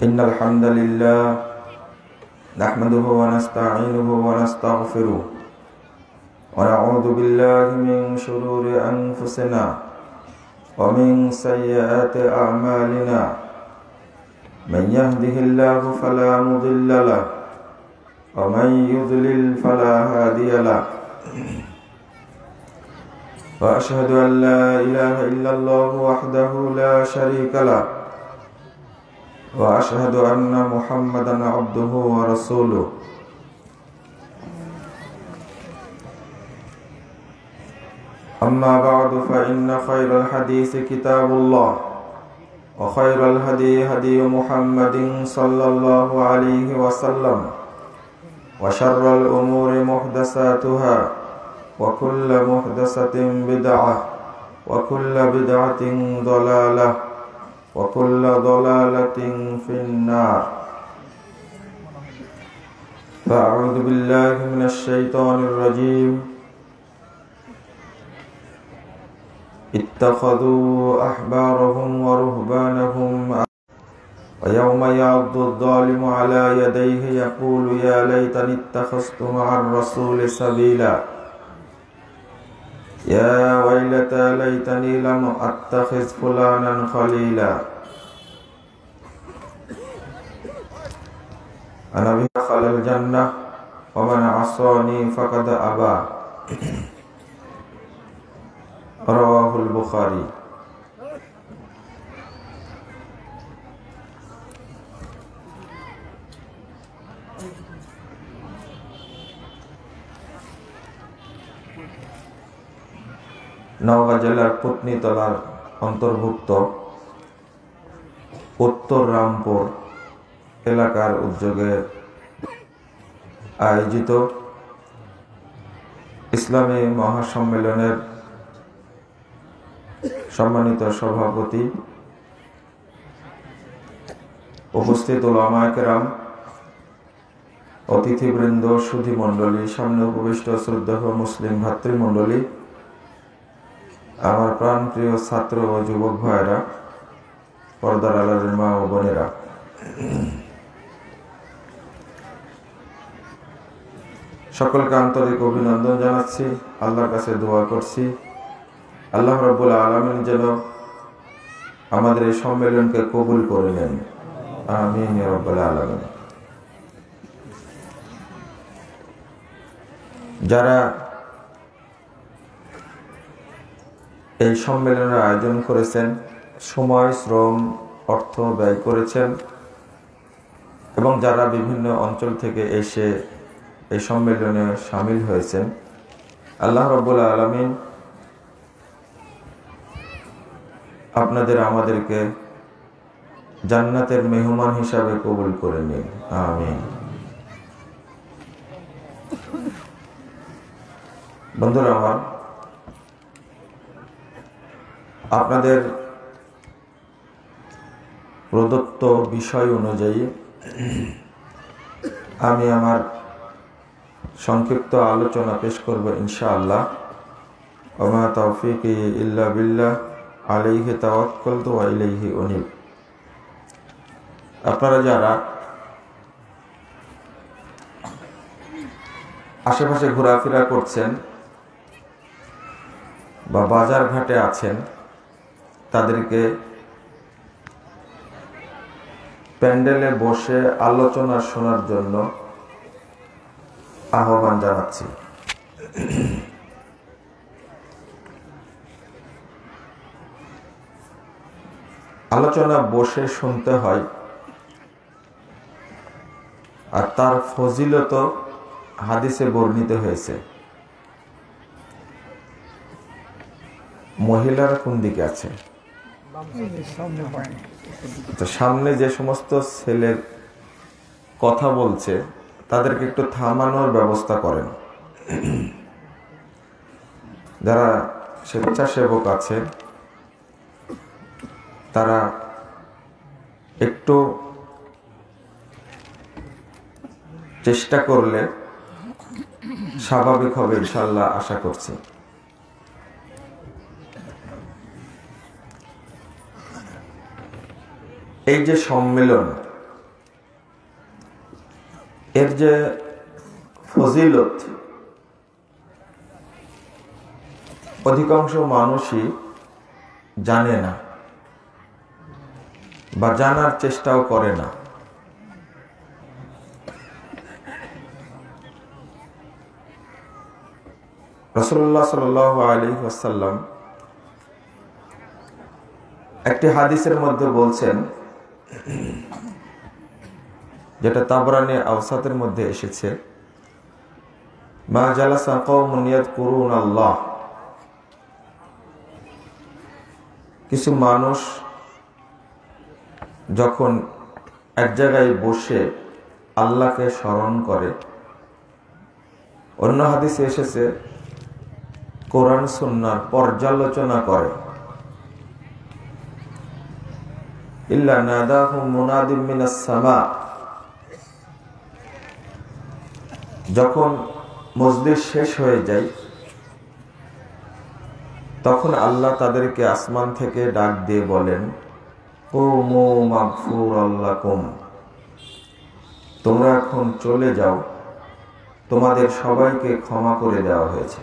إن الحمد لله نحمده ونستعينه ونستغفره ونعوذ بالله من شرور أنفسنا ومن سيئات أعمالنا من يهده الله فلا مضل له ومن يضلل فلا هادي له وأشهد أن لا إله إلا الله وحده لا شريك له وأشهد أن محمدا عبده ورسوله أما بعد فإن خير الحديث كتاب الله وخير الهدي هدي محمد صلى الله عليه وسلم وشر الأمور محدثاتها وكل محدثة بدعة وكل بدعة ضلالة وكل ضلالة في النار فأعوذ بالله من الشيطان الرجيم اتخذوا أحبارهم ورهبانهم ويوم يعض الظالم على يديه يقول يا ليتني اتخذت مع الرسول سبيلا يا ويلتى ليتني لم أتخذ فلانا خليلا أنا دخل الجنة ومن عصاني فقد أبى رواه البخاري নওগাঁ জেলার পত্নীতলার অন্তর্ভুক্ত উত্তর রামপুর এলাকার উদ্যোগে আয়োজিত ইসলামী মহাসম্মেলনের সম্মানিত সভাপতি, উপস্থিত উলামায়ে কেরাম, অতিথিবৃন্দ, সুধীমণ্ডলী, সামনে উপবিষ্ট শ্রদ্ধেয় মুসলিম ভাতৃমণ্ডলী, আমার প্রাণপ্রিয় ছাত্র ও যুবক ভাইয়েরা, পর্দার আড়ালের মা ও বোনেরা, সকলকে আন্তরিক অভিনন্দন জানাচ্ছি। আল্লাহর কাছে দোয়া করছি আল্লাহ রাব্বুল আলামিন যেন আমাদের এই সম্মেলনকে কবুল করে নেন, আমিন ইয়া রাব্বুল আলামিন। যারা এই সম্মেলনের আয়োজন করেছেন, সময়, শ্রম, অর্থ ব্যয় করেছেন এবং যারা বিভিন্ন অঞ্চল থেকে এসে এই সম্মেলনে শামিল হয়েছেন, আল্লাহ রাব্বুল আলামিন আপনাদের আমাদেরকে জান্নাতের মেহমান হিসাবে কবুল করে নিন, আমিন। বন্ধুরা আমার, আপনাদের প্রদত্ত বিষয় অনুযায়ী আমি আমার সংক্ষিপ্ত আলোচনা পেশ করব ইনশাআল্লাহ। ওমা তাওফীকি ইল্লা বিল্লাহ আলাইহি তাওয়াক্কালতু ওয়া ইলাইহি উনীব। আপনারা যারা আশেপাশে ঘোরাফেরা করছেন বা বাজার ঘাটে আছেন, তাদেরকে প্যান্ডেলে বসে আলোচনা শোনার জন্য আহ্বান জানাচ্ছি। আলোচনা বসে শুনতে হয়, আর তার ফজিলত হাদিসে বর্ণিত হয়েছে। মহিলারা কোন দিকে আছে? তো সামনে যে সমস্ত ছেলের কথা বলছে তাদেরকে একটু থামানোর ব্যবস্থা করেন। যারা স্বেচ্ছাসেবক আছে তারা একটু চেষ্টা করলে স্বাভাবিক হবে ইনশাআল্লাহ, আশা করছি। এই যে সম্মেলন, এর যে ফজিলত অধিকাংশ মানুষই জানে না বা জানার চেষ্টাও করে না। রাসূলুল্লাহ সাল্লাল্লাহু আলাইহি ওয়াসাল্লাম একটি হাদিসের মধ্যে বলছেন, যেটা তাবরানী আওসাতের মধ্যে এসেছে, মা জালাসা কওমুন ইয়াযকুরুনাল্লাহ, কিছু মানুষ যখন এক জায়গায় বসে আল্লাহকে স্মরণ করে, অন্য হাদিসে এসেছে কোরআন সুন্নাহর পর্যালোচনা করে, ইল্লা নাদাহুম মুনাদিম মিনাস সামা, যখন মজলিস শেষ হয়ে যায় তখন আল্লাহ তাদেরকে আসমান থেকে ডাক দিয়ে বলেন, কুমু মাগফুরাল লাকুম, তোমরা এখন চলে যাও, তোমাদের সবাইকে ক্ষমা করে দেওয়া হয়েছে।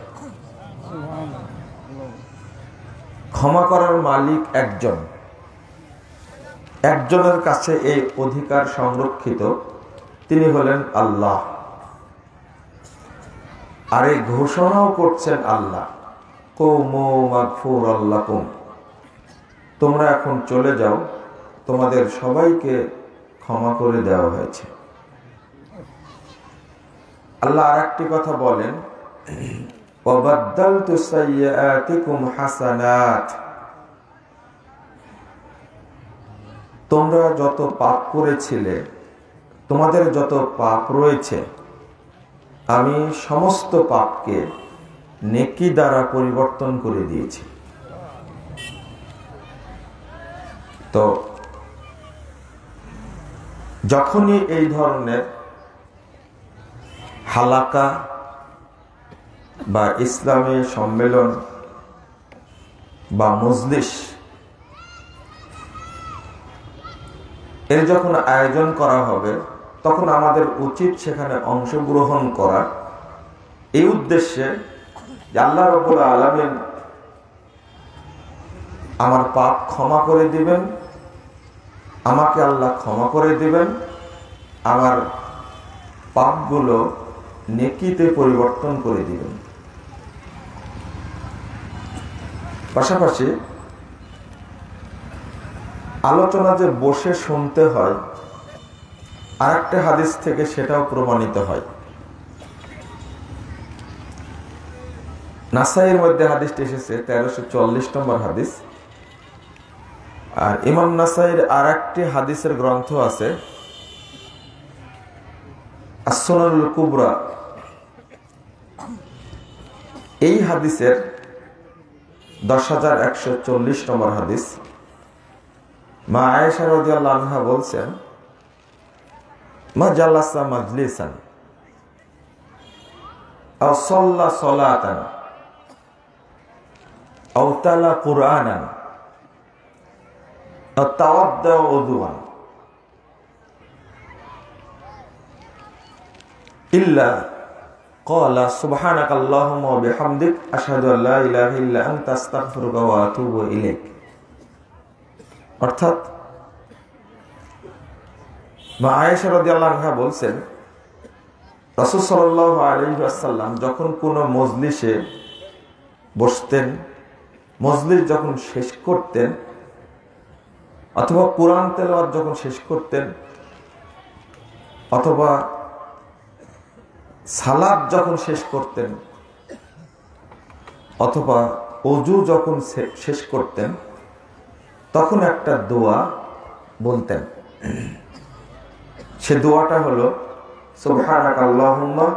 ক্ষমা করার মালিক একজন, একজনের কাছে এই অধিকার সংরক্ষিত, তিনি হলেন আল্লাহ। আর এই ঘোষণাও করছেন আল্লাহ, কুমু মাগফুরাল লাকুম, তোমরা এখন চলে যাও, তোমাদের সবাইকে ক্ষমা করে দেওয়া হয়েছে। আল্লাহ আরেকটি কথা বলেন, ওয়াবাদদালতু সাইয়্যাতিকুম হাসানাত, তোমরা যত পাপ করেছিলে, তোমাদের যত পাপ রয়েছে, আমি সমস্ত পাপকে নেকি দ্বারা পরিবর্তন করে দিয়েছি। তো যখনই এই ধরনের হালাকা বা ইসলামী সম্মেলন বা মজলিস এর যখন আয়োজন করা হবে, তখন আমাদের উচিত সেখানে অংশগ্রহণ করা, এই উদ্দেশ্যে যে আল্লাহ রাব্বুল আলামিন আমার পাপ ক্ষমা করে দিবেন, আমাকে আল্লাহ ক্ষমা করে দিবেন, আমার পাপগুলো নেকিতে পরিবর্তন করে দিবেন। পাশাপাশি আলোচনা যে বসে শুনতে হয়, আরেকটা হাদিস থেকে সেটাও প্রমাণিত হয়। নাসাইয়ের মধ্যে হাদিসটি এসেছে 1340 নম্বর হাদিস। আর ইমাম নাসাইর আর একটি হাদিসের গ্রন্থ আছে, আস-সুনানুল কুবরা, এই হাদিসের 10140 নম্বর হাদিস। মা আয়েশা রাদিয়াল্লাহু আনহা বলছেন, মা জালাসা মাজলিসান আও সাল্লা সালাতান আও তালা কুরআনান আও তাওয়াদ্দা উযুআন ইল্লা ক্বালা সুবহানাকাল্লাহুম্মা ওয়া বিহামদিক আশহাদু আল্লা ইলাহা ইল্লা আনতা আস্তাগফিরুকা ওয়া আতুবু ইলাইক। অর্থাৎ মা আয়েশা রাদিয়াল্লাহু আনহা বলছেন, রাসূল সাল্লাল্লাহু আলাইহি ওয়াসাল্লাম যখন কোনো মজলিসে বসতেন, মজলিস যখন শেষ করতেন, অথবা কোরআন তেলাওয়াত যখন শেষ করতেন, অথবা সালাত যখন শেষ করতেন, অথবা ওযু যখন শেষ করতেন, তখন একটা দোয়া বলতেন। সে দোয়াটা হলো, সুবহানাকাল্লাহুম্মা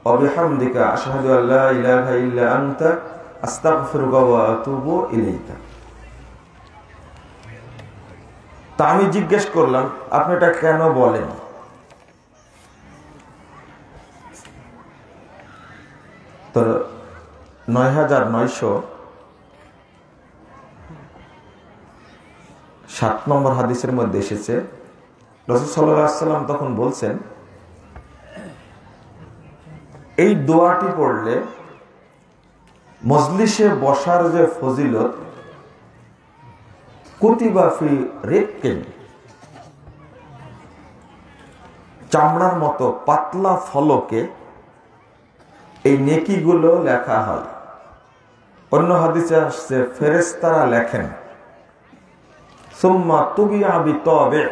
ওয়া বিহামদিকা আশহাদু আল্লা ইলাহা ইল্লা আনতা আস্তাগফিরুকা ওয়া আতুবু ইলাইকা। তা আমি জিজ্ঞেস করলাম, আপনি এটা কেন বলেন? তো 9907 নম্বর হাদিসের মধ্যে এসেছে, রাসূল সাল্লাল্লাহু আলাইহি ওয়াসাল্লাম তখন বলছেন, এই দোয়াটি পড়লে মজলিসে বসার যে ফজিলত, কুতিবা ফি রিক্কিন, চামড়ার মতো পাতলা ফলকে এই নেকিগুলো লেখা হয়। অন্য হাদিসে আসছে ফেরেশতারা লেখেন, সুম্মা তুবিয়া বিতাবি,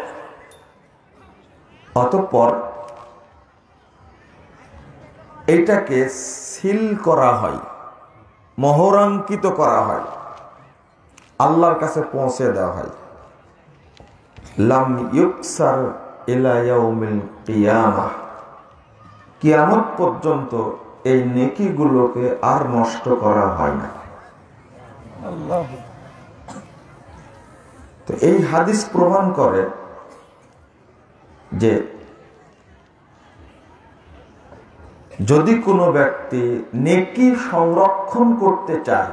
অতঃপর এইটাকে সিল করা হয়, মোহরাঙ্কিত করা হয়, আল্লাহর কাছে পৌঁছে দেওয়া হয়। লাম ইউকসার ইলা ইয়াউমিল কিয়ামাহ, কিয়ামত পর্যন্ত এই নেকিগুলোকে আর নষ্ট করা হয় না। তো এই হাদিস প্রমাণ করে যে যদি কোনো ব্যক্তি নেকি সংরক্ষণ করতে চায়,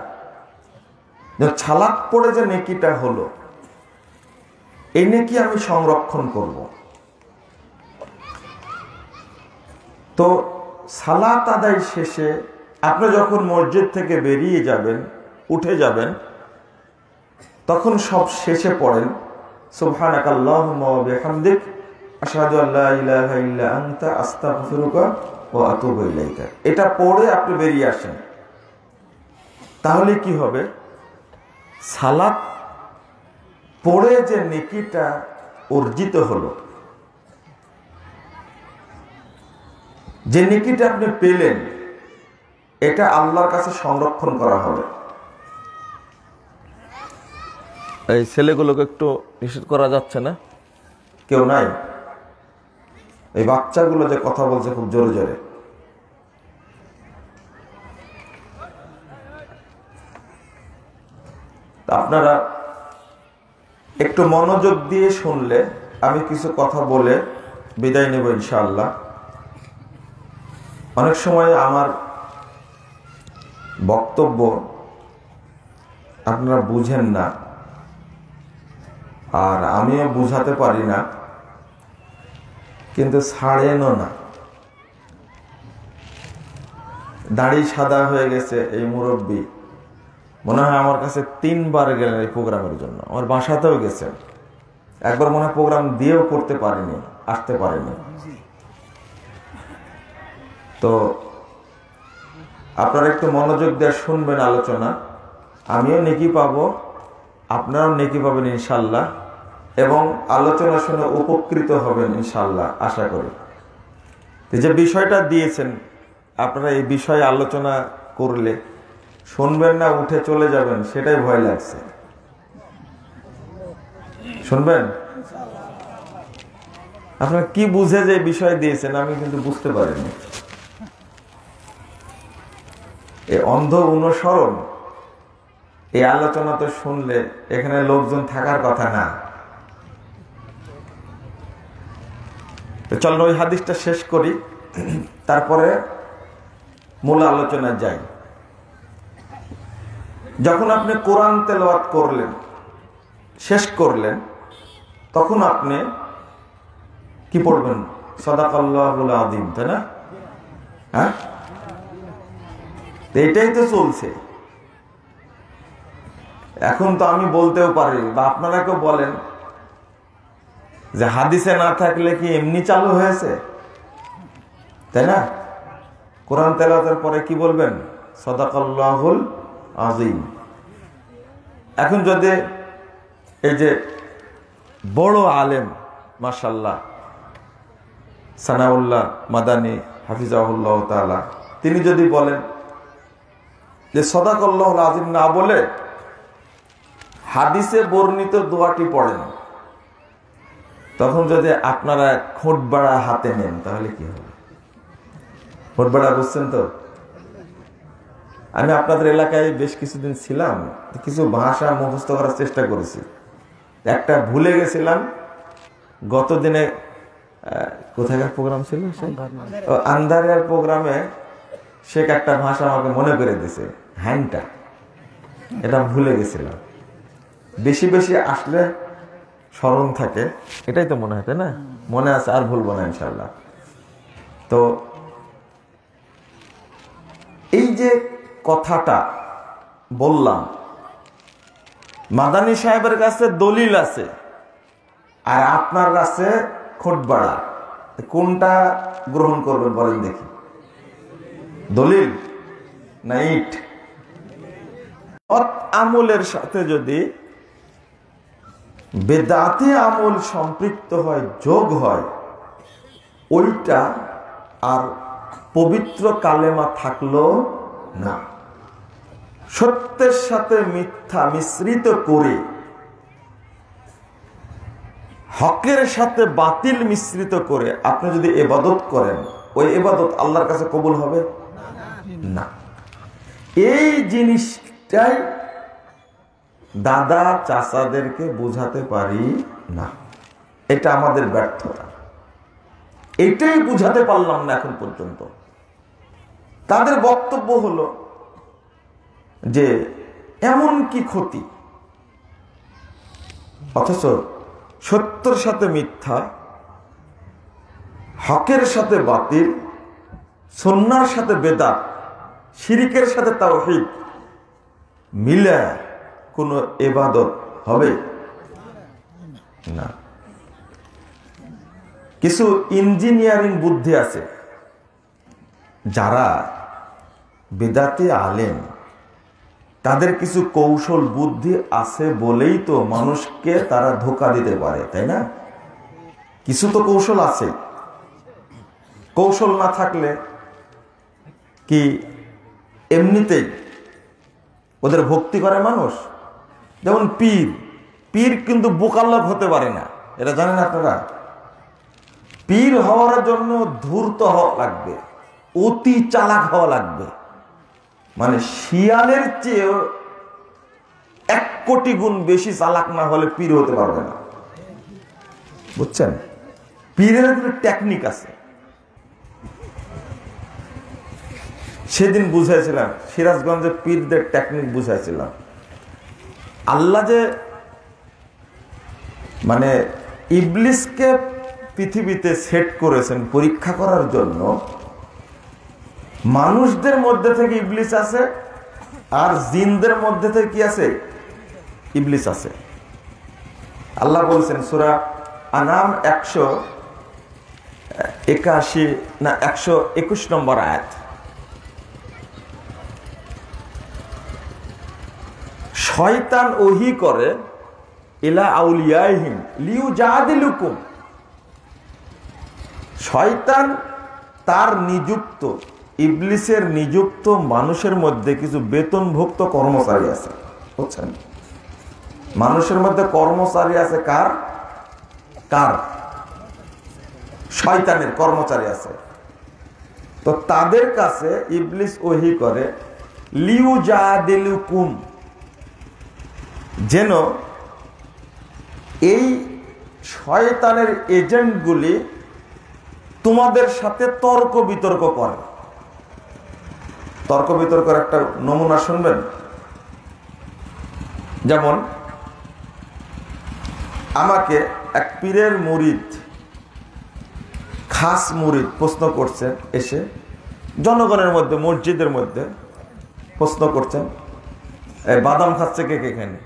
ছালাক পড়ে যে নেকিটা হলো, এই নেকি আমি সংরক্ষণ করব, তো সালাত আদায় শেষে আপনি যখন মসজিদ থেকে বেরিয়ে যাবেন, উঠে যাবেন, তখন সব শেষে পড়েন সুবহানাকাল্লাহুম্মা ওয়া বিহামদিক আশহাদু আল্লা ইলাহা ইল্লা আনতা আস্তাগফিরুকা ওয়া আতুবু ইলাইকা। এটা পড়ে আপনি বেরিয়ে আসেন, তাহলে কি হবে? সালাত পড়ে যে নেকিটা অর্জিত হলো, যে নেকিটা আপনি পেলেন, এটা আল্লাহর কাছে সংরক্ষণ করা হবে। এই ছেলেগুলোকে একটু নিষেধ করা যাচ্ছে না? কেউ নাই? এই বাচ্চাগুলো যে কথা বলছে খুব জোরে জোরে, আপনারা একটু মনোযোগ দিয়ে শুনলে আমি কিছু কথা বলে বিদায় নেব ইনশাআল্লাহ। অনেক সময় আমার বক্তব্য আপনারা বুঝেন না, আর আমিও বুঝাতে পারি না, কিন্তু ছাড়েনও না। দাড়ি সাদা হয়ে গেছে এই মুরব্বী, মনে হয় আমার কাছে 3 বার গেলেন এই প্রোগ্রামের জন্য। আমার বাসাতেও গেছেন, একবার মনে হয় প্রোগ্রাম দিয়েও করতে পারিনি, আসতে পারিনি। তো আপনারা একটু মনোযোগ দিয়ে শুনবেন আলোচনা, আমিও নেকি পাবো, আপনারাও নেকি পাবেন ইনশাল্লাহ, এবং আলোচনা শুনে উপকৃত হবেন ইনশাল্লাহ আশা করি। যে বিষয়টা দিয়েছেন, আপনারা এই বিষয়ে আলোচনা করলে শুনবেন না উঠে চলে যাবেন, সেটাই ভয় লাগছে। শুনবেন? আপনারা কি বুঝে যে বিষয় দিয়েছেন আমি কিন্তু বুঝতে পারিনি। এই অন্ধ অনুসরণ, এই আলোচনা তো শুনলে এখানে লোকজন থাকার কথা না। চলো ওই হাদিসটা শেষ করি, তারপরে মূল আলোচনায় যাই। যখন আপনি কোরআন তেলাওয়াত করলেন, শেষ করলেন, তখন আপনি কি পড়বেন? সাদাকাল্লাহুল আযীম, তাই না? হ্যাঁ, এটাই তো চলছে এখন। তো আমি বলতেও পারি, বা আপনারা কেউ বলেন যে হাদিসে না থাকলে কি এমনি চালু হয়েছে, তাই না? কোরআন তেলাওয়াতের পরে কি বলবেন? সাদাকাল্লাহুল আযীম। এখন যদি এই যে বড় আলেম মাশাআল্লাহ সানাউল্লাহ মাদানী হাফিজাহুল্লাহ তাআলা, তিনি যদি বলেন যে সাদাকাল্লাহুল আযীম না বলে হাদিসে বর্ণিত দোয়াটি পড়েন, তখন যদি আপনারা খোঁটবাড়া হাতে নেন তাহলে কি হবে? খোঁটবাড়া বুঝছেন তো? আমি আপনাদের এলাকায় বেশ কিছুদিন ছিলাম, কিছু ভাষা মুখস্থ করার চেষ্টা করেছি। একটা ভুলে গেছিলাম, গত দিনে কোথাকার প্রোগ্রাম ছিল, আন্দারিয়ার প্রোগ্রামে সে একটা ভাষা আমাকে মনে করে দিয়েছে, হ্যাংটা, এটা ভুলে গেছিলাম। বেশি বেশি আসলে স্মরণ থাকে, এটাই তো মনে হয়, তাই না? মনে আছে, আর ভুলবো না ইনশাল্লাহ। তো যে কথাটা বললাম, মাদানী সাহেবের কাছে দলিল আছে আর আপনার কাছে খোটবাড়া, কোনটা গ্রহণ করবেন বলেন দেখি? দলিল না ইট? আমলের সাথে যদি বেদাতি আমল সম্পৃক্ত হয়, যোগ হয়, ওইটা আর পবিত্র কালেমা থাকলো না। সত্যের সাথে মিথ্যা মিশ্রিত করে, হকের সাথে বাতিল মিশ্রিত করে আপনি যদি ইবাদত করেন, ওই ইবাদত আল্লাহর কাছে কবুল হবে না। এই জিনিসটাই দাদা চাচাদেরকে বোঝাতে পারি না, এটা আমাদের ব্যর্থতা। এটাই বুঝাতে পারলাম না এখন পর্যন্ত। তাদের বক্তব্য হলো যে এমন কি ক্ষতি, অথচ সত্যের সাথে মিথ্যা, হকের সাথে বাতিল, সুন্নাহর সাথে বেদাত, শিরকের সাথে তাওহীদ মিলে কোনো ইবাদত হবে না। কিছু ইঞ্জিনিয়ারিং বুদ্ধি আছে, যারা বেদাতি আলেম, তাদের কিছু কৌশল বুদ্ধি আছে বলেই তো মানুষকে তারা ধোঁকা দিতে পারে, তাই না? কিছু তো কৌশল আছে। কৌশল না থাকলে কি এমনিতেই ওদের ভক্তি করে মানুষ? যেমন পীর, পীর কিন্তু বোকার লোক হতে পারে না, এটা জানেন আপনারা? পীর হওয়ার জন্য ধূর্ত হওয়া লাগবে, অতি চালাক হওয়া লাগবে, মানে শিয়ালের চেয়ে 1 কোটি গুণ বেশি চালাক না হলে পীর হতে পারবে না, বুঝছেন? পীরের একটা টেকনিক আছে। সেদিন বুঝাইছিলাম, সিরাজগঞ্জে পীরদের টেকনিক বুঝাইছিলাম। আল্লাহ যে মানে ইবলিসকে পৃথিবীতে সেট করেছেন পরীক্ষা করার জন্য, মানুষদের মধ্যে থেকে ইবলিস আছে আর জিনদের মধ্যে থেকে কি আছে? ইবলিস আছে। আল্লাহ বলছেন সূরা আনাম 181 না 121 নম্বর আয়াত, শয়তান ওহী করে ইলা আউলিয়াহিম লিউজাদিলুকুম। শয়তান তার নিযুক্ত, ইবলিসের নিযুক্ত মানুষের মধ্যে কিছু বেতনভুক্ত কর্মচারী আছে, বুঝছেন? মানুষের মধ্যে কর্মচারী আছে কার? কার? শয়তানের কর্মচারী আছে। তো তাদের কাছে ইবলিস ওহী করে লিউজাদিলুকুম, যেন এই শয়তানের এজেন্টগুলি তোমাদের সাথে তর্ক বিতর্ক করে। তর্ক বিতর্কের একটা নমুনা শুনবেন। যেমন আমাকে এক পীরের মুরিদ, খাস মুরিদ প্রশ্ন করছেন, এসে জনগণের মধ্যে, মসজিদের মধ্যে প্রশ্ন করছেন, বাদাম খাচ্ছে কে কে এখানে?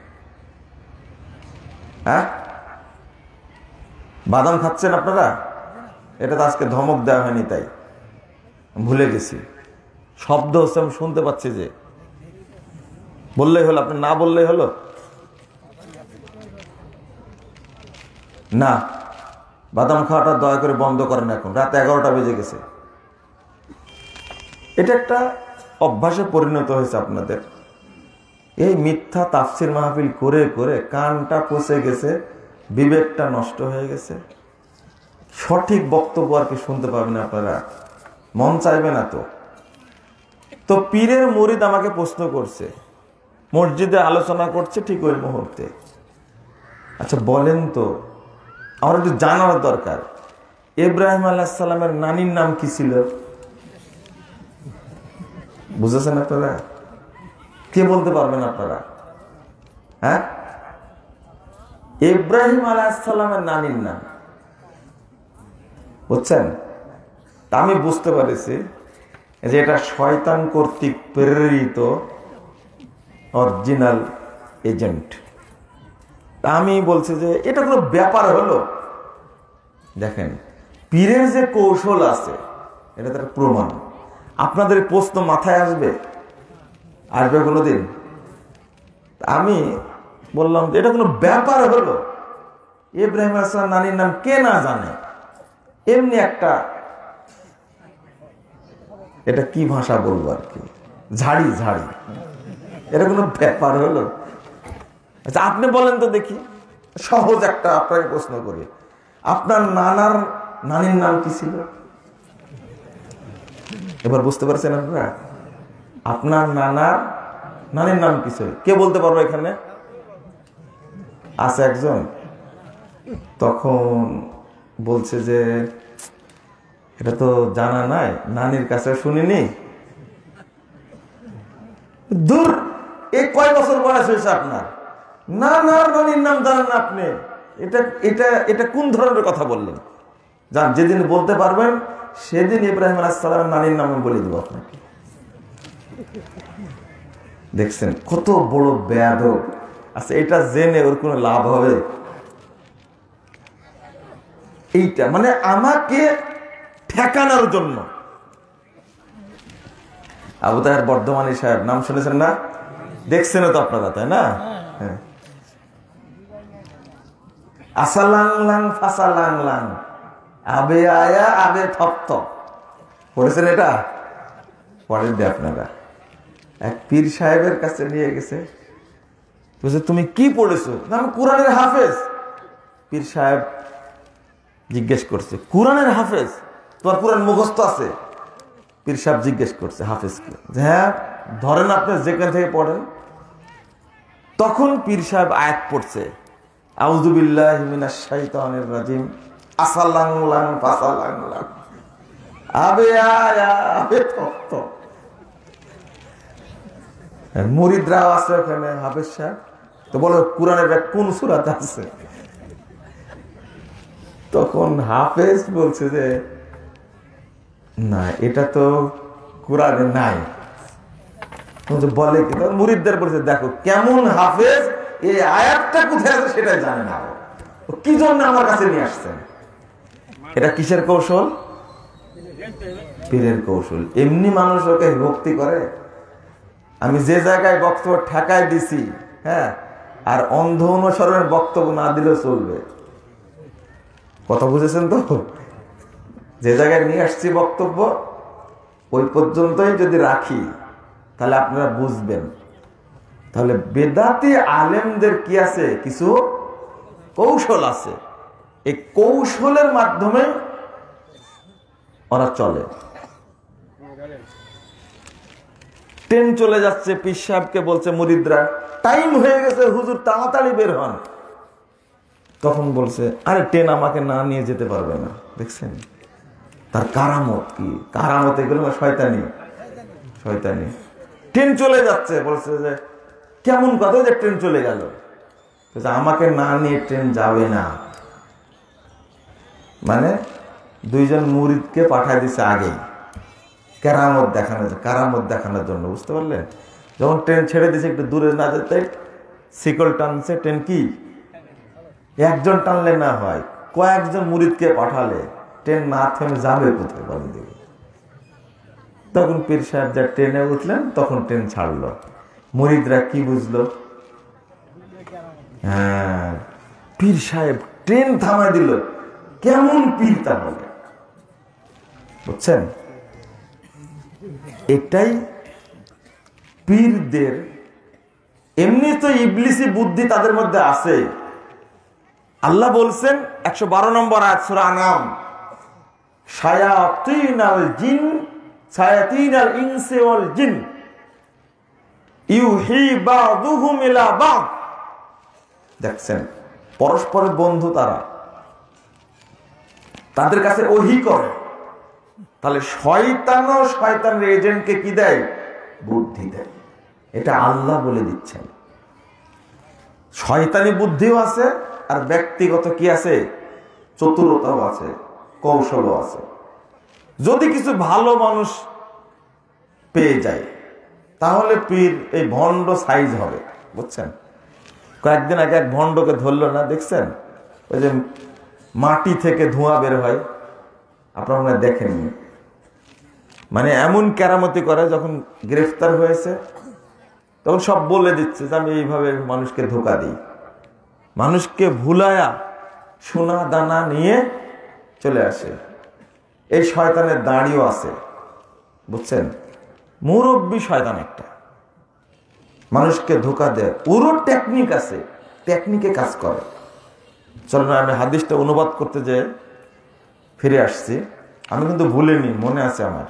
হ্যাঁ, বাদাম খাচ্ছেন আপনারা? এটা তো আজকে ধমক দেওয়া হয়নি, তাই ভুলে গেছি। শব্দ হচ্ছে, আমি শুনতে পাচ্ছি, যে বললেই হলো, আপনি না বললেই হলো না। বাদাম খাওয়াটা দয়া করে বন্ধ করেন, এখন রাত 11টা বেজে গেছে। এটা একটা অভ্যাসে পরিণত হয়েছে আপনাদের। এই মিথ্যা তাফসির মাহফিল করে করে কানটা পচে গেছে, বিবেকটা নষ্ট হয়ে গেছে। সঠিক বক্তব্য আর কি শুনতে পাবেন আপনারা? মন চাইবে না তো। তো পীরের মুরিদ আমাকে প্রশ্ন করছে, মসজিদে আলোচনা করছে ঠিক ওই মুহূর্তে। আচ্ছা বলেন তো, আমার একটু জানার দরকার, ইব্রাহিম আলাইহিস সালামের নানির নাম কি ছিল? বুঝেছেন আপনারা? কে বলতে পারবেন আপনারা? হ্যাঁ, ইব্রাহিম আলাইহিস সালামের নানির নাম, বুঝছেন? আমি বুঝতে পারছি যে এটা শয়তান কর্তৃক প্রেরিত অরিজিনাল এজেন্ট। আমি বলছি যে এটা কোনো ব্যাপার হলো? দেখেন, পীরের যে কৌশল আছে এটা তার প্রমাণ। আপনাদের প্রশ্ন মাথায় আসবে কোনোদিন? আমি বললাম যে এটা কোনো ব্যাপার হলো? ইব্রাহিম আলাইহিস সালাম নানির নাম কে না জানে? এমনি একটা, এটা কি ভাষা বলবো আর কি, ঝাড়ি ঝাড়ি, এটা কোনো ব্যাপার হলো? আচ্ছা আপনি বলেন তো দেখি, সহজ একটা আপনাকে প্রশ্ন করি, আপনার নানির নাম কি ছিল? এবার বুঝতে পারছেন আপনারা? আপনার নানির নাম কি ছিল? কে বলতে পারবো এখানে? আছে একজন? তখন বলছে যে এটা তো জানা নাই, নানির কাছে শুনিনি। দূর, এই কয় বছর বয়স হয়েছে আপনার, নানির নাম জানেন না আপনি? এটা কোন ধরনের কথা বললেন? যান, যেদিন বলতে পারবেন সেদিন ইব্রাহিম আলাইহিস সালামের নানির নাম বলে দেব আপনাকে। দেখছেন কত বড় বেয়াদব। আচ্ছা এটা জেনে ওর কোনো লাভ হবে? এইটা মানে আমাকে ঠেকানোর জন্য। আবু তাহের বর্ধমানী সাহেব নাম শুনেছেন না? দেখছেন তো আপনারা, তাই না? হ্যাঁ। আসালাংলাং ফাসালাংলাং আবে আয়া আবে থপ পড়েছেন? এটা পড়েন দে আপনারা। এক পীর সাহেবের কাছে নিয়ে গেছে, বলছে তুমি কি পড়েছো? আমি কোরআনের হাফেজ। পীর সাহেব জিজ্ঞেস করছে, কোরআনের হাফেজ? তোমার কোরআন মুখস্থ আছে? পীর সাহেব জিজ্ঞেস করছে হাফেজকে, হ্যাঁ ধরেন আপনি যেখান থেকে পড়েন। তখন পীর সাহেব আয়াত পড়ছে, আউযু বিল্লাহি মিনাশ শাইতানির রাজিম, আসালাংলাং ফাসালাংলাং আবে আয়া আবে থপ। মুরিদরাও আছে ওখানে, হাফেজ সাহেব তো বলো কোরআনের কোন সূরাতে আছে? তখন হাফেজ বলছে যে না, এটা তো কোরআনে নাই। বলে কি? মুরিদদের বলছে দেখো কেমন হাফেজ, এই আয়াতটা কোথায় আছে সেটাই জানে না, কি জন্য আমার কাছে নিয়ে আসছেন? এটা কিসের কৌশল? পীরের কৌশল। এমনি মানুষ ওকে ভক্তি করে। আমি যে জায়গায় বক্তব্য ঠেকায় দিছি, হ্যাঁ, আর অন্ধ অনুসরণের বক্তব্য না দিলেও চলবে। কথা বুঝেছেন তো? যে জায়গায় নিয়ে আসছি বক্তব্য ওই পর্যন্তই যদি রাখি তাহলে আপনারা বুঝবেন। তাহলে বেদাতি আলেমদের কি আছে? কিছু কৌশল আছে। এই কৌশলের মাধ্যমে ওরা চলে। ট্রেন চলে যাচ্ছে, পীর সাহেবকে বলছে মুরিদরা টাইম হয়ে গেছে, হুজুর তাড়াতাড়ি বের হন। তখন বলছে আরে ট্রেন আমাকে না নিয়ে যেতে পারবে না। দেখছেন তার কারামত কি? কারামত এগুলো শয়তানি। ট্রেন চলে যাচ্ছে, বলছে যে কেমন কথা যে ট্রেন চলে গেল? আমাকে না নিয়ে ট্রেন যাবে না। মানে দুইজন মুরিদকে পাঠায় দিছে আগেই কারামত দেখানোর জন্য। বুঝতে পারলেন? যখন ট্রেন ছেড়ে দিছে একটু দূরে না যেতে শিকল টানছে। ট্রেন কি একজন টানলে না হয়, কয়েকজন মুরিদকে পাঠালে ট্রেন না থেমে যাবে কোথায় বলেন দেখি? তখন পীর সাহেব যা ট্রেনে উঠলেন, তখন ট্রেন ছাড়লো। মুরিদরা কি বুঝলো? হ্যাঁ, পীর সাহেব ট্রেন থামায় দিল। কেমন পীর তাহলে? বুঝছেন? এটাই পীরদের। এমনি তো ইবলিসি বুদ্ধি তাদের মধ্যে আছে। আল্লাহ বলছেন 112 নম্বর আয়াত সূরা আনাম, শায়াতিনাল জিন শায়াতিনাল ইনসি ওয়াল জিন ইউহি বাযুহুম ইলা বায। দেখছেন পরস্পরের বন্ধু তারা, তাদের কাছে ওহী করে। তাহলে শয়তানও শয়তানের এজেন্টকে কি দেয়? বুদ্ধি দেয়। এটা আল্লাহ বলে দিচ্ছেন। শয়তানি বুদ্ধিও আছে আর ব্যক্তিগত কি আছে? চতুরতাও আছে, কৌশলও আছে। যদি কিছু ভালো মানুষ পেয়ে যায়, তাহলে পীর এই ভণ্ড সাইজ হবে, বুঝছেন? কয়েকদিন আগে এক ভণ্ডকে ধরলো না, দেখছেন? ওই যে মাটি থেকে ধোঁয়া বের হয়, আপনারা মনে হয় দেখেননি। মানে এমন কেরামতি করে, যখন গ্রেফতার হয়েছে তখন সব বলে দিচ্ছে যে আমি এইভাবে মানুষকে ধোঁকা দিই, মানুষকে ভুলায়া সোনা দানা নিয়ে চলে আসে। এই শয়তানের দাঁড়িও আছে, বুঝছেন? মুরব্বী শয়তান একটা, মানুষকে ধোঁকা দেয়, ওরও টেকনিক আছে, টেকনিকে কাজ করে। চলো আমি হাদিসটা অনুবাদ করতে যেয়ে ফিরে আসছি, আমি কিন্তু ভুলিনি, মনে আছে আমার।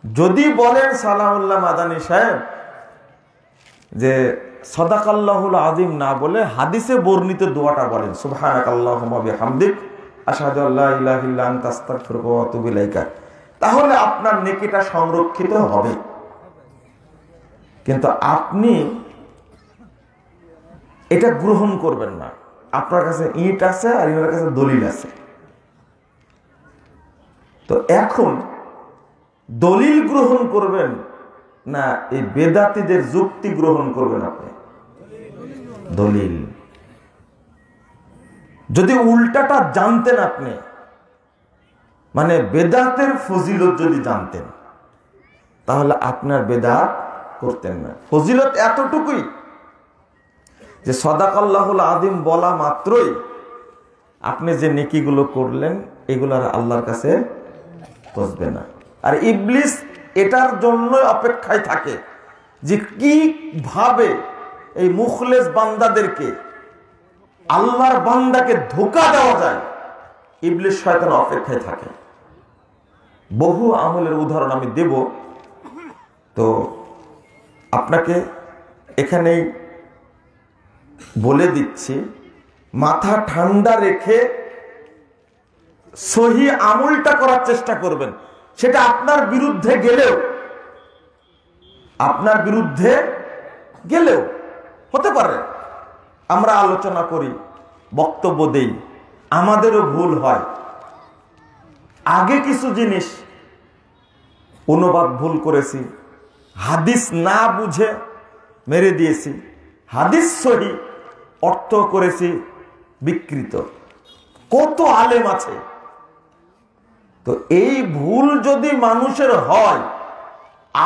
যদি বলেন সালাউল্লাহ মাদানী সাহেব যে সাদাকাল্লাহুল আযীম না বলে হাদিসে বর্ণিত দোয়াটা বলেন, সুবহানাকাল্লাহুম্মা ওয়া বিহামদিক আশহাদু আল্লা ইলাহা ইল্লা আনতা আস্তাগফিরুকা ওয়া আতুবু ইলাইকা, তাহলে আপনার নেকিটা সংরক্ষিত হবে। কিন্তু আপনি এটা গ্রহণ করবেন না, আপনার কাছে ইট আছে আর ইনার কাছে দলিল আছে। তো এখন দলিল গ্রহণ করবেন না এই বেদাতীদের যুক্তি গ্রহণ করবেন? আপনি দলিল। যদি উল্টাটা জানতেন আপনি, মানে বেদাতের ফজিলত যদি জানতেন, তাহলে আপনার বেদাত করতেন না। ফজিলত এতটুকুই যে সাদাকাল্লাহুল আযীম বলা মাত্রই আপনি যে নেকিগুলো করলেন এগুলো আর আল্লাহর কাছে পৌঁছবে না। আর ইবলিস এটার জন্য অপেক্ষায় থাকে যে কিভাবে এই মুখলেস বান্দাদেরকে, আল্লাহর বান্দাকে ধোঁকা দেওয়া যায়, ইবলিস শয়তান অপেক্ষায় থাকে। বহু আমলের উদাহরণ আমি দেব, তো আপনাকে এখানেই বলে দিচ্ছি, মাথা ঠান্ডা রেখে সহি আমলটা করার চেষ্টা করবেন। সেটা আপনার বিরুদ্ধে গেলেও হতে পারে। আমরা আলোচনা করি, বক্তব্য দেই, আমাদেরও ভুল হয়। আগে কিছু জিনিস অনুবাদ ভুল করেছি, হাদিস না বুঝে মেরে দিয়েছি, হাদিস সহি অর্থ করেছি বিকৃত। কত আলেম আছে। তো এই ভুল যদি মানুষের হয়,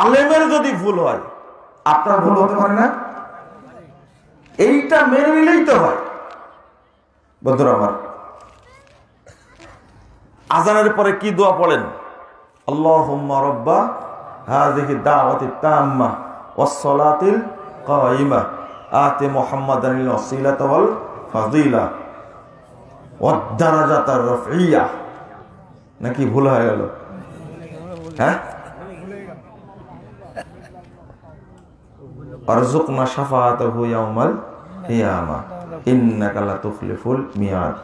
আলেমের যদি ভুল হয়, আপনার ভুল হতে পারে না? এইটা মেনে নিলেই তো হয়। বন্ধুরা আমার, আজানের পরে কি দোয়া পড়েন? আল্লাহুম্মা রাব্বা হাযিহি দাওয়াতি তাম্মা ওয়াস সালাতিল কায়িমা আতি মুহাম্মাদানিল ওয়াসিলাতা ওয়াল ফাযিলা ওয়াদ দারাজাতার রাফিয়া। নাকি ভুল হয়ে গেল? হ্যাঁ, আরযুকনা শাফাআতাহু ইয়াউমাল কিয়ামা ইন্নাকা লা তুখলিফুল মিয়াদ।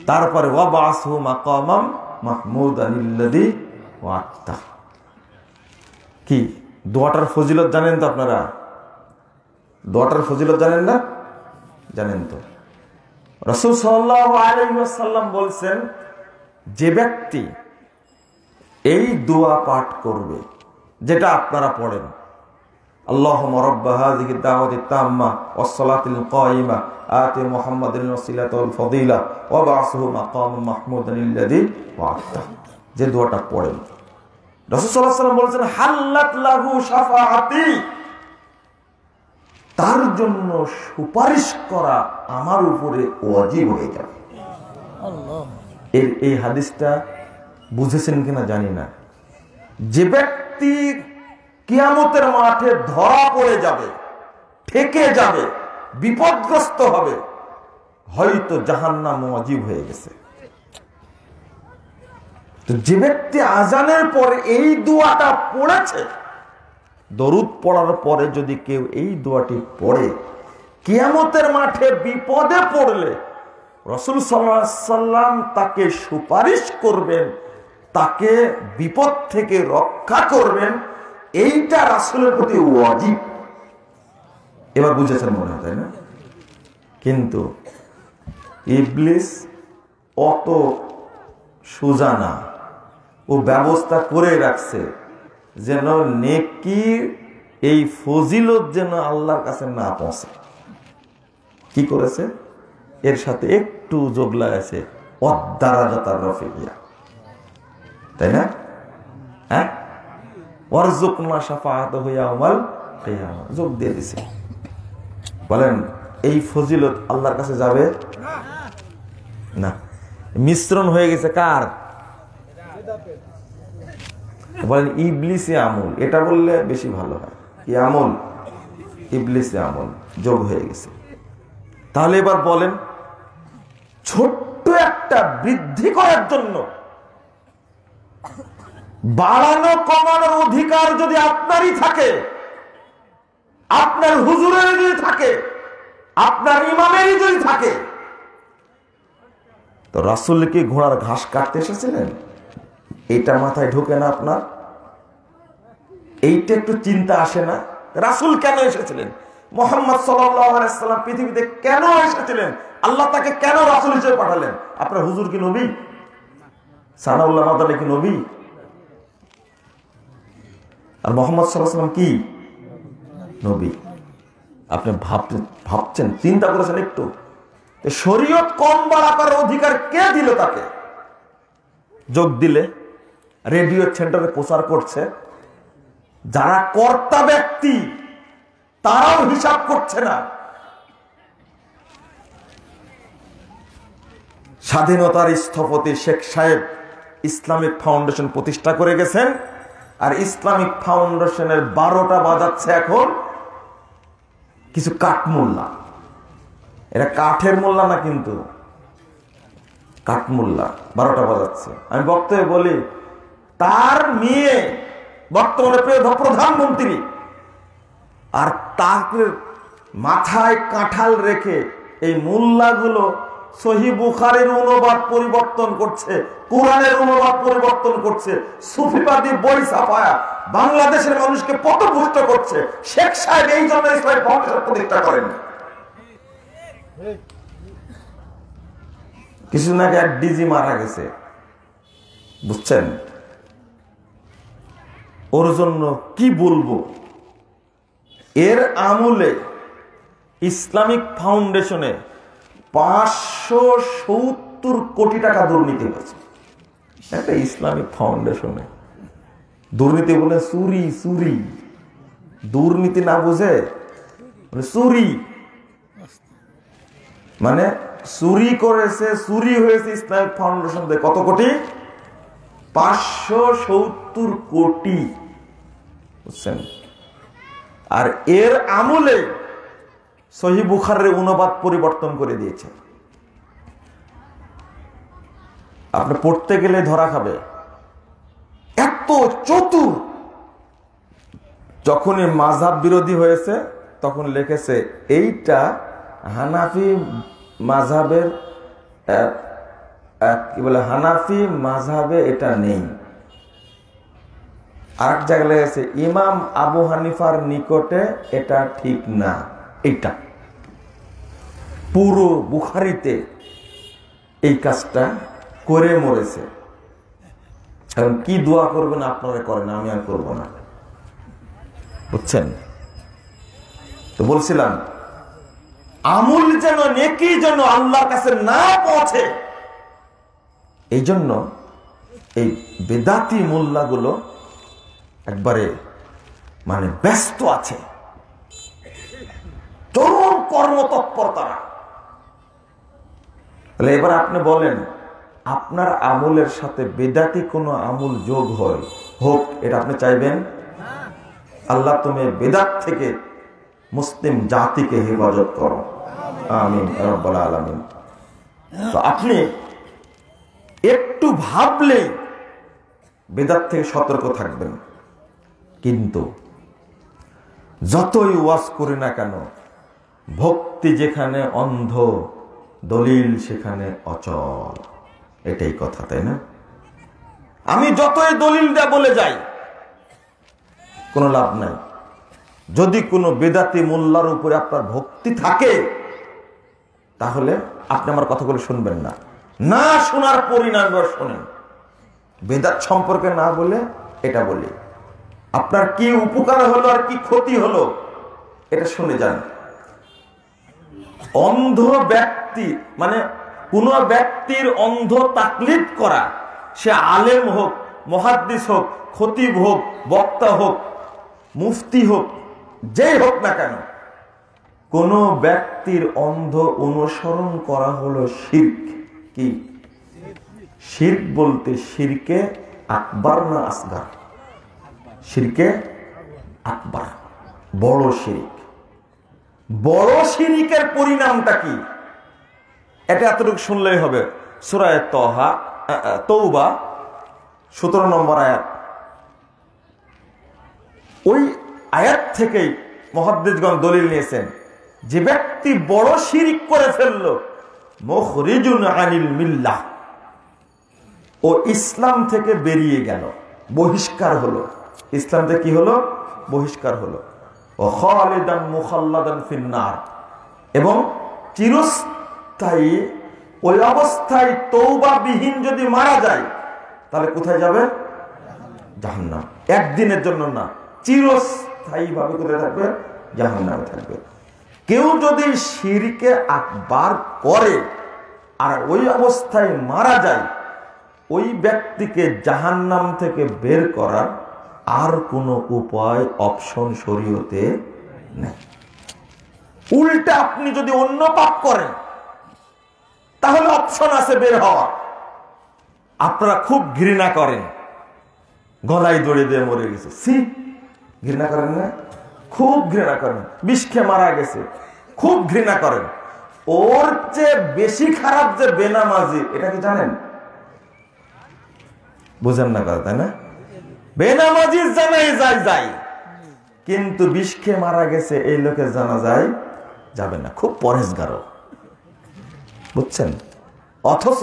তারপরে ওয়াবাসহু মাকামাম মাহমুদানিল্লাযী ওয়া'আদতা। কি দোয়াটার ফজিলত জানেন তো আপনারা? দোয়াটার ফজিলত জানেন না? জানেন তো। রাসূল সাল্লাল্লাহু আলাইহি ওয়াসাল্লাম বলছেন, যে ব্যক্তি এই দোয়া পাঠ করবে, যেটা আপনারা পড়েন, আল্লাহুম্মা রাব্বা হাযিহি দাওয়াতি তাম্মা ওয়াস সালাতিল কায়িমা আতি মুহাম্মাদিল ওয়াসিলাতা ওয়াল ফাদিলা ওয়া বা'সহু মাকামান মাহমুদানিল্লাযী ওয়া'আদতা, যে দোয়াটা পড়েন, রাসূল সাল্লাল্লাহু আলাইহি ওয়াসাল্লাম বলেছেন হাল্লাত লাহু শাফাআতি, তার জন্য সুপারিশ করা আমার উপরে ওয়াজিব হয়ে যাবে। আল্লাহ, এই হাদিসটা বুঝেছেন কিনা জানি না। যে ব্যক্তি কিয়ামতের মাঠে ধরা পড়ে যাবে, ঠেকে যাবে, বিপদগ্রস্ত হবে, হয়তো জাহান্নাম ওয়াজিব হয়ে গেছে। তো যে ব্যক্তি আজানের পরে এই দোয়াটা পড়েছে, দরুদ পড়ার পরে যদি কেউ এই দোয়াটি পড়ে, কিয়ামতের মাঠে বিপদে পড়লে রাসূল সাল্লাল্লাহু আলাইহি ওয়াসাল্লাম তাকে সুপারিশ করবেন, তাকে বিপদ থেকে রক্ষা করবেন। এইটা রাসূলের প্রতি ওয়াজিব। এবার বুঝেছেন মনে হয়, তাই না? কিন্তু ইবলিস অত সোজা না, ও ব্যবস্থা করে রাখছে যেন নেকি এই ফজিলত যেন আল্লাহর কাছে না পৌঁছে, কি করেছে? এর সাথে একটু যোগ লাগাইছে ওয়াদ-দারাজাতার রফিয়া, তাই না? হ্যাঁ, ওয়ারযুকনা শাফাআতাহু ইয়াওমাল কিয়ামা, যোগ দিয়ে দিছে। বলেন এই ফজিলত আল্লাহর কাছে যাবে না, মিশ্রণ হয়ে গেছে কার? বলেন ইবলিসি আমল, এটা বললে বেশি ভালো হয়। কি আমল? ইবলিসি আমল যোগ হয়ে গেছে। তাহলে এবার বলেন, ছোট্ট একটা বৃদ্ধি করার জন্য বাড়ানো কমানোর অধিকার যদি আপনারই থাকে, আপনার হুজুরের যদি থাকে, আপনার ইমামেরই যদি থাকে, তো রাসূল কি ঘোড়ার ঘাস কাটতে এসেছিলেন? এটা মাথায় ঢোকে না আপনার? এইটা একটু চিন্তা আসে না? রাসূল কেন এসেছিলেন? মুহাম্মদ সাল্লাল্লাহু আলাইহি ওয়াসাল্লাম পৃথিবীতে কেন এসেছিলেন? আল্লাহ তাকে কেন রাসূল হিসেবে পাঠালেন? আপনার হুজুর কি নবী? সানাউল্লাহ মাদানী কি নবী? আর মুহাম্মদ সাল্লাল্লাহু আলাইহি ওয়াসাল্লাম কি নবী? আপনি ভাবছেন, চিন্তা করেছেন একটু? শরীয়ত কম বাড়া করার অধিকার কে দিল তাকে? যোগ দিলে রেডিও সেন্টারে প্রচার করছে, যারা কর্তা ব্যক্তি তারাও হিসাব করছে না। স্বাধীনতার স্থপতি শেখ সাহেব ইসলামিক ফাউন্ডেশন প্রতিষ্ঠা করে গেছেন, আর ইসলামিক ফাউন্ডেশনের 12টা বাজাচ্ছে এখন কিছু কাঠমোল্লা। এরা কাঠের মোল্লা না, কিন্তু কাঠমোল্লা 12টা বাজাচ্ছে। আমি বক্তব্যে বলি, তার মেয়ে বর্তমানে প্রধানমন্ত্রী, আর তাকে মাথায় কাঁঠাল রেখে এই মোল্লাগুলো সহিহ বুখারীর অনুবাদ পরিবর্তন করছে, কোরআনের অনুবাদ পরিবর্তন করছে, সুফিবাদী বই ছাপায়া বাংলাদেশের মানুষকে পথভ্রষ্ট করছে। শেখ সাহেব এই জন্য ইসলামিক ফাউন্ডেশন প্রতিষ্ঠা করেন। কিছুদিন আগে এক ডিজি মারা গেছে, বুঝছেন? ওর জন্য কি বলবো? এর আমলে ইসলামিক ফাউন্ডেশনে 570 কোটি টাকা দুর্নীতি হয়েছে। একটা ইসলামিক ফাউন্ডেশনে দুর্নীতি বলে চুরি, চুরি, দুর্নীতি না বুঝে চুরি, মানে চুরি করেছে, চুরি হয়েছে ইসলামিক ফাউন্ডেশন থেকে কত কোটি? 570 কোটি, বুঝছেন? আর এর আমলে সহিহ বুখারীর অনুবাদ পরিবর্তন করে দিয়েছে। আপনি পড়তে গেলে ধরা খাবে, এত চতুর। যখনই মাযহাব বিরোধী হয়েছে তখন লিখেছে এইটা হানাফি মাযহাবের কি বলে, হানাফি মাযহাবে এটা নেই। আরেক জায়গায় লেগেছে ইমাম আবু হানিফার নিকটে এটা ঠিক না। এটা পুরো বুখারীতে এই কাজটা করে মরেছে। এখন কি দোয়া করবেন আপনারা করেন, আমি আর করবো না, বুঝছেন? তো বলছিলাম, আমল যেন, নেকি যেন আল্লাহর কাছে না পৌঁছে, এই জন্য এই বেদাতি মোল্লাগুলো একবারে মানে ব্যস্ত আছে, চরম কর্মতৎপর তারা। তাহলে এবার আপনি বলেন, আপনার আমলের সাথে বেদাতি কোনো আমল যোগ হোক, এটা আপনি চাইবেন? আল্লাহ তুমি বেদাত থেকে মুসলিম জাতিকে হেফাজত করো, আমিন রাব্বুল আলামিন। তো আপনি একটু ভাবলে বেদাত থেকে সতর্ক থাকবেন। কিন্তু যতই ওয়াজ করি না কেন, ভক্তি যেখানে অন্ধ, দলিল সেখানে অচল, এটাই কথা, তাই না? আমি যতই দলিল দেয়া বলে যাই, কোনো লাভ নাই। যদি কোনো বেদাতি মোল্লার উপরে আপনার ভক্তি থাকে, তাহলে আপনি আমার কথাগুলো শুনবেন না, না শোনার পরিণাম শোনেন। বেদাত সম্পর্কে না বলে এটা বলি, আপনার কি উপকার হলো আর কি ক্ষতি হলো এটা শুনে যান। অন্ধ ব্যক্তি মানে কোন ব্যক্তির অন্ধ তাকলিদ করা, সে আলেম হোক, মুহাদ্দিস হোক, খতিব হোক, বক্তা হোক, মুফতি হোক, যেই হোক না কেন, কোন ব্যক্তির অন্ধ অনুসরণ করা হলো শিরক। কি শিরক বলতে শিরকে আকবার না আসগার? শিরকে আকবার, বড় শিরক। বড় শিরকের পরিণামটা কি এটা এতটুকু শুনলেই হবে। সূরা তওবা 17 নম্বর আয়াত, ওই আয়াত থেকেই মুহাদ্দিসগণ দলিল নিয়েছেন যে ব্যক্তি বড় শিরক করে ফেললো মুখরিজুন আনিল মিল্লাহ, ও ইসলাম থেকে বেরিয়ে গেল, বহিষ্কার হলো। ইসলাম থেকে কি হলো? বহিষ্কার হলো। ও খালিদান মুখাল্লাদান ফিন্নার, এবং চিরস্থায়ী ওই অবস্থায় তওবা বিহীন যদি মারা যায় তাহলে কোথায় যাবে? জাহান্নাম। একদিনের জন্য না, চিরস্থায়ী ভাবে কোথায় থাকবে? জাহান্নামে থাকবে। কেউ যদি শিরকে আকবার করে আর ওই অবস্থায় মারা যায়, ওই ব্যক্তিকে জাহান্নাম থেকে বের করার আর কোনো উপায়, অপশন শরীয়তে নেই। উল্টা আপনি যদি অন্য পাপ করেন তাহলে অপশন আছে বের হওয়া। আপনারা খুব ঘৃণা করেন, গলায় দড়ি দিয়ে মরে গেছে, সি ঘৃণা করেন না? খুব ঘৃণা করেন। বিষ খেয়ে মারা গেছে, খুব ঘৃণা করেন। ওর চেয়ে বেশি খারাপ যে বেনামাজি, এটা কি জানেন? বুঝেন না কথা, তাই না? বেনামাজির জানাই যায়, কিন্তু বিষ খেয়ে মারা গেছে এই লোকের জানা যায় যাবে না, খুব পরেশগার, বুঝছেন? অথচ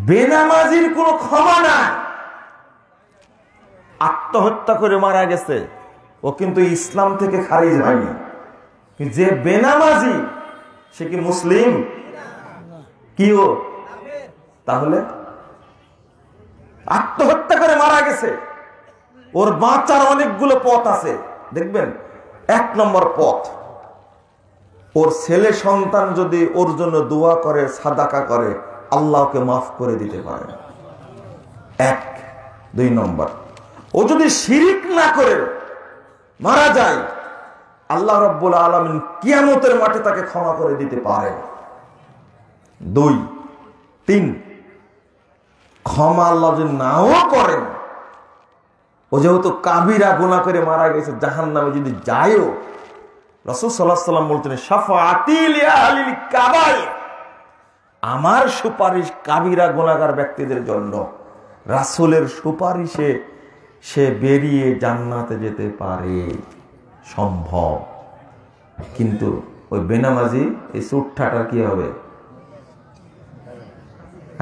বেনামাজির কোনো ক্ষমা নাই। আত্মহত্যা করে মারা গেছে, ও কিন্তু ইসলাম থেকে খারিজ হয়নি। যে বেনামাজি সে কি মুসলিম? কি ও? তাহলে আত্মহত্যা করে মারা গেছে, ওর বাঁচার অনেকগুলো পথ আছে। দেখবেন, 1 নম্বর পথ, ওর ছেলে সন্তান যদি ওর জন্য দোয়া করে, সাদাকা করে, আল্লাহকে মাফ করে দিতে পারে। 1। 2 নম্বর, ও যদি শিরিক না করে মারা যায়, আল্লাহ রাব্বুল আলামিন কিয়ামতের মাঠে তাকে ক্ষমা করে দিতে পারে। 2। 3, ক্ষমা আল্লাহ যদি নাও করেন, ও যেহেতু কাবিরা গুনাহ করে মারা গেছে, জাহান্নামে যদি যায়ও, রাসূল সাল্লাল্লাহু আলাইহি ওয়াসাল্লাম বলতেন, শাফাআতি লিআহলিল কাবাইর, আমার সুপারিশ কাবিরা গুনাহগার ব্যক্তিদের জন্য। রাসূলের সুপারিশে সে বেরিয়ে জান্নাতে যেতে পারে, সম্ভব। কিন্তু ওই বেনামাজি, এই সুটঠাটা কি হবে?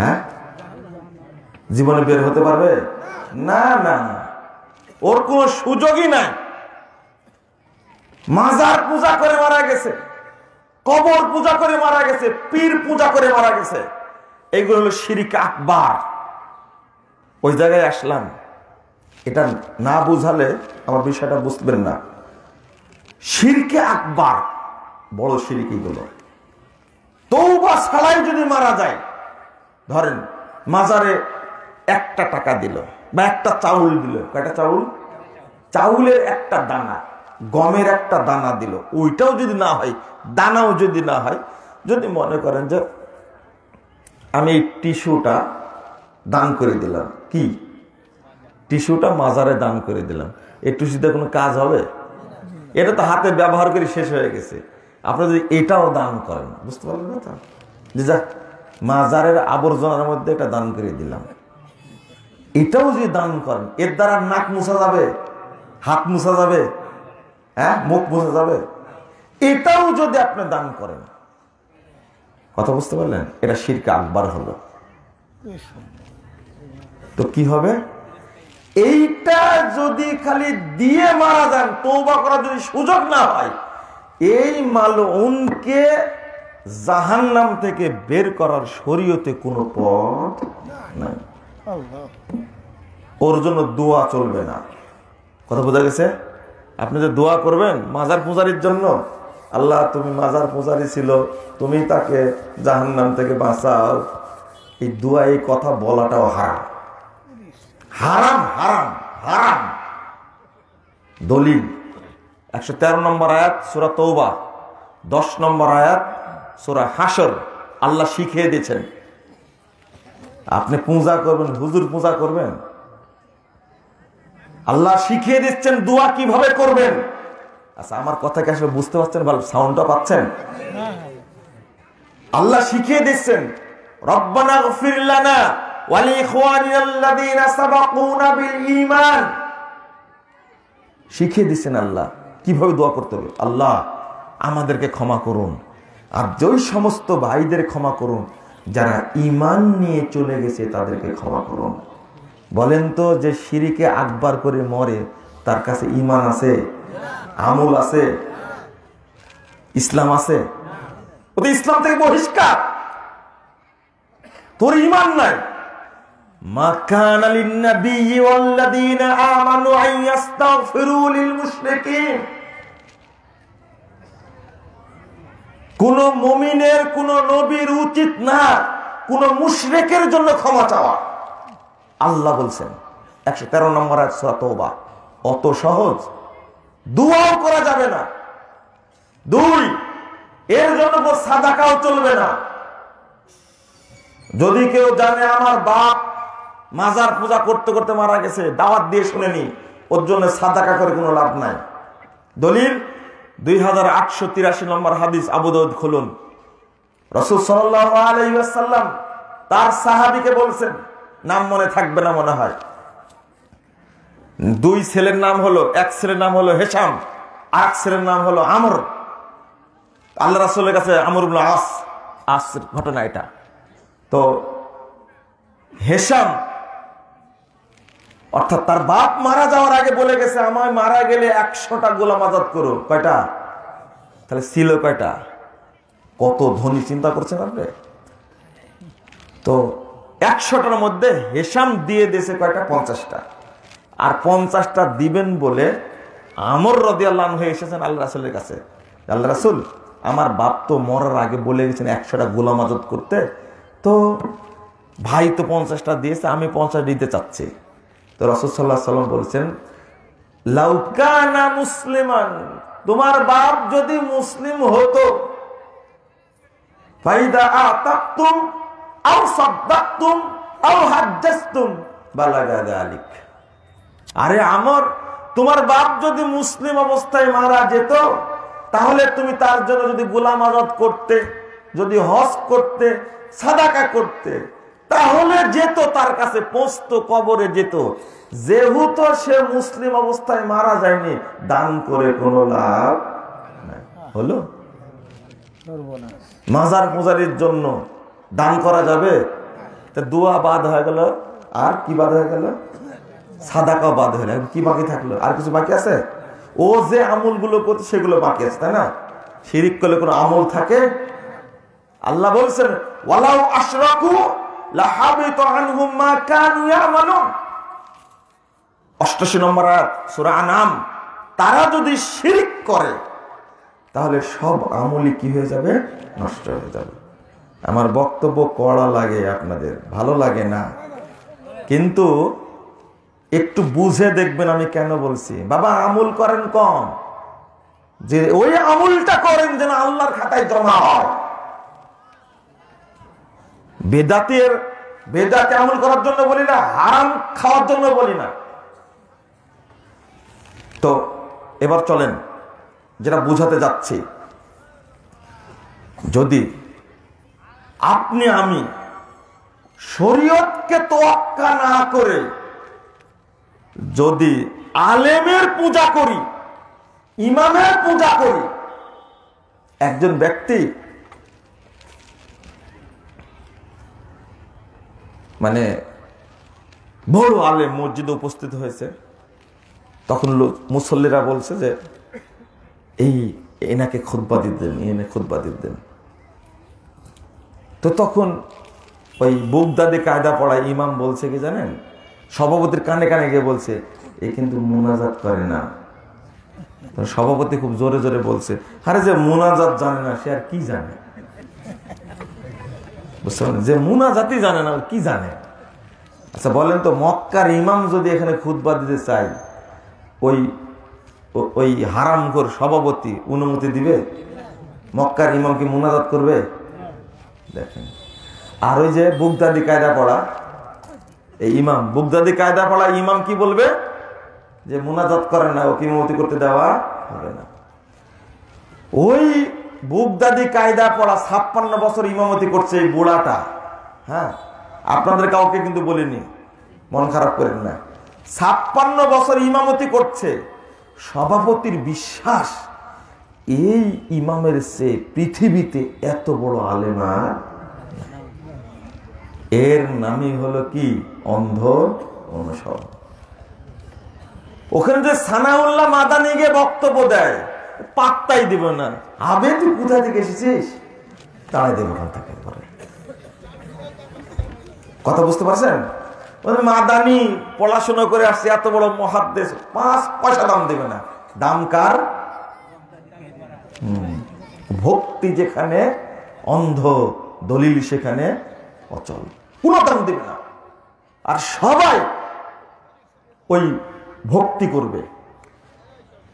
হ্যাঁ, জীবনে বের হতে পারবে না? না, ওর কোনো সুযোগই নাই। মাজার পূজা করে মারা গেছে, কবর পূজা করে মারা গেছে, পীর পূজা করে মারা গেছে, এইগুলো হলো শিরক আকবার। ওই জায়গায় আসলাম, এটা না বুঝালে আমার বিষয়টা বুঝবেন না। শিরকে আকবার, বড় শিরক এগুলো। তওবা ছাড়াই যদি মারা যায়, ধরেন মাজারে 1টা টাকা দিল বা 1টা চাউল দিল, কয়টা চাউল? চাউলের 1টা দানা, গমের 1টা দানা দিল, ওইটাও যদি না হয়, দানাও যদি না হয়, যদি মনে করেন যে আমি এই টিস্যুটা দান করে দিলাম, কি টিস্যুটা মাজারে দান করে দিলাম, এই টিস্যুতে কোনো কাজ হবে? এটা তো হাতে ব্যবহার করে শেষ হয়ে গেছে। আপনি যদি এটাও দান করেন, বুঝতে পারলেন না? যে যা মাজারের আবর্জনার মধ্যে এটা দান করে দিলাম, এটাও যদি দান করেন, এর দ্বারা নাক মুছা যাবে, হাত মুছা যাবে, হ্যাঁ, মুখ মুছা যাবে, এটাও যদি আপনি দান করেন, কথা বুঝতে পারলেন? এটা শিরক আকবার হলো। তো কি হবে? এইটা যদি খালি দিয়ে মারা যান, তওবা করার যদি সুযোগ না হয়, এই মালউনকে জাহান্নাম থেকে বের করার শরীয়তে কোনো পথ নাই। ওর জন্য দোয়া চলবে না। কথা বোঝা গেছে? আপনি যে দোয়া করবেন মাজার পূজারীর জন্য, আল্লাহ তুমি মাজার পূজারী ছিল, তুমি তাকে জাহান্নাম থেকে বাঁচাও, এই দোয়া এই কথা বলাটাও হারাম, হারাম হারাম হারাম। দলিল 113 নম্বর আয়াত সূরা তওবা, 10 নম্বর আয়াত সূরা হাশর। আল্লাহ শিখিয়ে দিয়েছেন আপনি পূজা করবেন, হুজুর পূজা করবেন, আল্লাহ শিখিয়ে দিচ্ছেন দোয়া কিভাবে করবেন। আচ্ছা, আমার কথা কি আসলে বুঝতে পারছেন? ভালো সাউন্ডটা পাচ্ছেন? আল্লাহ শিখিয়ে দিচ্ছেন রব্বানা গফির লানা ওয়া লিইখওয়ানিনাল্লাযীনা সাবাকুনা বিল ঈমান। শিখিয়ে দিচ্ছেন আল্লাহ কিভাবে দোয়া করতে হবে। আল্লাহ আমাদেরকে ক্ষমা করুন, আর যেই সমস্ত ভাইদের ক্ষমা করুন যারা ঈমান নিয়ে চলে গেছে তাদেরকে ক্ষমা করুন। বলেন তো, যে শিরিকে আকবার করে মরে তার কাছে ঈমান আছে, আমল আছে, ইসলাম আছে? ও তো ইসলাম থেকে বহিষ্কার, তোর ঈমান নাই। মা কানা লিন-নাবিয়্যি ওয়াল্লাযীনা আমানু আন ইস্তাগফিরু লিল মুশরিকিন। কোন মুমিনের, কোন নবীর উচিত না কোন মুশরিকের জন্য ক্ষমা চাওয়া। আল্লাহ বলছেন 113 নম্বর আয়াত সূরা তওবা। অত সহজ দুআও করা যাবে না। 2, এর জন্য সাদাকাও চলবে না। যদি কেউ জানে আমার বাপ মাজার পূজা করতে করতে মারা গেছে, দাওয়াত দিয়ে শুনেনি, ওর জন্য সাদাকা করে কোনো লাভ নাই। দলিল 2883 নম্বর হাদিস, আবু দাউদ খুলুন। রাসূল সাল্লাল্লাহু আলাইহি ওয়াসাল্লাম তার সাহাবীকে বলছেন, নাম মনে থাকবে না মনে হয়, 2 ছেলের নাম হলো, এক ছেলের নাম হলো হেশাম, আর ছেলের নাম হলো আমর। আল্লাহ রাসূলের কাছে আমর ইবনে আস ঘটনা এটা। তো হেশাম অর্থাৎ তার বাপ মারা যাওয়ার আগে বলে গেছে, আমায় মারা গেলে 100টা গোলাম আজাদ করো। কয়টা? তাহলে ছিল কয়টা? কত ধনী চিন্তা করছেন আপনি? তো 100টার মধ্যে হেশাম দিয়ে দিয়েছে কয়টা? 50টা। আর 50টা দিবেন বলে আমর রাদিয়াল্লাহু আনহু এসেছেন আল্লাহ রাসূলের কাছে। আল্লাহ রাসূল, আমার বাপ তো মরার আগে বলে গেছেন 100টা গোলাম আজাদ করতে, তো ভাই তো 50টা দিয়েছে, আমি 50 দিতে চাচ্ছি। তো রাসূল সাল্লাল্লাহু আলাইহি ওয়াসাল্লাম বলেছেন, লাউ কানা মুসলিমান, তোমার বাপ যদি মুসলিম হতো, ফাইদা আতাতুম আও সাদ্দাকতুম আও হাজ্জাতুম বালাগা যালিক। আরে আমর, তোমার বাপ যদি মুসলিম অবস্থায় মারা যেত, তাহলে তুমি তার জন্য যদি গোলাম আজাদ করতে, যদি হজ করতে, সাদাকা করতে, তাহলে যেত, তার কাছে পৌঁছতো, কবরে যেত। যেহেতু সে মুসলিম অবস্থায় মারা যায়নি, দান করে কোনো লাভ নাই। হলো? মাজার পূজারীর জন্য দান করা যাবে? তা দোয়া বাদ হয়ে গেল, আর কি বাদ হয়ে গেল? সাদাকা বাদ হয়ে গেল। কি বাকি থাকলো? আর কিছু বাকি আছে? ও যে আমলগুলো করছে সেগুলো বাকি আছে, তাই না? শিরিক করলে কোনো আমল থাকে? আল্লাহ বলছেন, ওয়ালাউ আশরাকু লাহাবিতা আনহুম মা কানু ইয়ামালুন। 88 নম্বর আয়াত সূরা আনাম। তারা যদি শিরিক করে তাহলে সব আমলই কি হয়ে যাবে? নষ্ট হয়ে যাবে। আমার বক্তব্য কড়া লাগে, আপনাদের ভালো লাগে না, কিন্তু একটু বুঝে দেখবেন আমি কেন বলছি। বাবা, আমল করেন কম, যে ওই আমলটা করেন যেন আল্লাহর খাতায় জমা হয়। বেদাতে আমল করার জন্য বলি না, হারাম খাওয়ার জন্য বলি না। তো এবার চলেন যেটা বুঝাতে যাচ্ছি। যদি আপনি আমি শরীয়তকে তোয়াক্কা না করে যদি আলেমের পূজা করি, ইমামের পূজা করি, একজন ব্যক্তি মানে বড় আলেম মসজিদে উপস্থিত হয়েছে, তখন মুসল্লিরা বলছে যে এই এনাকে খুতবা দিতে দেন, এনে খুতবা দিতে দেন। তো তখন ওই বুগদাদি কায়দা পড়ায় ইমাম বলছে কি জানেন, সভাপতির কানে কানে গিয়ে বলছে এ কিন্তু মুনাজাত করে না। সভাপতি খুব জোরে জোরে বলছে, আরে যে মুনাজাত জানে না সে আর কি জানে? বুঝতে পারলেন? যে মুনাজাতই জানে না কি জানে? আচ্ছা বলেন তো, মক্কার ইমাম যদি এখানে খুতবা দিতে চায়, ওই হারামখোর সভাপতি অনুমতি দিবে? মক্কার ইমাম কি মুনাজাত করবে? দেখেন। আর ওই যে বুগদাদি কায়দা পড়া এই ইমাম, বুগদাদি কায়দা পড়া ইমাম কি বলবে? যে মুনাজাত করে না, ওকে ইমামতি করতে দেওয়া হবে না। ওই বুগদাদি কায়দা পড়া 56 বছর ইমামতি করছে এই বুড়াটা। হ্যাঁ, আপনাদের কাউকে কিন্তু বলিনি, মন খারাপ করেন না। 56 বছর ইমামতি করছে। সভাপতির বিশ্বাস এই ইমামের চেয়ে পৃথিবীতে এত বড় আলেম আর এর নামই হলো কি? অন্ধ অনুসরণ। ওখানে যে সানাউল্লাহ মাদানি গিয়ে বক্তব্য দেয়, পাত্তাই দিব না। আবে তুই কোথা থেকে এসেছিস? তাড়াই দেব ওখান থেকে। কথা বুঝতে পারছেন? মাদানি পড়াশোনা করে আসছে, এত বড় মুহাদ্দিস, 5 পয়সা দাম দেবে না। দাম কার? ভক্তি যেখানে অন্ধ, দলিল সেখানে অচল, কোনো দাম দেবে না। আর সবাই ওই ভক্তি করবে।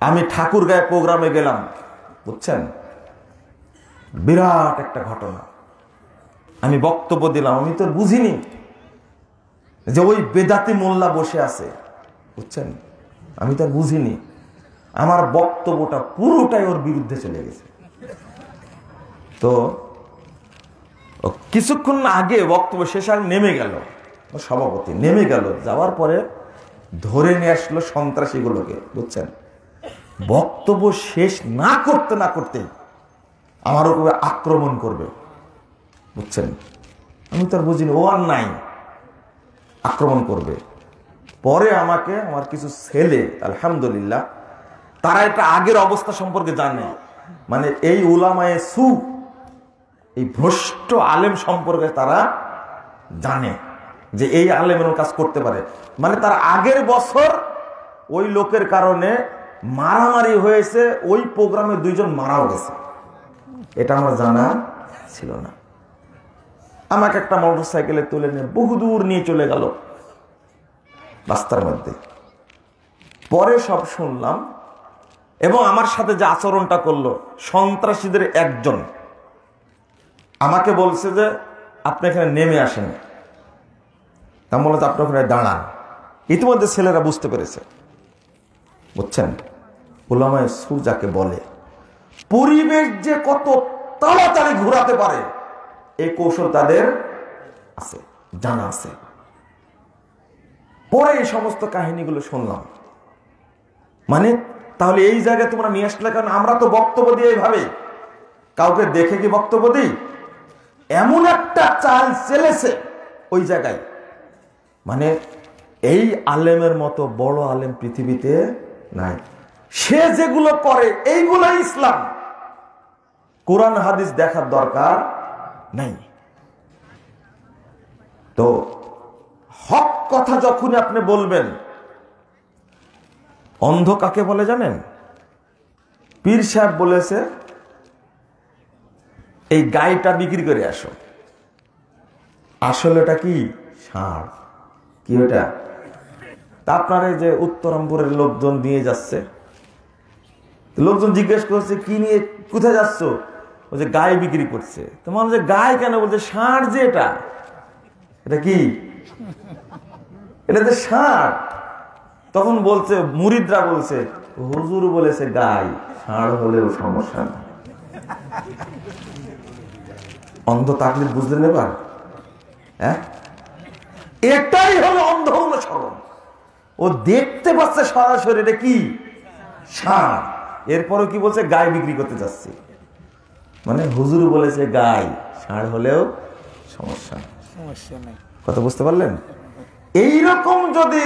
আমি ঠাকুরগাঁয়ে প্রোগ্রামে গেলাম, বুঝছেন, বিরাট একটা ঘটনা। আমি বক্তব্য দিলাম, আমি তো বুঝিনি যে ওই বেদাতি মোল্লা বসে আছে, বুঝছেন, আমি তো বুঝিনি। আমার বক্তব্যটা পুরোটাই ওর বিরুদ্ধে চলে গেছে। তো কিছুক্ষণ আগে বক্তব্য শেষ আর নেমে গেল, সভাপতি নেমে গেল, যাওয়ার পরে ধরে নিয়ে আসলো সন্ত্রাসীগুলোকে, বুঝছেন। বক্তব্য শেষ না করতে আমার উপরে আক্রমণ করবে, বুঝছেন। আমি তো আর বুঝিনি, ও আর নাই, আক্রমণ করবে। পরে আমাকে আমার কিছু ছেলে, আলহামদুলিল্লাহ, তারা এটা আগের অবস্থা সম্পর্কে জানে। মানে এই উলামায়ে সু, এই ভ্রষ্ট আলেম সম্পর্কে তারা জানে যে এই আলেম এরকম কাজ করতে পারে। মানে তার আগের বছর ওই লোকের কারণে মারামারি হয়েছে, ওই প্রোগ্রামে 2 জন মারাও গেছে। এটা আমার জানা ছিল না। আমাকে একটা মোটরসাইকেলে তুলে নিয়ে বহুদূর নিয়ে চলে গেল রাস্তার মধ্যে। পরে সব শুনলাম, এবং আমার সাথে যে আচরণটা করলো সন্ত্রাসীদের একজন আমাকে বলছে যে আপনি এখানে নেমে আসেন। তা বললো যে আপনি ওখানে দাঁড়ান। ইতিমধ্যে ছেলেরা বুঝতে পেরেছে, বুঝছেন। উলামায়ে সু যাকে বলে, পরিবেশ যে কত তাড়াতাড়ি ঘোরাতে পারে এই কৌশল তাদের আছে, জানা আছে। পরে এই সমস্ত কাহিনীগুলো শুনলাম। মানে তাহলে এই জায়গায় তোমরা নিয়ে আসলে কেন? আমরা তো বক্তব্য দিয়ে এইভাবে, কাউকে দেখে কি বক্তব্য দিই? এমন একটা চাল চেলেছে ওই জায়গায়, মানে এই আলেমের মতো বড় আলেম পৃথিবীতে নাই। সে যেগুলো করে এইগুলো ইসলাম। কোরআন হাদিস দেখার দরকার নাই। তো হক কথা যখনই আপনি বলবেন, অন্ধ কাকে বলে জানেন? পীর সাহেব বলেছে এই গাইটা বিক্রি করে আসো। আসলে এটা কি? ষাঁড়। কি ওটা? তা আপনার যে উত্তরামপুরের লোকজন নিয়ে যাচ্ছে, লোকজন জিজ্ঞেস করছে কি নিয়ে, কোথায় যাচ্ছ? বলছে গায়ে বিক্রি করছে। তো মানুষ গায়ে কেন? বলছে ষাঁড়। যে এটা কি? এটা যে ষাঁড়। তখন বলছে মুরিদরা বলছে হুজুর বলেছে গাই, ষাঁড় হলেও সমস্যা না। অন্ধ তাকলিদ বুঝলেন এবার? হ্যাঁ, এটাই হলো অন্ধ অনুসরণ। ও দেখতে পাচ্ছে সরাসরি এটা কি? ষাঁড়। এরপরে কি বলছে? গায়ে বিক্রি করতে যাচ্ছে। মানে হুজুর বলেছে গাই, ষাঁড় হলেও সমস্যা নেই। কথা বুঝতে পারলেন? এইরকম যদি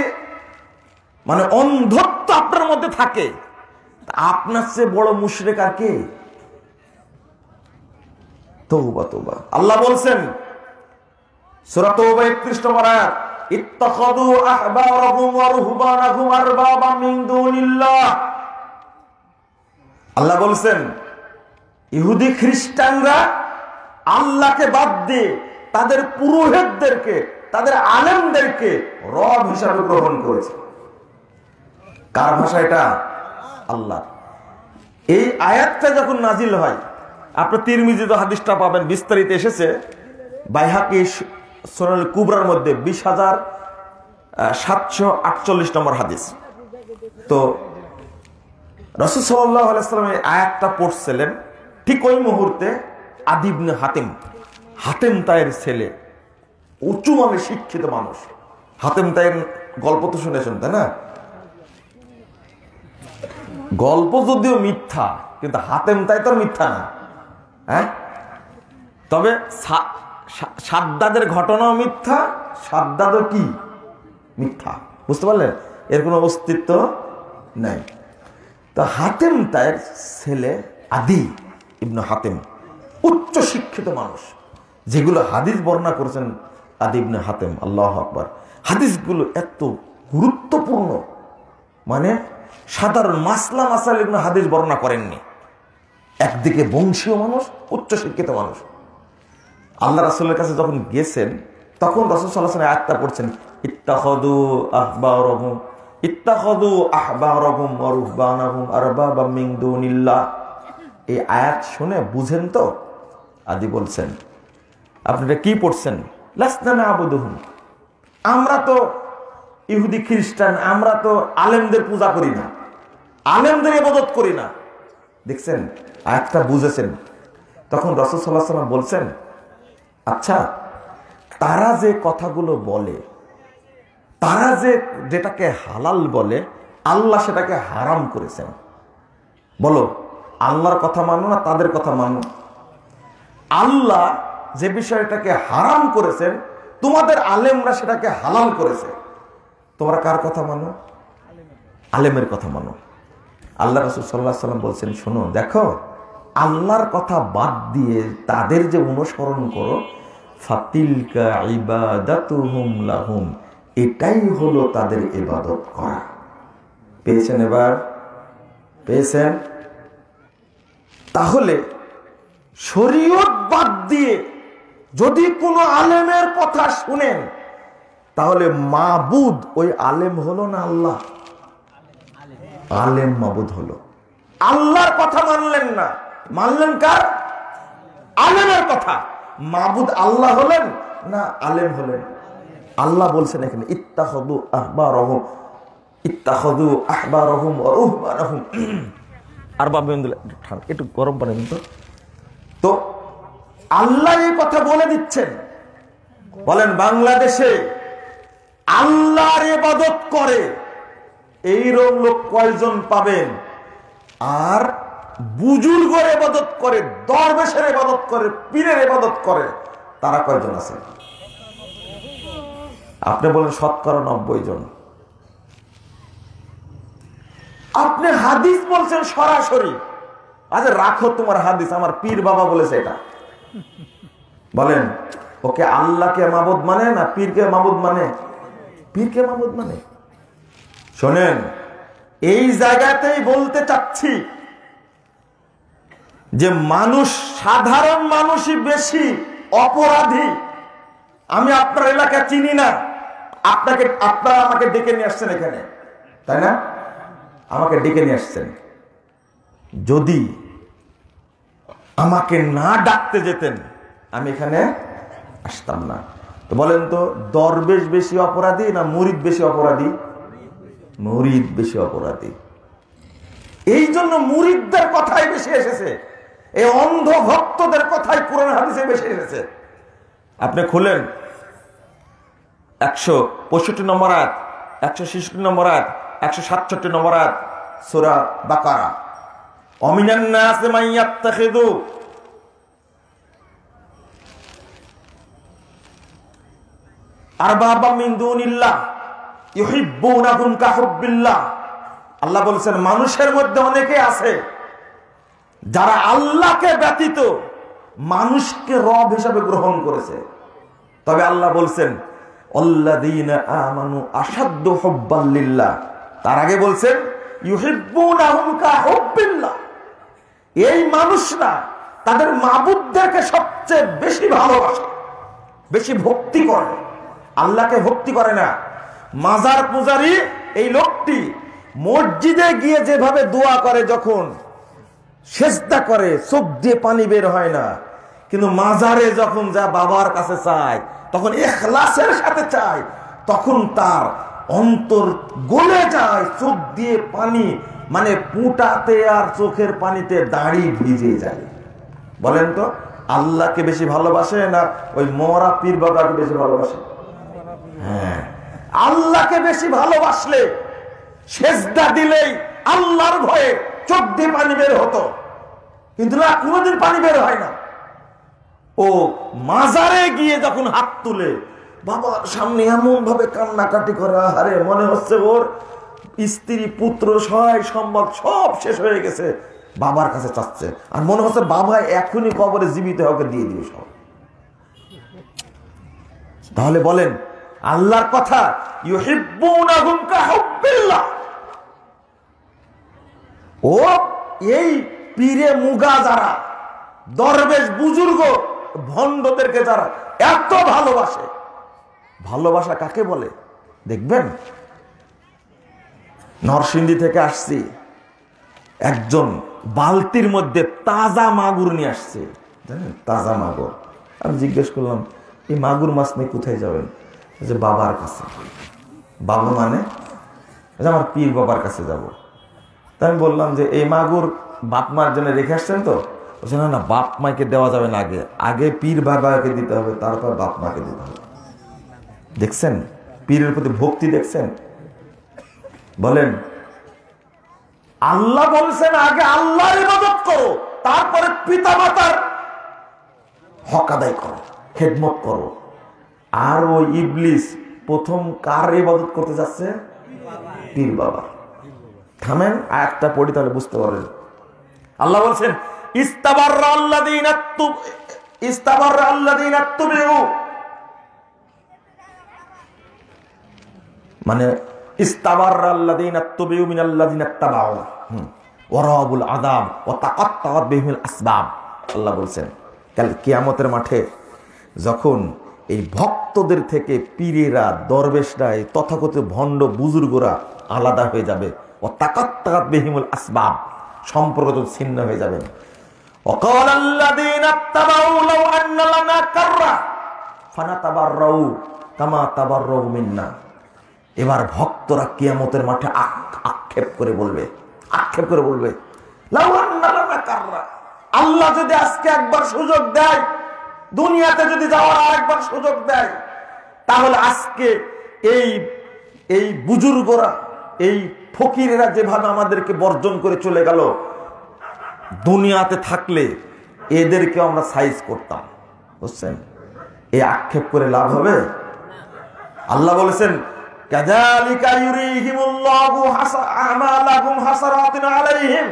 মানে অন্ধত্ব আপনার মধ্যে থাকে, আপনার চেয়ে বড় মুশরিক আর কে? তওবা তওবা। আল্লাহ বলছেন সূরা তওবা 31 নম্বর আয়াত, ইত্তাখাযু আহবারাহুম ওয়া রুহবানাহুম আরবাবা মিন দুনিল্লাহ। আল্লাহ বলছেন ইহুদি খ্রিস্টানরা আল্লাহকে বাদ দিয়ে তাদের পুরোহিতদেরকে, তাদের আলেমদেরকে রব হিসাবে গ্রহণ করেছে। কার ভাষা এটা? আল্লাহ। এই আয়াতটা যখন নাজিল হয়, আপনি তিরমিজিতে হাদিসটা পাবেন, বিস্তারিত এসেছে বাইহাকি সুনানুল কুবরার মধ্যে 20,748 নম্বর হাদিস। তো রাসূল সাল্লাল্লাহু আলাইহি ওয়াসাল্লাম এই আয়াতটা পড়ছিলেন, ঠিক ওই মুহূর্তে আদি ইবনে হাতেম তায়ের ছেলে, উঁচু মানের শিক্ষিত মানুষ। হাতেম তায়ের গল্প তো শুনেছেন, তাই না? গল্প যদিও মিথ্যা, কিন্তু হাতেম তাই তো মিথ্যা না, হ্যাঁ? তবে সাদ্দাদের ঘটনাও মিথ্যা, সাদ্দাদও কি মিথ্যা, বুঝতে পারলেন? এর কোনো অস্তিত্ব নাই। তো হাতেম তায়ের ছেলে আদি ইবনে হাতেম উচ্চ শিক্ষিত মানুষ, যেগুলো হাদিস বর্ণনা করেছেন আদি ইবনে হাতেম, আল্লাহু আকবার। হাদিসগুলো এত গুরুত্বপূর্ণ, মানে সাধারণ মাসলা মাসাইল ইবনে হাদিস বর্ণনা করেননি। একদিকে বংশীয় মানুষ, উচ্চ শিক্ষিত মানুষ। আল্লাহ রাসূলের কাছে যখন গেছেন, তখন রাসূল সাল্লাল্লাহু আলাইহি ওয়াসাল্লাম আয়াতটা পড়ছেন, ইত্তাখাযু আহবারাহুম ওয়া রুহবানাহুম আরবাবা মিন দুনিল্লাহ। এই আয়াত শুনে বুঝেন তো? আদি বলছেন, আপনারা কি পড়ছেন? লাসনা না'বুদুহুম, আমরা তো ইহুদি খ্রিস্টান, আমরা তো আলেমদের পূজা করি না, আলেমদের ইবাদত করি না। দেখছেন, আয়াতটা বুঝেছেন। তখন রাসূল সাল্লাল্লাহু আলাইহি ওয়াসাল্লাম বলছেন, আচ্ছা, তারা যে কথাগুলো বলে, তারা যেটাকে হালাল বলে, আল্লাহ সেটাকে হারাম করেছেন। বলো, আল্লাহর কথা মানো না তাদের কথা মানো? আল্লাহ যে বিষয়টাকে হারাম করেছেন, তোমাদের আলেমরা সেটাকে হালাল করেছে। তোমরা কার কথা মানো? আলেমের কথা মানো। আল্লাহ রাসূল সাল্লাল্লাহু আলাইহি ওয়াসাল্লাম বলছেন, শোনো, দেখো, আল্লাহর কথা বাদ দিয়ে তাদের যে অনুসরণ করো, ফাতিলকা ইবাদাতুহুম লাহুম, এটাই হলো তাদের ইবাদত করা। পেয়েছেন? এবার পেয়েছেন? তাহলে শরীয়ত বাদ দিয়ে যদি কোনো আলেমের কথা শুনেন, তাহলে মাবুদ ওই আলেম হলো না আল্লাহ? আলেম মাবুদ হলো। আল্লাহর কথা মানলেন না, মানলেন কার? আলেমের কথা। মাবুদ আল্লাহ হলেন না আলেম হলেন? আল্লাহ বলছেন এখানে, ইত্তাখাযু আহবারাহুম ওয়া রুহবানাহুম আরবাবা মিন দুনিল্লাহ। একটু গরম পানি দিন তো। আল্লাহ এই কথা বলে দিচ্ছেন। বলেন, বাংলাদেশে আল্লাহর ইবাদত করে এইরকম লোক কয়জন পাবেন? আর বুজুর্গের ইবাদত করে, দরবেশের ইবাদত করে, পীরের ইবাদত করে, তারা কয়জন আছে? আপনি বলেন শতকরা 90 জন। আপনি হাদিস বলছেন সরাসরি। আচ্ছা, রাখো তোমার হাদিস, আমার পীর বাবা বলেছে এটা। বলেন, ওকে আল্লাহকে মাবুদ মানে না পীরকে মাবুদ মানে? পীরকে মাবুদ মানে। শোনেন, এই জায়গাতেই বলতে চাচ্ছি যে মানুষ, সাধারণ মানুষই বেশি অপরাধী। আমি আপনার এলাকা চিনি না, আপনারা আমাকে ডেকে নিয়ে আসছেন এখানে, তাই না? আমাকে ডেকে নিয়ে আসছেন। যদি আমাকে না ডাকতে যেতেন, আমি এখানে আসতাম না। তো বলেন তো, দরবেশ বেশি অপরাধী না মুরিদ বেশি অপরাধী? মুরিদ বেশি অপরাধী। এই জন্য মুরিদদের কথাই বেশি এসেছে, এই অন্ধ ভক্তদের কথাই কোরআন হাদিসে বেশি এসেছে। আপনি খুলেন 165 নম্বর আয়াত, 166 নম্বর আয়াত, 167 নম্বর আয়াত সূরা বাকারা। অমিনান নাস মান ইয়াত্তাখিযু আরবাবা মিন দুনিল্লাহ ইউহিব্বুনাহুম কাহুব্বিল্লাহ। আল্লাহ বলেছেন, মানুষের মধ্যে অনেকে আছে যারা আল্লাহকে ব্যতীত মানুষকে রব হিসাবে গ্রহণ করেছে। তবে আল্লাহ বলছেন, আল্লাযীনা আমানু আশাদ্দু হুব্বাল লিল্লাহ। তার আগে বলছেন ইউহিব্বুনাহুম কা হুব্বিল্লাহ। এই মানুষরা তাদের মাবুদদেরকে সবচেয়ে বেশি ভালোবাসে, বেশি ভক্তি করে, আল্লাহকে ভক্তি করে না। মাজার পূজারী এই লোকটি মসজিদে গিয়ে যেভাবে দোয়া করে, যখন সেজদা করে চোখ দিয়ে পানি বের হয় না, কিন্তু মাজারে যখন যা বাবার কাছে চায়, তখন ইখলাসের সাথে চায়, তখন তার অন্তর গলে যায়, চোখ দিয়ে পানি, মানে পুঁটাতে আর চোখের পানিতে দাড়ি ভিজে যায়। বলেন তো, আল্লাহকে বেশি ভালোবাসে না ওই মরা পীর বাবাকে বেশি ভালোবাসে? হ্যাঁ, আল্লাহকে বেশি ভালোবাসলে সেজদা দিলেই আল্লাহর ভয়ে চোখ দিয়ে পানি বের হতো, কিন্তু না, কোনোদিন পানি বের হয় না। ও মাজারে গিয়ে যখন হাত তুলে বাবার সামনে এমন ভাবে কান্নাকাটি করে, আরে মনে হচ্ছে ওর স্ত্রী পুত্র সহায় সম্ভব সব শেষ হয়ে গেছে, বাবার কাছে চাচ্ছে, আর মনে হচ্ছে বাবা এখনই কবরে জীবিত হকে দিয়ে দিবে সব। তাহলে বলেন, আল্লাহর কথা ইউহিব্বুনাহুম কা হুব্বিল্লাহ। ও এই পীরে মুগা যারা, দরবেশ বুজুর্গ ভণ্ডদেরকে যারা এত ভালোবাসে, ভালোবাসা কাকে বলে দেখবেন। নরসিংদী থেকে আসছি, একজন বালতির মধ্যে তাজা মাগুর নিয়ে আসছে, জানেন, তাজা মাগুর। আমি জিজ্ঞেস করলাম, এই মাগুর মাছ নিয়ে কোথায় যাবেন? যে বাবার কাছে। বাবা মানে আমার পীর বাবার কাছে যাব। তাই আমি বললাম যে এই মাগুর বাপ মার জন্য রেখে আসছেন তো? বলছে না না, বাপ মাকে দেওয়া যাবে না, আগে আগে পীর বাবাকে দিতে হবে, তারপর বাপ মাকে দিতে হবে। দেখছেন পীরের প্রতি ভক্তি, দেখছেন? বলেন, আল্লাহ বলছেন আগে আল্লাহর ইবাদত করো, তারপরে পিতা মাতার হক আদায় করো, খেদমত করো। আর ওই ইবলিস প্রথম কার ইবাদত করতে যাচ্ছে? পীর বাবা। থামেন, আয়াতটা পড়ি তাহলে বুঝতে পারবেন। আল্লাহ বলছেন ইস্তাবাররা আল্লাযীনা তুবিউ, মানে ইস্তাবাররা আল্লাযীনা তুবিউ মিনাল্লাযীনা তাবাউ ওয়া রাবুল আযাব ওয়া তাকাত্তাআত বিহিমুল আসবাব। আল্লাহ বলছেন কাল কিয়ামতের মাঠে যখন এই ভক্তদের থেকে পীরেরা, দরবেশরা, এই তথাকথিত ভণ্ড বুজুর্গরা আলাদা হয়ে যাবে, ও তাকাত্তাআত বিহিমুল আসবাব, সম্পর্ক ছিন্ন হয়ে যাবে। وقال الذين اتبعوا لو أن لنا كرة فنتبرأ كما تبرأوا منا। এবার ভক্তরা কিয়ামতের মাঠে আক্ষেপ করে বলবে, লাউ আন্না লানা কাররা, আল্লাহ যদি আজকে একবার সুযোগ দেয়, দুনিয়াতে যদি যাওয়ার আরেকবার সুযোগ দেয়, তাহলে আজকে এই বুজুর্গরা, এই ফকিরেরা যেভাবে আমাদেরকে বর্জন করে চলে গেল, দুনিয়াতে থাকলে এদেরকে আমরা সাইজ করতাম। বুঝছেন? এই আক্ষেপ করে লাভ হবে? আল্লাহ বলেছেন কাযালিকা ইউরিহিমুল্লাহু আমালাকুম হাসারাতিন আলাইহিম।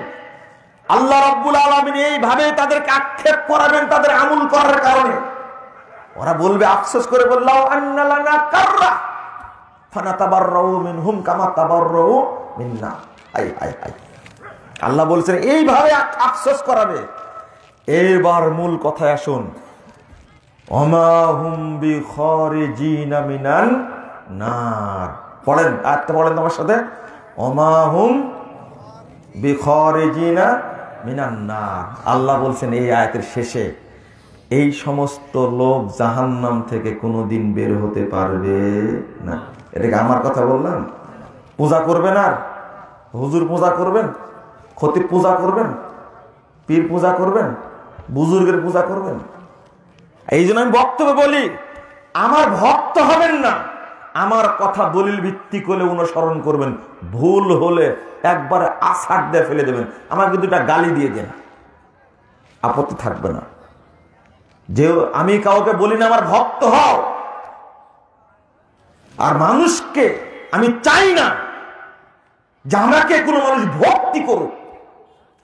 আল্লাহ রাব্বুল আলামিন এইভাবে তাদেরকে আক্ষেপ করাবেন তাদের আমল করার কারণে। ওরা বলবে, আফসোস করে বললাম আন্না লানা কাররা ফানাতাবাররাউ মিনহুম কামা তাবাররাউ মিন্না। হায় হায় হায়, আল্লাহ বলছেন এইভাবে আফসোস করাবে। এবার মূল কথায় আসুন, ওমা হুম বিখারিজিনা মিনান নার। পড়েন, আয়াতটা পড়েন তোমার সাথে, ওমা হুম বিখারিজিনা মিনান নার। আল্লাহ বলছেন এই আয়াতের শেষে, এই সমস্ত লোক জাহান্নাম থেকে কোনোদিন বের হতে পারবে না। এটাকে আমার কথা বললাম? পূজা করবেন, আর হুজুর পূজা করবেন, খতিব পূজা করবেন, পীর পূজা করবেন, বুজুর্গের পূজা করবেন। এই জন্য আমি বক্তব্য বলি, আমার ভক্ত হবেন না, আমার কথা দলিল ভিত্তিক হলে অনুসরণ করবেন, ভুল হলে একবারে আছাড় দিয়ে ফেলে দেবেন, আমাকে দুটা গালি দিয়ে দেন, আপত্তি থাকবে না। যে আমি কাউকে বলি না আমার ভক্ত হও, আর মানুষকে আমি চাই না যে আমাকে কোনো মানুষ ভক্তি করুক,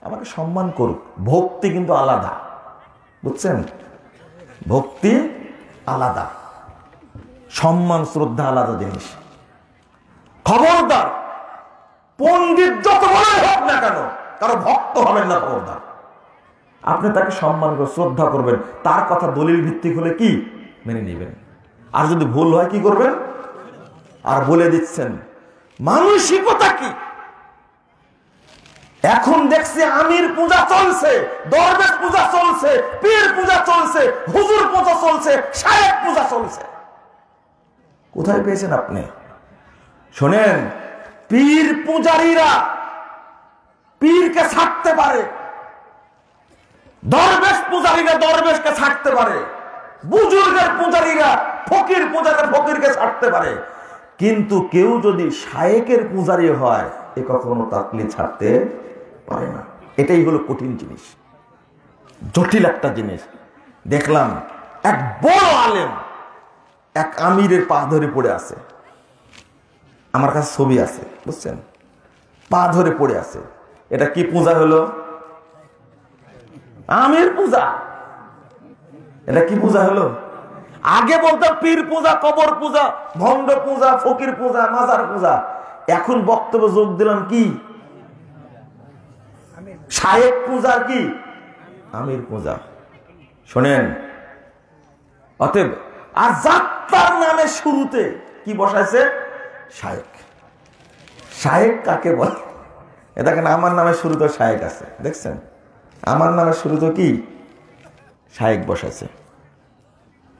আমাকে সম্মান করুক। ভক্তি কিন্তু আলাদা, বুঝছেন? ভক্তি আলাদা, সম্মান শ্রদ্ধা আলাদা জিনিস। খবরদার, পণ্ডিত যত বড়ই হোক না কেন কারো ভক্ত হবেন না। খবরদার, আপনি তাকে সম্মান করে শ্রদ্ধা করবেন, তার কথা দলিল ভিত্তিক হলে কি মেনে নেবেন, আর যদি ভুল হয় কি করবেন। আর বলে দিচ্ছেন মানসিকতা কি। এখন দেখছি আমির পূজা চলছে, দরবেশ পূজা চলছে, পীর পূজা চলছে, হুজুর পূজা চলছে, শায়েখ পূজা চলছে। কোথায় পেয়েছেন আপনি? শোনেন, পীর পূজারীরা পীরকে ছাড়তে পারে, দরবেশ পূজারীরা দরবেশকে ছাড়তে পারে, বুজুর্গের পূজারীরা ফকির পূজারীরা ফকিরকে ছাড়তে পারে, কিন্তু কেউ যদি শায়েকের পূজারী হয় এ কখনো তাকলি ছাড়তে পারে না। এটাই হলো কঠিন জিনিস, জটিল একটা জিনিস। দেখলাম এক বড় আলেম এক আমিরের পা ধরে পড়ে আছে, আমার কাছে ছবি আছে, বুঝছেন, পা ধরে পড়ে আছে। এটা কি পূজা হলো? আমির পূজা। এটা কি পূজা হলো? আগে বলতাম পীর পূজা, কবর পূজা, ভণ্ড পূজা, ফকির পূজা, মাজার পূজা। এখন বক্তব্য যোগ দিলাম কি শায়েক পূজার কি আমির পূজা। শোনেন, অতএব আর যাত্রার নামে শুরুতে কি বসাইছে? শায়েক। শায়েক কাকে বলে? দেখেন, আমার নামে শুরুতে শায়েক আছে, দেখছেন, আমার নামে শুরুতে কি শায়েক বসাইছে।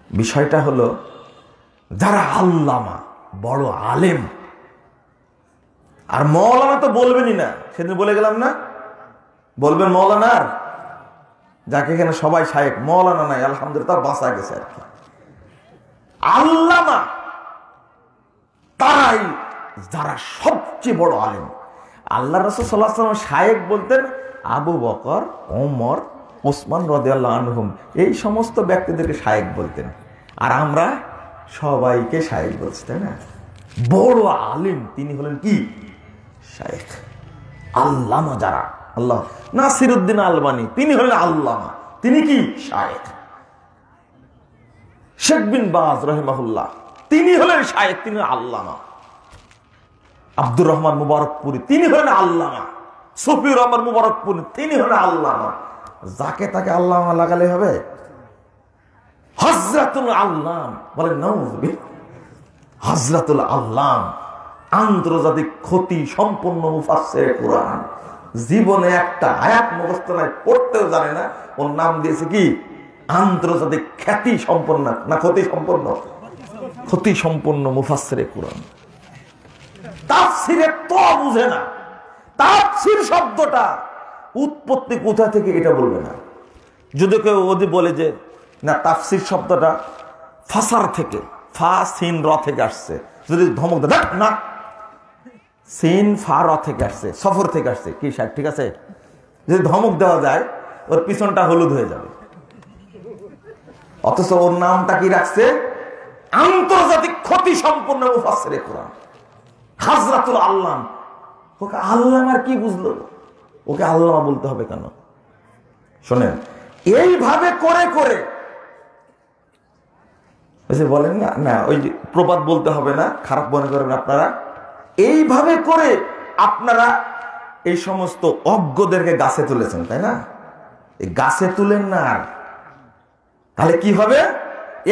বিষয়টা হলো যারা আল্লামা, বড় আলেম, আর মৌলানা তো বলবেনই না, সেদিন বলে গেলাম না, বলবেন মৌলানা, আর যাকে এখানে সবাই শায়েক, মৌলানা নাই, আলহামদুলিল্লাহ বাঁচা গেছে আর কি। আল্লামা তারাই যারা সবচেয়ে বড় আলেম। আল্লাহ রাসূল সাল্লাল্লাহু আলাইহি ওয়াসাল্লাম শায়েক বলতেন আবু বকর, ওমর, ওসমান রাদিয়াল্লাহু আনহুম, এই সমস্ত ব্যক্তিদেরকে শায়েক বলতেন। আর আমরা সবাইকে শায়েক বলছি, তাই না? বড় আলেম তিনি হলেন কি শায়েক। আল্লামা যারা, আল্লাহ নাসিরউদ্দিন আলবানী তিনি হলেন আল্লামা, তিনি কি শায়েক। শেখ বিন বাজ রাহিমাহুল্লাহ তিনি হলেন শায়েক, তিনি আল্লামা। আব্দুর রহমান মুবারকপুরি তিনি হলেন আল্লামা। সফিউর রহমান মুবারকপুরি তিনি হলেন আল্লামা। যাকে তাকে আল্লামা লাগালে হবে? হযরতুল আল্লাম বলেন নাউযুবিল্লাহ। হযরতুল আল্লাম আন্তর্জাতিক খ্যাতি সম্পন্ন মুফাসসির কোরআন, জীবনে একটা আয়াত মুখস্থ নাই, পড়তেও জানে না, ওর নাম দিয়েছে কি আন্তর্জাতিক খ্যাতি সম্পন্ন, না খ্যাতি সম্পন্ন, খ্যাতি সম্পন্ন মুফাসসির কোরআন। তাফসীরে তো বুঝে না, তাফসীর শব্দটা উৎপত্তি কোথা থেকে এটা বলবে না। যদি কেউ ওদি বলে যে না তাফসীর শব্দটা ফাসার থেকে, ফা সিন র থেকে আসছে, যদি ধমক দেয় না সিন ফা র থেকে আসছে, সফর থেকে আসছে, কি সাহেব ঠিক আছে, যদি ধমক দেওয়া যায় ওর পিছনটা হলুদ হয়ে যাবে। অথচ ওর নামটা কি রাখছে? আন্তর্জাতিক খ্যাতি সম্পন্ন মুফাসসির কোরআন হযরতুল আল্লাম। ওকে আল্লামার কি বুঝলো? ওকে আল্লামা বলতে হবে কেন? শোনেন, এইভাবে করে করে বলেন না, না ওই প্রবাদ বলতে হবে না, খারাপ মনে করবেন আপনারা। এইভাবে করে আপনারা এই সমস্ত অজ্ঞদেরকে গাছে তুলেছেন, তাই না? এই গাছে তুলেন না, আর তাহলে কি হবে?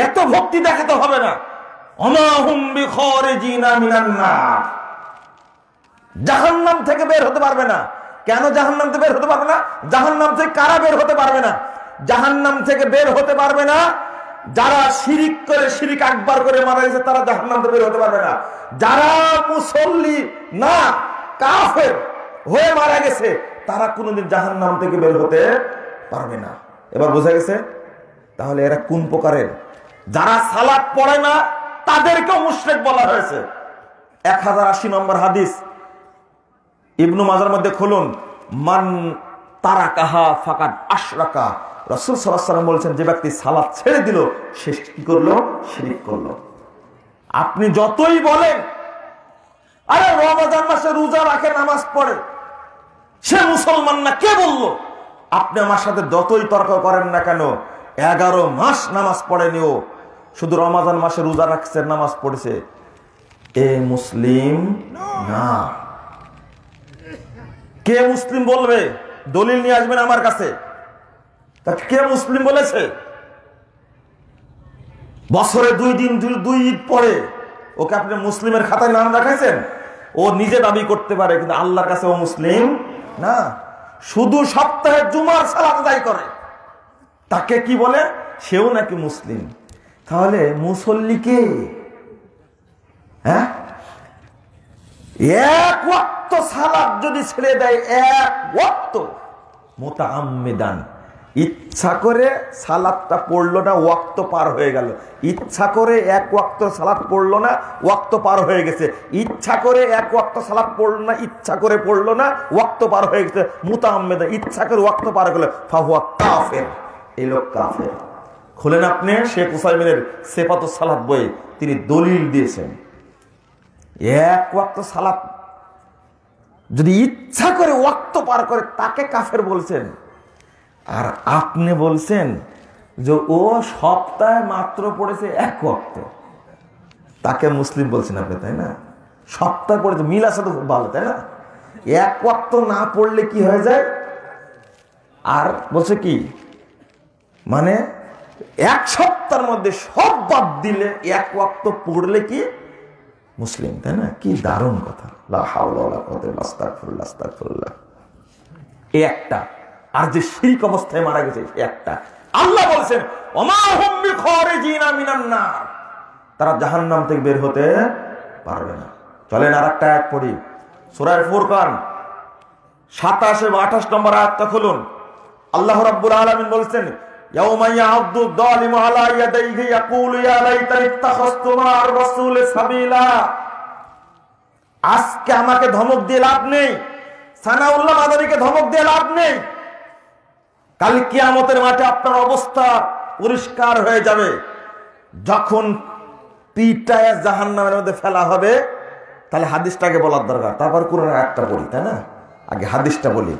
এত ভক্তি দেখাতে হবে না। অমাহুম বিখারিজিনা মিনান নার, জাহান্নাম থেকে বের হতে পারবে না। কেন জাহান্নাম থেকে বের হতে পারবে না? জাহান্নাম থেকে কারা বের হতে পারবে না? জাহান্নাম থেকে বের হতে পারবে না যারা শিরিক করে, শিরিক আকবার করে মারা গেছে, তারা জাহান্নাম থেকে বের হতে পারবে না। যারা মুসল্লি না, কাফের হয়ে মারা গেছে, তারা কোনোদিন জাহান্নাম থেকে বের হতে পারবে না। এবার বোঝা গেছে? তাহলে এরা কোন প্রকারের? যারা সালাত পড়ে না তাদেরকেও মুশরিক বলা হয়েছে। 1080 নম্বর হাদিস ইবনু মাজার মধ্যে খুলুন, মান তারাকাহা ফাকাদ আশরাকা। রাসূল সাল্লাল্লাহু আলাইহি ওয়াসাল্লাম বলেছেন, যে ব্যক্তি সালাত ছেড়ে দিল সে কি করলো? শিরক করলো। আপনি যতই বলেন আরে রমজান মাসে রোজা রাখে, নামাজ পড়ে, সে মুসলমান না, কে বলল? আপনি আমার সাথে যতই তর্ক করেন না কেন, 11 মাস নামাজ পড়েনিও, শুধু রমাজান মাসে রোজা রাখছে, নামাজ পড়েছে, এ মুসলিম না। কে মুসলিম বলবে? দলিল নিয়ে আসবেন আমার কাছে। তা কে মুসলিম বলেছে? বছরে 2 দিন 2 ঈদ পরে ওকে আপনি মুসলিমের খাতায় নাম রাখাইছেন? ও নিজে দাবি করতে পারে, কিন্তু আল্লাহর কাছে ও মুসলিম না। শুধু সপ্তাহে জুমার সালাত আদায় করে, তাকে কি বলে? সেও নাকি মুসলিম। তাহলে মুসল্লি কে? হ্যাঁ, এক ওয়াক্ত সালাত যদি ছেড়ে দেয়, এক ওয়াক্ত মুতাআম্মিদান, ইচ্ছা করে সালাতটা পড়লো না, ওয়াক্ত পার হয়ে গেল। ইচ্ছা করে এক ওয়াক্ত সালাত পড়লো না, ওয়াক্ত পার হয়ে গেছে। ইচ্ছা করে এক ওয়াক্ত সালাত পড়লো না, ইচ্ছা করে পড়লো না, ওয়াক্ত পার হয়ে গেছে। মুতাআম্মিদান, ইচ্ছা করে ওয়াক্ত পার হয়ে গেল, ফাহুয়া কাফের। এই লোক কাফের। খুলেন আপনি শেখ উসাইমিনের সিফাতুস সালাত বই, তিনি দলিল দিয়েছেন এক ওয়াক্ত সালাত যদি ইচ্ছা করে ওয়াক্ত পার করে তাকে কাফের বলছেন। আর আপনি বলছেন যে ও সপ্তাহে মাত্র পড়েছে এক ওয়াক্ত, তাকে মুসলিম বলছেন আপনি, তাই না? সপ্তাহে পড়েছে, মিল আছে তো খুব ভালো, তাই না? এক ওয়াক্ত না পড়লে কি হয়ে যায়? আর বলছে কি, মানে এক সপ্তাহের মধ্যে সব বাদ দিলে এক ওয়াক্ত পড়লে কি মুসলিম, তাই না? কি দারুণ কথা। লা হাওলা ওয়ালা কুওয়াতা ইল্লা আস্তাগফিরুল্লাহ, আস্তাগফিরুল্লাহ। এই একটা। আর যে শিরক অবস্থায় মারা গেছে একটা। আল্লাহ বলেন ওমা হুম বিখারিজিনা মিনান নার, তারা জাহান্নাম থেকে বের হতে পারবে না। চলেন আরেকটা আয়াত পড়ি, সূরা ফুরকান 27 এবং 28 নম্বর আয়াতটা খুলুন। আল্লাহ রাব্বুল আলামিন বলেন ইয়াউমা ইয়া'আদু যালিমু আলা ইয়াদাইহি ইয়াকুলু ইয়া লাইতানি ইত্তাখাযতু মা'আর রাসূলি সাবিলা। আজকে আমাকে ধমক দিয়ে লাভ নেই, সানাউল্লাহ মাদারীকে ধমক দিয়ে লাভ নেই। কাল কিয়ামতের মাঠে আপনার অবস্থা পরিষ্কার হয়ে যাবে, যখন পিটায় জাহান্নামের মধ্যে ফেলা হবে। তাহলে হাদিসটাকে বলার দরকার, তারপর কোরআনের আয়াতটা পড়ি, তাই না? আগে হাদিসটা বলি।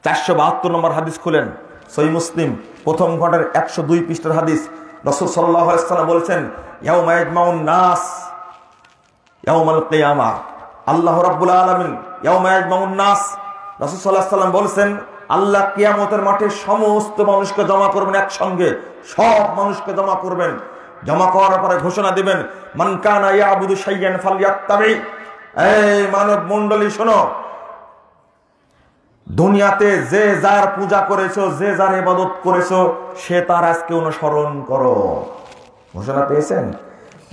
472 নম্বর হাদিস খুলেন, সহিহ মুসলিম প্রথম খণ্ডের 102 পৃষ্ঠার হাদিস। রাসূল সাল্লাল্লাহু আলাইহি ওয়াসাল্লাম বলেছেন ইয়াউমা ইয়াজমাউন নাস ইয়াউমাল কিয়ামাহ। আল্লাহ রাব্বুল আলামিন ইয়াউমা ইয়াজমাউন নাস, রাসূল সাল্লাল্লাহু আলাইহি ওয়াসাল্লাম বলেছেন আল্লাহ কিয়ামতের মাঠে সমস্ত মানুষকে জমা করবেন একসঙ্গে, সব মানুষকে জমা করবেন। জমা করার পরে ঘোষণা দিবেন মান কানা ইয়াবুদু শাইয়ান ফালইয়াত্তাবি। এই মানব মণ্ডলী শোনো, দুনিয়াতে যে যার পূজা করেছো, যে যার ইবাদত করেছো, সে তার আজকে অনুসরণ করো। ঘোষণা পেয়েছেন?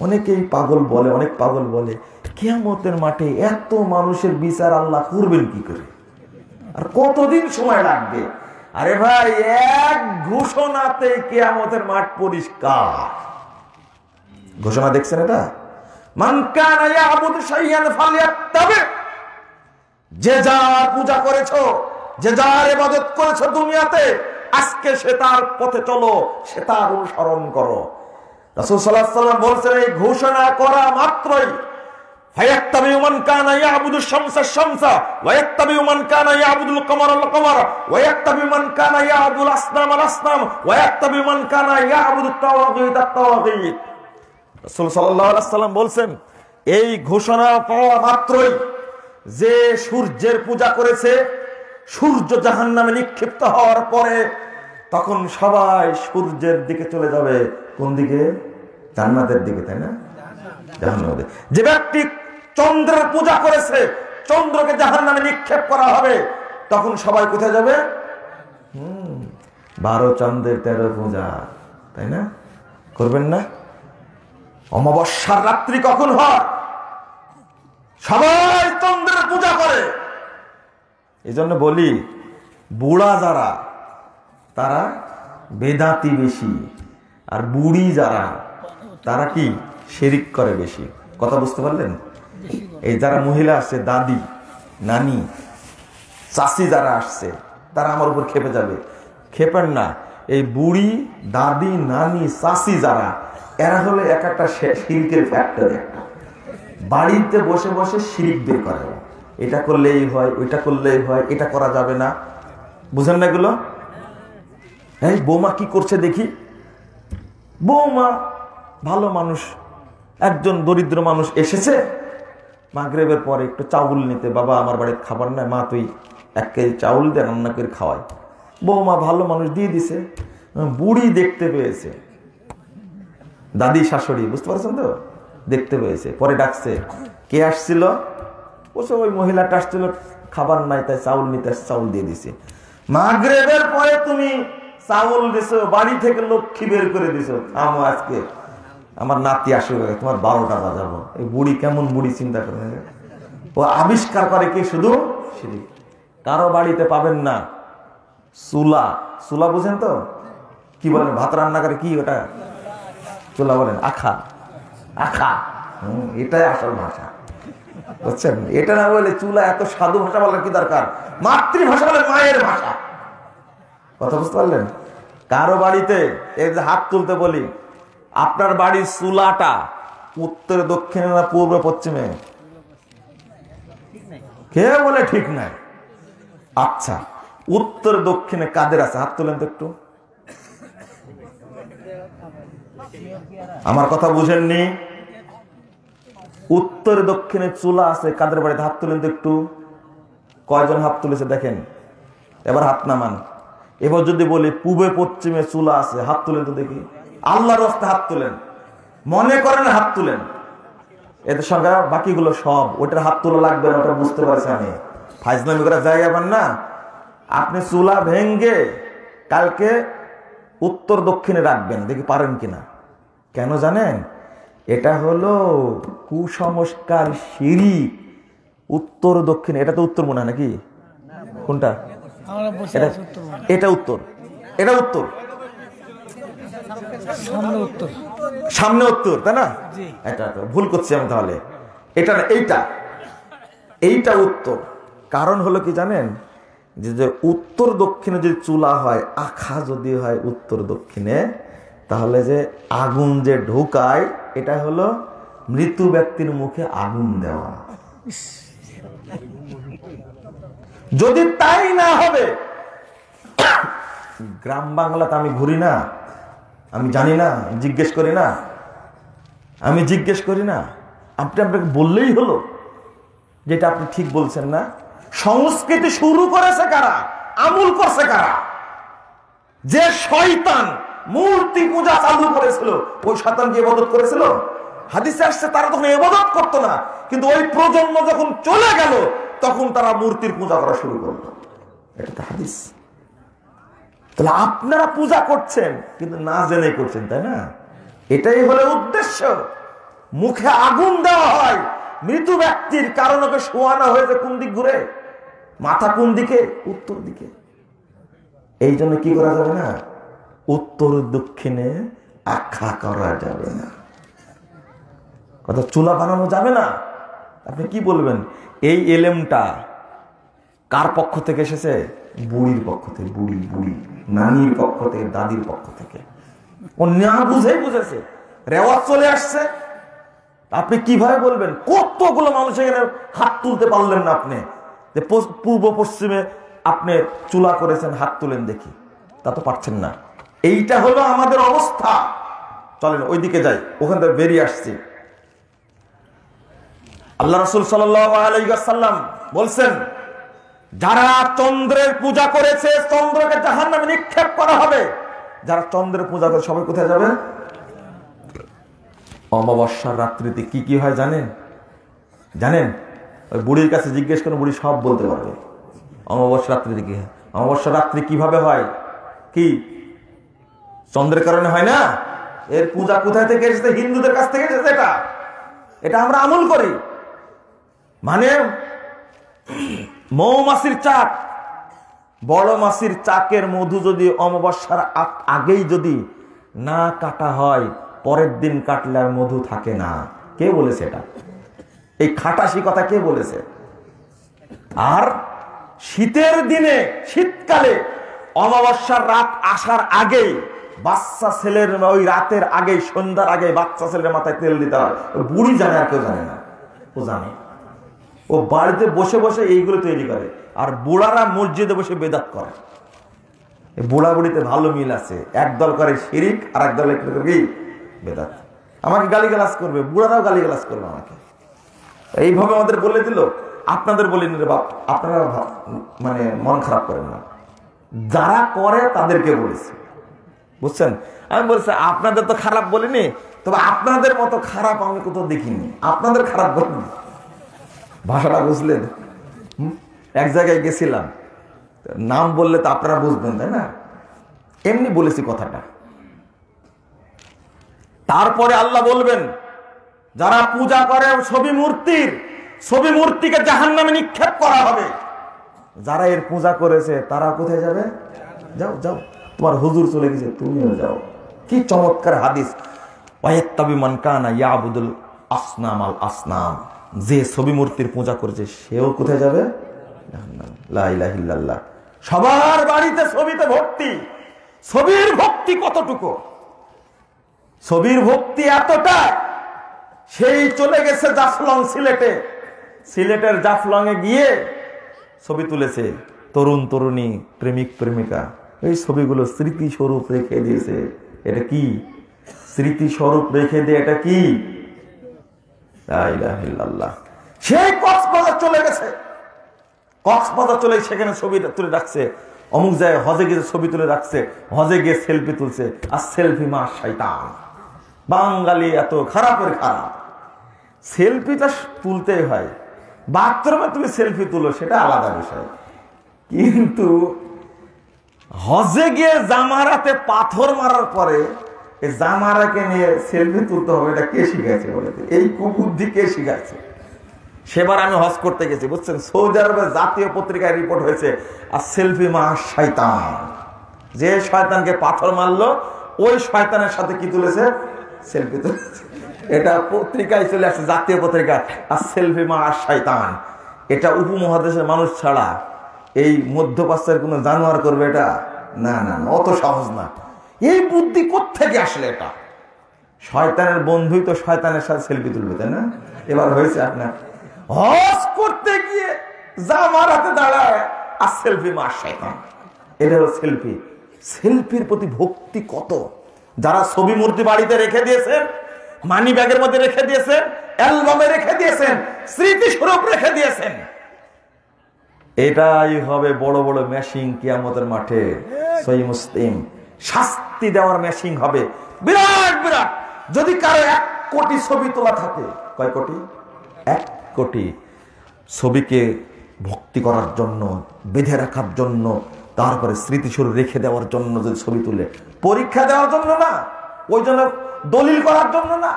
অনেকেই পাগল বলে, অনেক পাগল বলে কিয়ামতের মাঠে এত মানুষের বিচার আল্লাহ করবেন কি করে, আর কতদিন সময় লাগবে? আরে ভাই, এক ঘোষণাতে কিয়ামতের মাঠ পরিষ্কার। ঘোষণা দেখছেন এটা? মান কানা ইয়াবুদু শাইয়ান ফালইয়াত্তাবি। যে যার পূজা করেছো, যে যার ইবাদত করেছো দুনিয়াতে, আজকে সে তার পথে চলো, সে তার অনুসরণ করো। রাসূল সাল্লাল্লাহু আলাইহি ওয়াসাল্লাম বলেছেন এই ঘোষণা করা মাত্রই ফায়াত্তাবিউ মান কানা ইয়াবুদু শামসা শামসা ওয়া ইয়াত্তাবিউ মান কানা ইয়াবুদুল কমারাল কমারা ওয়া ইয়াত্তাবিউ মান কানা ইয়াবুদুল আসনামাল আসনাম ওয়া ইয়াত্তাবিউ মান কানা ইয়াবুদুত তাওয়াগীত তাওয়াগীত। রাসূল সাল্লাল্লাহু আলাইহি ওয়াসাল্লাম বলেছেন এই ঘোষণা পাওয়া মাত্রই যে সূর্যের পূজা করেছে, সূর্য জাহান্নামে নিক্ষিপ্ত হওয়ার পরে তখন সবাই সূর্যের দিকে চলে যাবে। কোন দিকে? জান্নাতের দিকে, তাই না? জাহান্নামে। যে ব্যক্তি চন্দ্রের পূজা করেছে, চন্দ্রকে জাহান্নামে নিক্ষেপ করা হবে, তখন সবাই কোথায় যাবে? 12 চন্দ্রের 13 পূজা, তাই না? করবেন না? অমাবস্যার রাত্রি কখন হয়? সবাই চন্দ্রের পূজা করে। এই জন্য বলি, বুড়া যারা তারা বেদাতি বেশি, আর বুড়ি যারা তারা কি শিরিক করে বেশি। কথা বুঝতে পারলেন? এই যারা মহিলা আসছে, দাদি, নানি, চাচি যারা আসছে, তারা আমার উপর খেপে যাবে। খেপেন না। এই বুড়ি, দাদি, নানি, চাচি যারা, এরা হলো এক একটা শিরকের ফ্যাক্টরি। বাড়িতে বসে বসে শিরিক বের করে, এটা করলেই হয়, ওইটা করলেই হয়, এটা করা যাবে না। বুঝেন না এগুলো? এই বৌমা কি করছে দেখি, বৌমা ভালো মানুষ, একজন দরিদ্র মানুষ এসেছে মাগরিবের পরে একটু চাউল নিতে। বাবা আমার বাড়িতে খাবার নাই, মা তুই 1 কেজি চাউল দে, রান্না করে খাওয়াই। বৌমা ভালো মানুষ দিয়ে দিছে। বুড়ি দেখতে পেয়েছে, দাদি শাশুড়ি, বুঝতে পারছেন তো, দেখতে পেয়েছে। পরে ডাকছে, কে আসছিল? বলছে ওই মহিলাটা আসছিল, খাবার নাই তাই চাউল নিতে আসছে, চাউল দিয়ে দিছে। মাগরিবের পরে তুমি চাউল দিছো, বাড়ি থেকে লক্ষ্মী বের করে দিছো, আমো আজকে আমার নাতি আসবে, তোমার 12টা বাজাবো। এই বুড়ি কেমন বুড়ি চিন্তা করে, ও আবিষ্কার করে কি শুধু শিরিক। কারো বাড়িতে পাবেন না চুলা। চুলা বুঝেন তো, কি বলেন, ভাত রান্না করে কি ওটা চুলা বলেন? আখা। আখা, এটাই আসল ভাষা, বুঝছেন? এটা না বলে চুলা এত সাধু ভাষা বলার কি দরকার? মাতৃভাষা বলে মায়ের ভাষা, কথা বুঝতে পারলেন? কারো বাড়িতে এই যে হাত তুলতে বলি, আপনার বাড়ির চুলাটা উত্তরে দক্ষিণে না পূর্বে পশ্চিমে? কে বলে ঠিক নাই? আচ্ছা, উত্তর দক্ষিণে কাদের আছে? হাত তুলেন তো একটু। আমার কথা বুঝেননি? উত্তর দক্ষিণে চুলা আছে কাদের বাড়িতে? হাত তুলেন তো একটু। কয়জন হাত তুলেছে দেখেন? এবার হাত নামান। এবার যদি বলি পূবে পশ্চিমে চুলা আছে, হাত তুলেন তো দেখি। আল্লাহর রাস্তায় হাত তুলেন, মনে করেন হাত তুলেন। এদের সঙ্গে বাকিগুলো সব, ওটার হাত তোলা লাগবে না, ওটা বুঝতে পারছি আমি। ফাইজলামি করার জায়গা পান না আপনি। চুলা ভেঙ্গে কালকে উত্তর দক্ষিণে রাখবেন, দেখি পারেন কিনা। কেন জানেন? এটা হলো কুসংস্কার, শিরিক। উত্তর দক্ষিণে, এটা তো উত্তর মনে হয় নাকি? কোনটা? এটা উত্তর, এটা উত্তর, সামনে উত্তর, তাই না? এটা ভুল করছি আমি তাহলে। এটা না, এইটা, এইটা উত্তর। কারণ হলো কি জানেন? যে উত্তর দক্ষিণে যদি চুলা হয়, আখা যদি হয় উত্তর দক্ষিণে, তাহলে যে আগুন যে ঢোকায়, এটা হলো মৃত্যু ব্যক্তির মুখে আগুন দেওয়া। যদি তাই না হবে, গ্রাম বাংলাতে আমি ঘুরি না, আমি জানি না, জিজ্ঞেস করি না, আমি জিজ্ঞেস করি না, আপনি আপনাকে বললেই হলো যেটা আপনি ঠিক বলছেন না। সংস্কৃতি শুরু করেছে কারা? আমল করছে কারা? যে শয়তান মূর্তি পূজা চালু করেছিল, ওই শয়তান কি ইবাদত করেছিল? হাদিসে আসছে তারা তখন ইবাদত করতো না, কিন্তু ওই প্রজন্ম যখন চলে গেল তখন তারা মূর্তির পূজা করা শুরু করলো। এটা তো হাদিস। তাহলে আপনারা পূজা করছেন কিন্তু না জেনে করছেন, তাই না? এটাই হলো উদ্দেশ্য। মুখে আগুন দেওয়া হয় মৃত ব্যক্তির, কারণ ওকে শোয়ানো হয়েছে কোন দিক ঘুরে, মাথা কোন দিকে? উত্তর দিকে। এই জন্য কি করা যাবে না? উত্তর দক্ষিণে আখা করা যাবে না, কথা চুলা বানানো যাবে না। আপনি কি বলবেন? এই এলেমটা কার পক্ষ থেকে এসেছে? বুড়ির পক্ষ থেকে। বুড়ি, বুড়ি নানির পক্ষ থেকে, দাদির পক্ষ থেকে। ও না বুঝেই বুঝেছে, রেওয়াজ চলে আসছে। আপনি কিভাবে বলবেন? কতগুলো মানুষ এখানে হাত তুলতে পারলেন না আপনি, যে পূর্ব পশ্চিমে আপনি চুলা করেছেন, হাত তুলেন দেখি। তা তো পারছেন না। এইটা হলো আমাদের অবস্থা। চলেন ওইদিকে যাই, ওখান থেকে বেরিয়ে আসছি। আল্লাহ রাসূল সাল্লাল্লাহু আলাইহি ওয়াসাল্লাম বলছেন, যারা চন্দ্রের পূজা করেছে চন্দ্রকে জাহান্নামে নিক্ষেপ করা হবে। যারা চন্দ্রের পূজা করে সবাই কোথায় যাবে? অমাবস্যার রাত্রিতে কি কি হয় জানেন? জানেন? ওই বুড়ির কাছে জিজ্ঞেস করুন, বুড়ি সব বলতে পারবে। অমাবস্যার রাত্রিতে কি হয়? অমাবস্যার রাত্রি কিভাবে হয়? কি চন্দ্রের কারণে হয় না? এর পূজা কোথায় থেকে এসেছে? হিন্দুদের কাছ থেকে এসেছে। এটা আমরা আমল করি। মানে মৌমাছির চাক, বড় মাছির চাকের মধু যদি অমাবস্যার আগেই যদি না কাটা হয়, পরের দিন কাটলে আর মধু থাকে না। কে বলেছে এটা? এই খাটাসি কথা কে বলেছে? আর শীতের দিনে, শীতকালে অমাবস্যার রাত আসার আগেই বাচ্চা ছেলের, ওই রাতের আগে, সন্ধ্যার আগে বাচ্চা ছেলের মাথায় তেল দিতে হয়। বুড়ি জানে, আর কেউ জানে না। ও জানে, ও বাড়িতে বসে বসে এইগুলো তৈরি করে। আর বুড়ারা মসজিদে বসে বেদাত করে। বুড়া বুড়িতে ভালো মিল আছে। একদল করে শিরিক, আর একদল কি বেদাত। আমাকে গালিগালাজ করবে, বুড়ারাও গালিগালাজ করবে আমাকে। এইভাবে আমাদের বলে দিল, আপনাদের বলিনি রে বাপ, আপনারা মানে মন খারাপ করেন না, যারা করে তাদেরকে বলেছে, বুঝছেন? আমি বলছি আপনাদের তো খারাপ বলিনি, তবে আপনাদের মতো খারাপ আমি কোথাও দেখিনি, আপনাদের খারাপ বলিনি। ভাষাটা বুঝলেন? এক জায়গায় গেছিলাম, নাম বললে তো আপনারা বুঝবেন, তাই না? এমনি বলেছি কথাটা। তারপরে আল্লাহ বলবেন, যারা পূজা করে ছবি মূর্তিকে জাহান্নামে নিক্ষেপ করা হবে। যারা এর পূজা করেছে তারা কোথায় যাবে? যাও যাও, তোমার হুজুর চলে গেছে, তুমিও যাও। কি চমৎকার হাদিস! ওয়ায়াত্তাবি মান কানা ইয়াবুদুল আসনাম আল আসনাম, যে ছবি মূর্তির পূজা করেছে সেও কোথায় যাবে? জাহান্নামে। লা ইলাহা ইল্লাল্লাহ। সবার বাড়িতে ছবিতে ভক্তি। ছবির ভক্তি কতটুকু? ছবির ভক্তি এতটা, সেই চলে গেছে জাফলং সিলেটের জাফলং এ গিয়ে ছবি তুলেছে তরুণ তরুণী, প্রেমিক প্রেমিকা। এই ছবিগুলো স্মৃতিস্বরূপ রেখে দিয়েছে। এটা কি স্মৃতিস্বরূপ রেখে দিয়ে? এটা কি? লা ইলাহা ইল্লাল্লাহ। সেই কক্সবাজার চলে গেছে, কক্সবাজার চলে সেখানে ছবি তুলে রাখছে, অমুক জায়গায় হজে গিয়ে ছবি তুলে রাখছে, হজে গিয়ে সেলফি তুলছে। আর সেলফি মা শয়তান। বাঙালি এত খারাপের খারাপ। সেলফিটা তুলতেই হয়, বাথরুমে তুমি সেলফি তুলো সেটা আলাদা বিষয়, কিন্তু হজে গিয়ে জামারাতে পাথর মারার পরে এই জামারাকে নিয়ে সেলফি তুলতে হবে, এটা কে শিখাইছে বলে? এই কুবুদ্ধি কে শিখাইছে? সেবার আমি হজ করতে গেছি, বুঝছেন, সৌদি আরবের জাতীয় পত্রিকায় রিপোর্ট হয়েছে, আর সেলফি মা শয়তান। যে শয়তানকে পাথর মারলো ওই শয়তানের সাথে কি তুলেছে? সেলফি তুলেছে। এটা পত্রিকায় চলে আসছে, জাতীয় পত্রিকা, আর সেলফি মা শয়তান। এটা উপমহাদেশের মানুষ ছাড়া এই মধ্যপ্রাচ্যের কোন জানোয়ার করবে এটা? না না, অত সহজ না। এই বুদ্ধি কোত্থেকে আসলে? এটা শয়তানের বন্ধুই তো শয়তানের সাথে সেলফি তুলবে, তাই না? এবার হয়েছে আপনার হজ করতে গিয়ে জামারাতে দাঁড়ায় আর সেলফি মা শয়তান। এটা হলো সেলফি। সেলফির প্রতি ভক্তি কত! যারা ছবি মূর্তি বাড়িতে রেখে দিয়েছেন, মানি ব্যাগের মধ্যে রেখে দিয়েছেন, অ্যালবামে রেখে দিয়েছেন, স্মৃতিস্বরূপ রেখে দিয়েছেন, এটাই হবে বড় বড় মেশিন কিয়ামতের মাঠে। সহিহ মুসলিম, শাস্তি দেওয়ার মেশিন হবে বিরাট বিরাট। যদি কারো 1 কোটি ছবি তোলা থাকে, কয় কোটি? 1 কোটি ছবিকে ভক্তি করার জন্য, বেঁধে রাখার জন্য, তারপরে স্মৃতিস্বরূপ রেখে দেওয়ার জন্য যদি ছবি তুলে, পরীক্ষা দেওয়ার জন্য না, ওই জন্য দলিল করার জন্য না,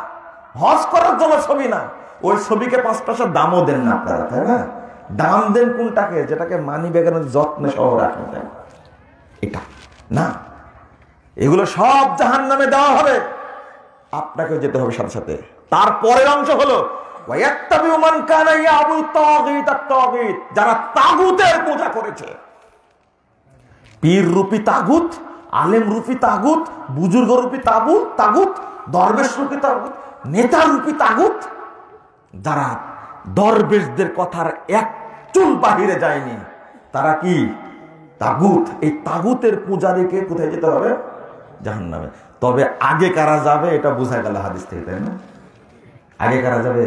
হজ করার জন্য ছবি না। ওই ছবিকে 5 পয়সা দামও দেন না আপনারা, তাই না? দাম দেন কোনটাকে? যেটাকে মানি ব্যাগের যত্নে সহ রাখেন, এটা না। এগুলো সব জাহান্নামে দেওয়া হবে, আপনাকে যেতে হবে সাথে সাথে। তারপরের অংশ হলো যারা তাগুতের পূজা করেছে, পীর রূপী তাগুত, আলেম রূপী তাগুত, বুজুর্গ রূপী তাগুত, দরবেশ রূপী তাগুত, নেতা রূপী তাগুত। যারা দরবেশদের কথার এক চুল বাহিরে যায়নি, তারা কি? তাগুত। এই তাগুতের পূজারীকে কোথায় যেতে হবে? জাহান্নামে। তবে আগে কারা যাবে এটা বোঝা গেল হাদিস থেকে, তাই না? আগে কারা যাবে?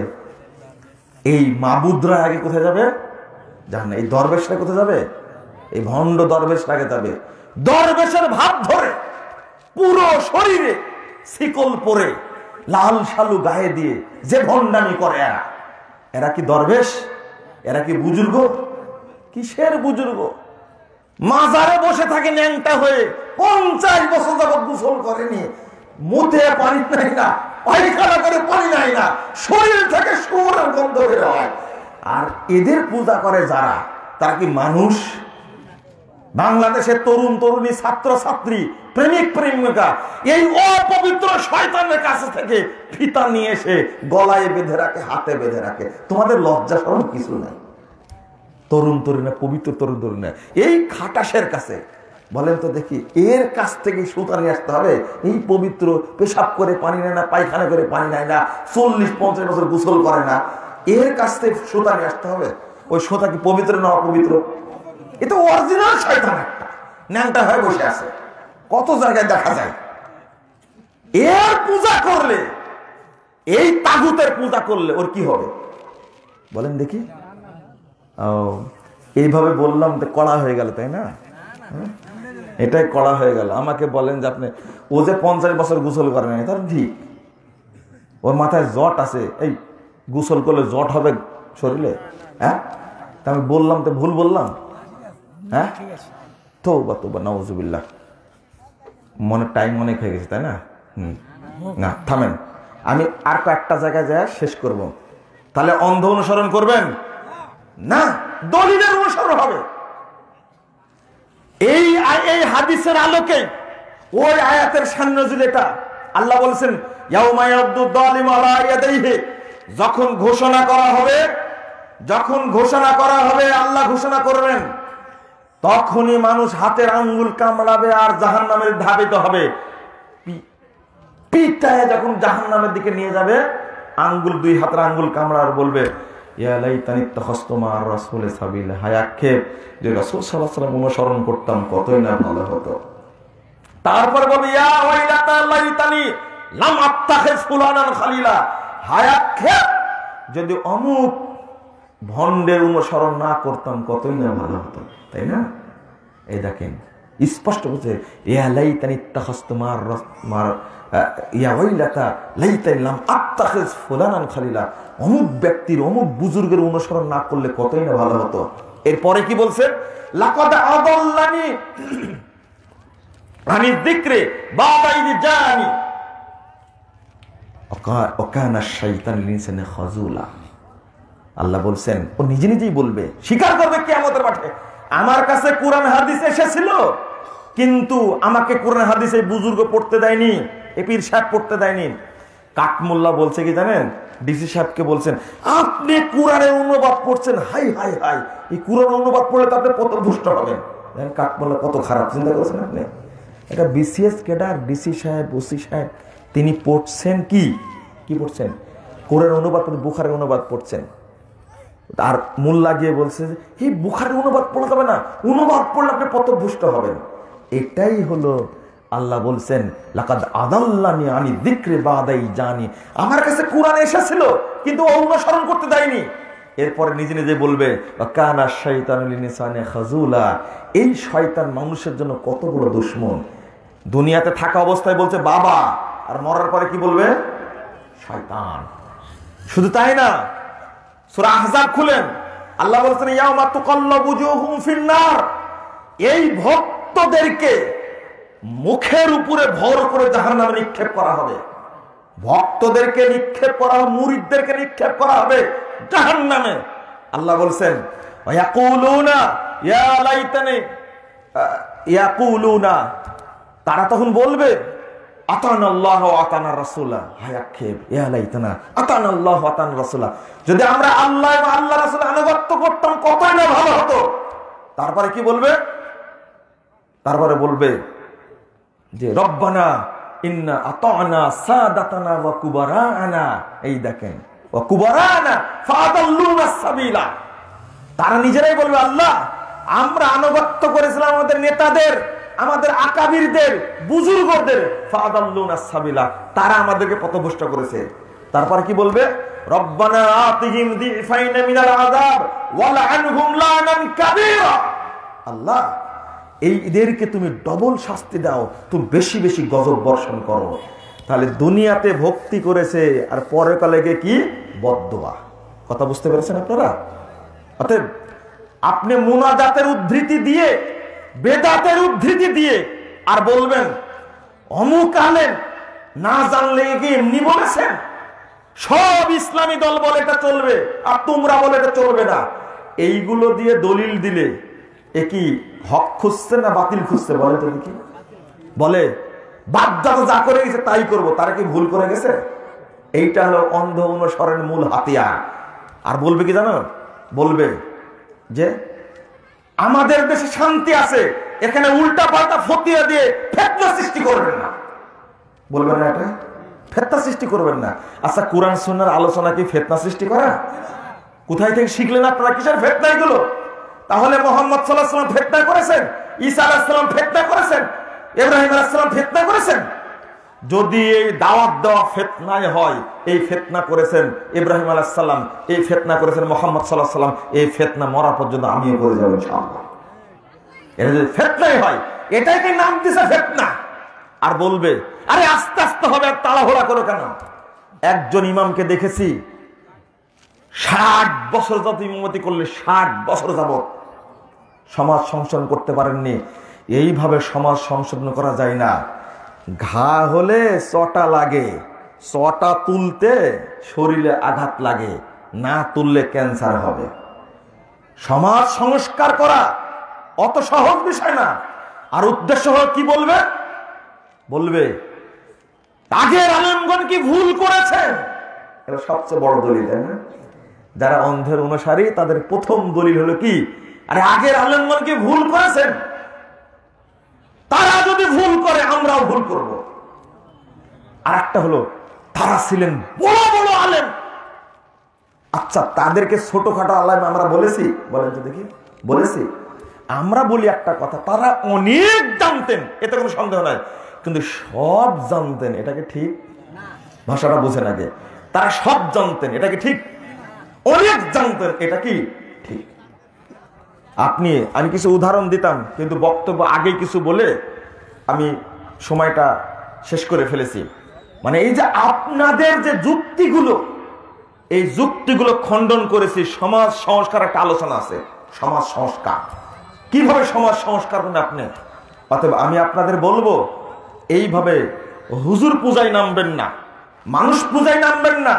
এই মাবুদরা আগে কোথায় যাবে? জাহান্নামে। এই দরবেশরা কোথায় যাবে? এই ভণ্ড দরবেশরা আগে যাবে। দরবেশের ভাব ধরে পুরো শরীরে শিকল পরে, লাল শালু গায়ে দিয়ে যে ভণ্ডামি করে এরা কি দরবেশ? এরা কি বুজুর্গ? কিসের বুজুর্গ? মাজারে বসে থাকে ন্যাংটা হয়ে, 50 বছর যাবত গোসল করেনি, মুখে পানি নাই না, পায়খানা করে পানি নাই না, শরীর থেকে শুয়োরের গন্ধ বের হয়। আর এদের পূজা করে যারা, তারা কি মানুষ? বাংলাদেশের তরুণ তরুণী, ছাত্র ছাত্রী, প্রেমিক প্রেমিকা এই অপবিত্র শয়তানের কাছে থেকে ফিতা নিয়ে এসে গলায় বেঁধে রাখে, হাতে বেঁধে রাখে। তোমাদের লজ্জা শরম কিছু নাই? তরুণ তরুণী, পবিত্র তরুণ তরুণী এই খাটাসের কাছে বলেন তো দেখি, এর কাছ থেকে সুতা নিয়ে আসতে হবে? এই পবিত্র, পেশাব করে পানি নেয় না, পায়খানা করে পানি নেয় না, 40-50 বছর গোসল করে না, এর কাছ থেকে সুতা নিয়ে আসতে হবে? ওই সুতা কি পবিত্র না অপবিত্র? এটা অরিজিনাল শয়তান একটা, ন্যাংটা হয়ে বসে আছে, কত জায়গায় দেখা যায়। এর পূজা করলে এই তাগুতের পূজা করলে ওর কি হবে বলেন দেখি? এইভাবে বললাম তো কড়া হয়ে গেল, তাই না? এটাই কড়া হয়ে গেল। আমাকে বলেন যে আপনি, ও যে 50 বছর গোসল করে নাই, তার ঠিক, ওর মাথায় জট আছে, এই গোসল করলে জট হবে শরীরে? হ্যাঁ, তা আমি বললাম তো ভুল বললাম? হ্যাঁ, তওবা তওবা, নাউজুবিল্লাহ। মনে টাইম অনেক হয়ে গেছে, তাই না? না, থামেন, আমি আর কয়েকটা জায়গায় যায় শেষ করব। তাহলে অন্ধ অনুসরণ করবেন না, দলিলের অনুসরণ হবে। এই হাদিসের আলোকে ওই আয়াতের সান্নজুল এটা। আল্লাহ বলেছেন ইয়াউমা ইয়াবদু যালিমু আলা ইয়াদাইহি, যখন ঘোষণা করা হবে, আল্লাহ ঘোষণা করবেন, তখনই মানুষ হাতের আঙ্গুল কামড়াবে আর জাহান্নামের ধাবিত হবে। পিটায় যখন জাহান্নামের দিকে নিয়ে যাবে, আঙ্গুল, 2 হাতের আঙ্গুল কামড়ার বলবে ইয়া লাইতানি ইত্তাখাযতু মা'আর রাসূলি সাবিলা, হায় আক্ষেপ যে রাসূল সাল্লাল্লাহু আলাইহি ওয়াসাল্লাম অনুসরণ করতাম, কতই না ভালো হতো। তারপর বলবে ইয়া ওয়াইলাতা লাইতানি লাম আত্তাখিজ ফুলানান খালিলা, হায় আক্ষেপ যদি অমুক ভন্ডের অনুসরণ না করতাম, কতই না ভালো হতো, তাই না? এই দেখেন স্পষ্ট বলছে ইয়া লাইতানি ইত্তাখাযতু মা'আর ইয়া ওয়াইলাতা লাইতানি লাম আত্তাখিজ ফুলানান খালিলা, অমুক ব্যক্তির, অমুক বুজুর্গের অনুসরণ না করলে কতই না ভালো হতো। এরপরে কি বলছে? লাকাদ আদাল্লানি আনি যিকরি বা'দা ইয জানি ওয়া কানা শাইতানু লিল ইনসানি খাযুলা। আল্লাহ বলছেন, ও নিজে নিজেই বলবে, স্বীকার করবে কিয়ামতের মাঠে, আমার কাছে কোরআন হাদিস এসেছিল, কিন্তু আমাকে কোরআন হাদিস এই বুজুর্গ পড়তে দেয়নি, এ পীর সাহেব পড়তে দেয়নি। কাকমুল্লাহ বলছে কি জানেন? ডিসি সাহেবকে বলছেন, আপনি কোরআনের অনুবাদ পড়ছেন, হাই হাই হাই, এই কোরআন অনুবাদ পড়লে তো আপনি পথভ্রষ্ট হবেন। কাকমুল্লাহ কত খারাপ চিন্তা করেছেন আপনি? এটা বিসিএস ক্যাডার ডিসি সাহেব, ওসি সাহেব, তিনি পড়ছেন কি পড়ছেন? কোরআন অনুবাদ, বুখারীর অনুবাদ পড়ছেন। আর মোল্লা গিয়ে বলছে এই বুখারীর অনুবাদ পড়া যাবে না, অনুবাদ পড়লে আপনি পথভ্রষ্ট হবেন। এটাই হলো আল্লাহ বলছেন লাকাদ আদাল্লানি আনি যিকরি বা'দা ইয জানি, আমার কাছে কোরআন এসেছিল কিন্তু ও অনুসরণ করতে দেয়নি। এরপরে নিজে নিজে বলবে ওয়া কানা শাইতানু লিল ইনসানি খাযুলা, এই শয়তান মানুষের জন্য কত বড় দুশমন। দুনিয়াতে থাকা অবস্থায় বলছে বাবা, আর মরার পরে কি বলবে? শয়তান। শুধু তাই না, সূরা আহজাব খুলেন, আল্লাহ বলেছেন ইয়াউমা তুকাল্লাবু ওজুহুম ফিন-নার, এই ভক্তদেরকে মুখের উপরে ভর করে জাহান্নামে নিক্ষেপ করা হবে। ভক্তদেরকে নিক্ষেপ করা হবে, মুরিদদেরকে নিক্ষেপ করা হবে জাহান্নামে। আল্লাহ বলছেন ইয়াকুলুনা ইয়া লাইতানি, ইয়াকুলুনা, তারা তখন বলবে আতানাল্লাহু ওয়া আতানার রাসূলা, হায় আক্ষেপ, ইয়া লাইতানা আতানাল্লাহু ওয়া আতানার রাসূলা, যদি আমরা আল্লাহ এবং আল্লাহর রাসূলের আনুগত্য করতাম কতই না ভালো হতো। তারপরে কি বলবে? তারপরে বলবে যে রব্বানা ইন্না আতানা সাদাতানা ওয়া কুবারানা, এই দেখেন ওয়া কুবারানা ফাদাল্লুনা সাবিলা, তারা নিজেরাই বলবে আল্লাহ আমরা আনুগত্য করেছিলাম আমাদের নেতাদের, আমাদের আকাবিরদের, বুজুর্গদের, ফাদাল্লুনা সাবিলা, তারা আমাদেরকে পথভ্রষ্ট করেছে। তারপর কি বলবে? রব্বানা আতিহিম যিফাইনা মিনাল আযাব ওয়া লা'আনহুম লা'নান কাবীরা, আল্লাহ এইদেরকে তুমি ডবল শাস্তি দাও, তুমি বেশি বেশি গজব বর্ষণ করো। তাহলে দুনিয়াতে ভক্তি করেছে আর পরকালে গিয়ে কি বদদোয়া। কথা বুঝতে পেরেছেন আপনারা? অতএব আপনি মুনাজাতের উদ্ধৃতি দিয়ে, বেদাতের উদ্ধৃতি দিয়ে আর বলবেন অমুক আলেম না জানলে কি এমনি বলেছেন, সব ইসলামী দল বলে এটা চলবে আর তোমরা বলে এটা চলবে না, এইগুলো দিয়ে দলিল দিলে এ কি হক খুঁজছে না বাতিল খুঁজছে? বলে তো দেখি, বলে বাপদাদা যা করে গেছে তাই করব, তারা কি ভুল করে গেছে? এইটা হলো অন্ধ অনুসরণের মূল হাতিয়ার। আর বলবে কি জানো? বলবে যে আমাদের দেশে শান্তি আছে, এখানে উল্টা পাল্টা ফতোয়া দিয়ে ফিতনা সৃষ্টি করবেন না। বলবেন না এটা ফিতনা সৃষ্টি করবেন না। আচ্ছা, কোরআন সুন্নাহর আলোচনা কি ফিতনা সৃষ্টি করা? কোথায় থেকে শিখলেন আপনারা? কিসের ফিতনা এগুলো? তাহলে মুহাম্মদ সাল্লাল্লাহু আলাইহি ওয়াসাল্লাম ফিতনা করেছেন, ঈসা আলাইহিস সালাম ফিতনা করেছেন, ইব্রাহিম আলাইহিস সালাম ফিতনা করেছেন, যদি এই দাওয়াত দেওয়া ফিতনায় হয়, এই ফিতনা করেছেন ইব্রাহিম আলাইহিস সালাম, এই ফিতনা করেছেন মুহাম্মদ সাল্লাল্লাহু আলাইহি ওয়াসাল্লাম, এই ফিতনা মরা পর্যন্ত আমিও করে যাব ইনশাআল্লাহ। এটা যদি ফিতনাই হয়, এটাকে নাম দিছে ফিতনা। আর বলবে আরে আস্তে আস্তে হবে, আর তাড়াহুড়া করো কেন? একজন ইমামকে দেখেছি 60 বছর যাবত ইমামতি করলে, 60 বছর যাবত সমাজ সংশোধন করতে পারেননি। এইভাবে সমাজ সংশোধন করা যায় না। ঘা হলে চটা লাগে, চটা তুলতে শরীরে আঘাত লাগে, না তুললে ক্যান্সার হবে। সমাজ সংস্কার করা অত সহজ বিষয় না। আর উদ্দেশ্য হলো কি বলবে? বলবে আগের আলেমগণ কি ভুল করেছেন? এটা সবচেয়ে বড় দলিল, তাই না? যারা অন্ধের অনুসারী তাদের প্রথম দলিল হলো কি? আরে আগের আলেমগণ কি ভুল করেছেন? তারা যদি ভুল করে আমরাও ভুল করব। আর একটা হলো তারা ছিলেন বড় বড় আলেম। আচ্ছা, তাদেরকে ছোটখাটো আলেম আমরা বলেছি? বলেন তো দেখি, বলেছি? আমরা বলি একটা কথা, তারা অনেক জানতেন, এতে কোনো সন্দেহ নাই, কিন্তু সব জানতেন এটাকে ঠিক? ভাষাটা বুঝেন আগে। তারা সব জানতেন এটাকে ঠিক? অনেক জানতেন এটা কি ঠিক? আমি কিছু উদাহরণ দিতাম, কিন্তু বক্তব্য আগে কিছু বলে আমি সময়টা শেষ করে ফেলেছি। মানে এই যে আপনাদের যে যুক্তিগুলো, এই যুক্তিগুলো খণ্ডন করেছি। সমাজ সংস্কার একটা আলোচনা আছে, সমাজ সংস্কার কিভাবে সমাজ সংস্কার করবেন আপনি। অতএব আমি আপনাদের বলবো, এইভাবে হুজুর পূজায় নামবেন না, মানুষ পূজায় নামবেন না,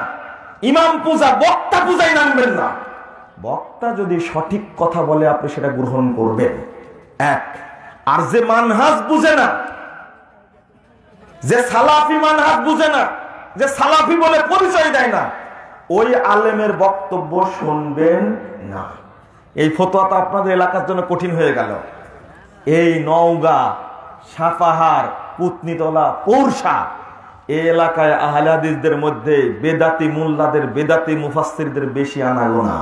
ইমাম পূজা বক্তা পূজায় নামবেন না। বক্তা যদি সঠিক কথা বলে আপনি সেটা গ্রহণ করবেন, এক। আর যে মানহাজ বুঝে না, যে সালাফি মানহাজ বুঝে না, যে সালাফি বলে পরিচয় দেয় না, ওই আলেমের বক্তব্য শুনবেন না। এই ফতোয়াটা আপনাদের এলাকার জন্য কঠিন হয়ে গেল। এই নওগাঁ, সাপাহার, পুতনিতলা, পৌরসা, এই এলাকায় আহলে হাদিসদের মধ্যে বেদাতি মুল্লাদের, বেদাতি মুফাসসিরদের বেশি আনাগোনা।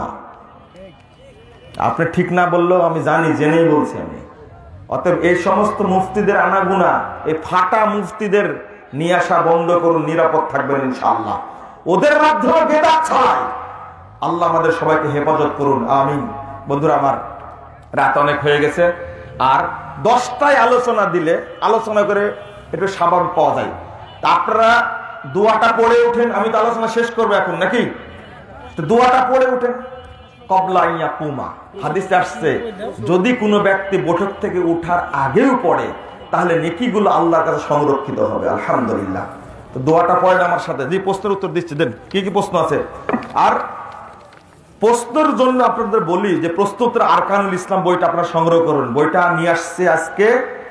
আপনি ঠিক না বললেও আমি জানি, জেনেই বলছি আমি। অতএব এই সমস্ত মুফতিদের আনাগোনা, এই ফাটা মুফতিদের নিয়ে আসা বন্ধ করুন, নিরাপদ থাকবেন ইনশাআল্লাহ। ওদের মাধ্যমে বেদাত ছড়ায়। আল্লাহ আমাদের সবাইকে হেফাজত করুন, আমিন। বন্ধুরা আমার, রাত অনেক হয়ে গেছে। আর 10টায় আলোচনা দিলে, আলোচনা করে একটু স্বাভাবিক পাওয়া যায়। আপনারা দোয়াটা পড়ে ওঠেন, আমি তো আলোচনা শেষ করবো এখন নাকি? দোয়াটা পড়ে ওঠেন। কবলা ইয়াকুমা, হাদিসে আসছে যদি কোনো ব্যক্তি বৈঠক থেকে ওঠার আগেও পড়ে তাহলে নেকিগুলো আল্লাহর কাছে সংরক্ষিত হবে। আলহামদুলিল্লাহ। তো দোয়াটা পড়েন আমার সাথে। যে প্রশ্নের উত্তর দিচ্ছি দেন, কি কি প্রশ্ন আছে। আর প্রশ্নের জন্য আপনাদের বলি যে প্রশ্নোত্তর আরকানুল ইসলাম বইটা আপনারা সংগ্রহ করুন। বইটা নিয়ে আসছে আজকে,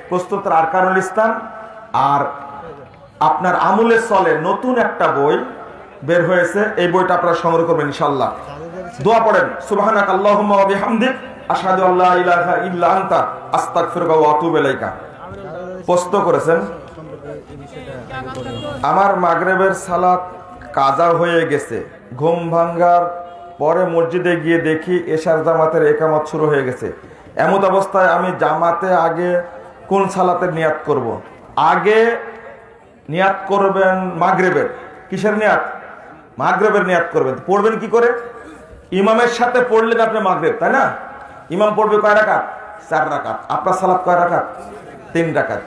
প্রশ্নোত্তর আরকানুল ইসলাম। আর আপনার আমলে চলে নতুন একটা বই বের হয়েছে, এই বইটা আপনারা সংগ্রহ করবেন ইনশাআল্লাহ। দোয়া পড়েন, সুবহানাক আল্লাহুম্মা ওয়া বিহামদিক আশহাদু আল্লা ইলাহা ইল্লা আনতা আস্তাগফিরুকা ওয়া আতুবু ইলাইকা। প্রশ্ন করেছেন, আমার মাগরিবের সালাত কাজা হয়ে গেছে, ঘুম ভাঙ্গার পরে মসজিদে গিয়ে দেখি এশার জামাতের ইকামত শুরু হয়ে গেছে। এমত অবস্থায় আমি জামাতে আগে কোন সালাতের নিয়াত করব? আগে নিয়াত করবেন মাগরিবের। কিসের নিয়াত? মাগরিবের নিয়াত করবেন। পড়বেন কি করে? ইমামের সাথে পড়লেন আপনি মাগরিব, তাই না? ইমাম পড়বে কয় রাকাত? 4 রাকাত। আপনার সালাত কয় রাকাত? 3 রাকাত।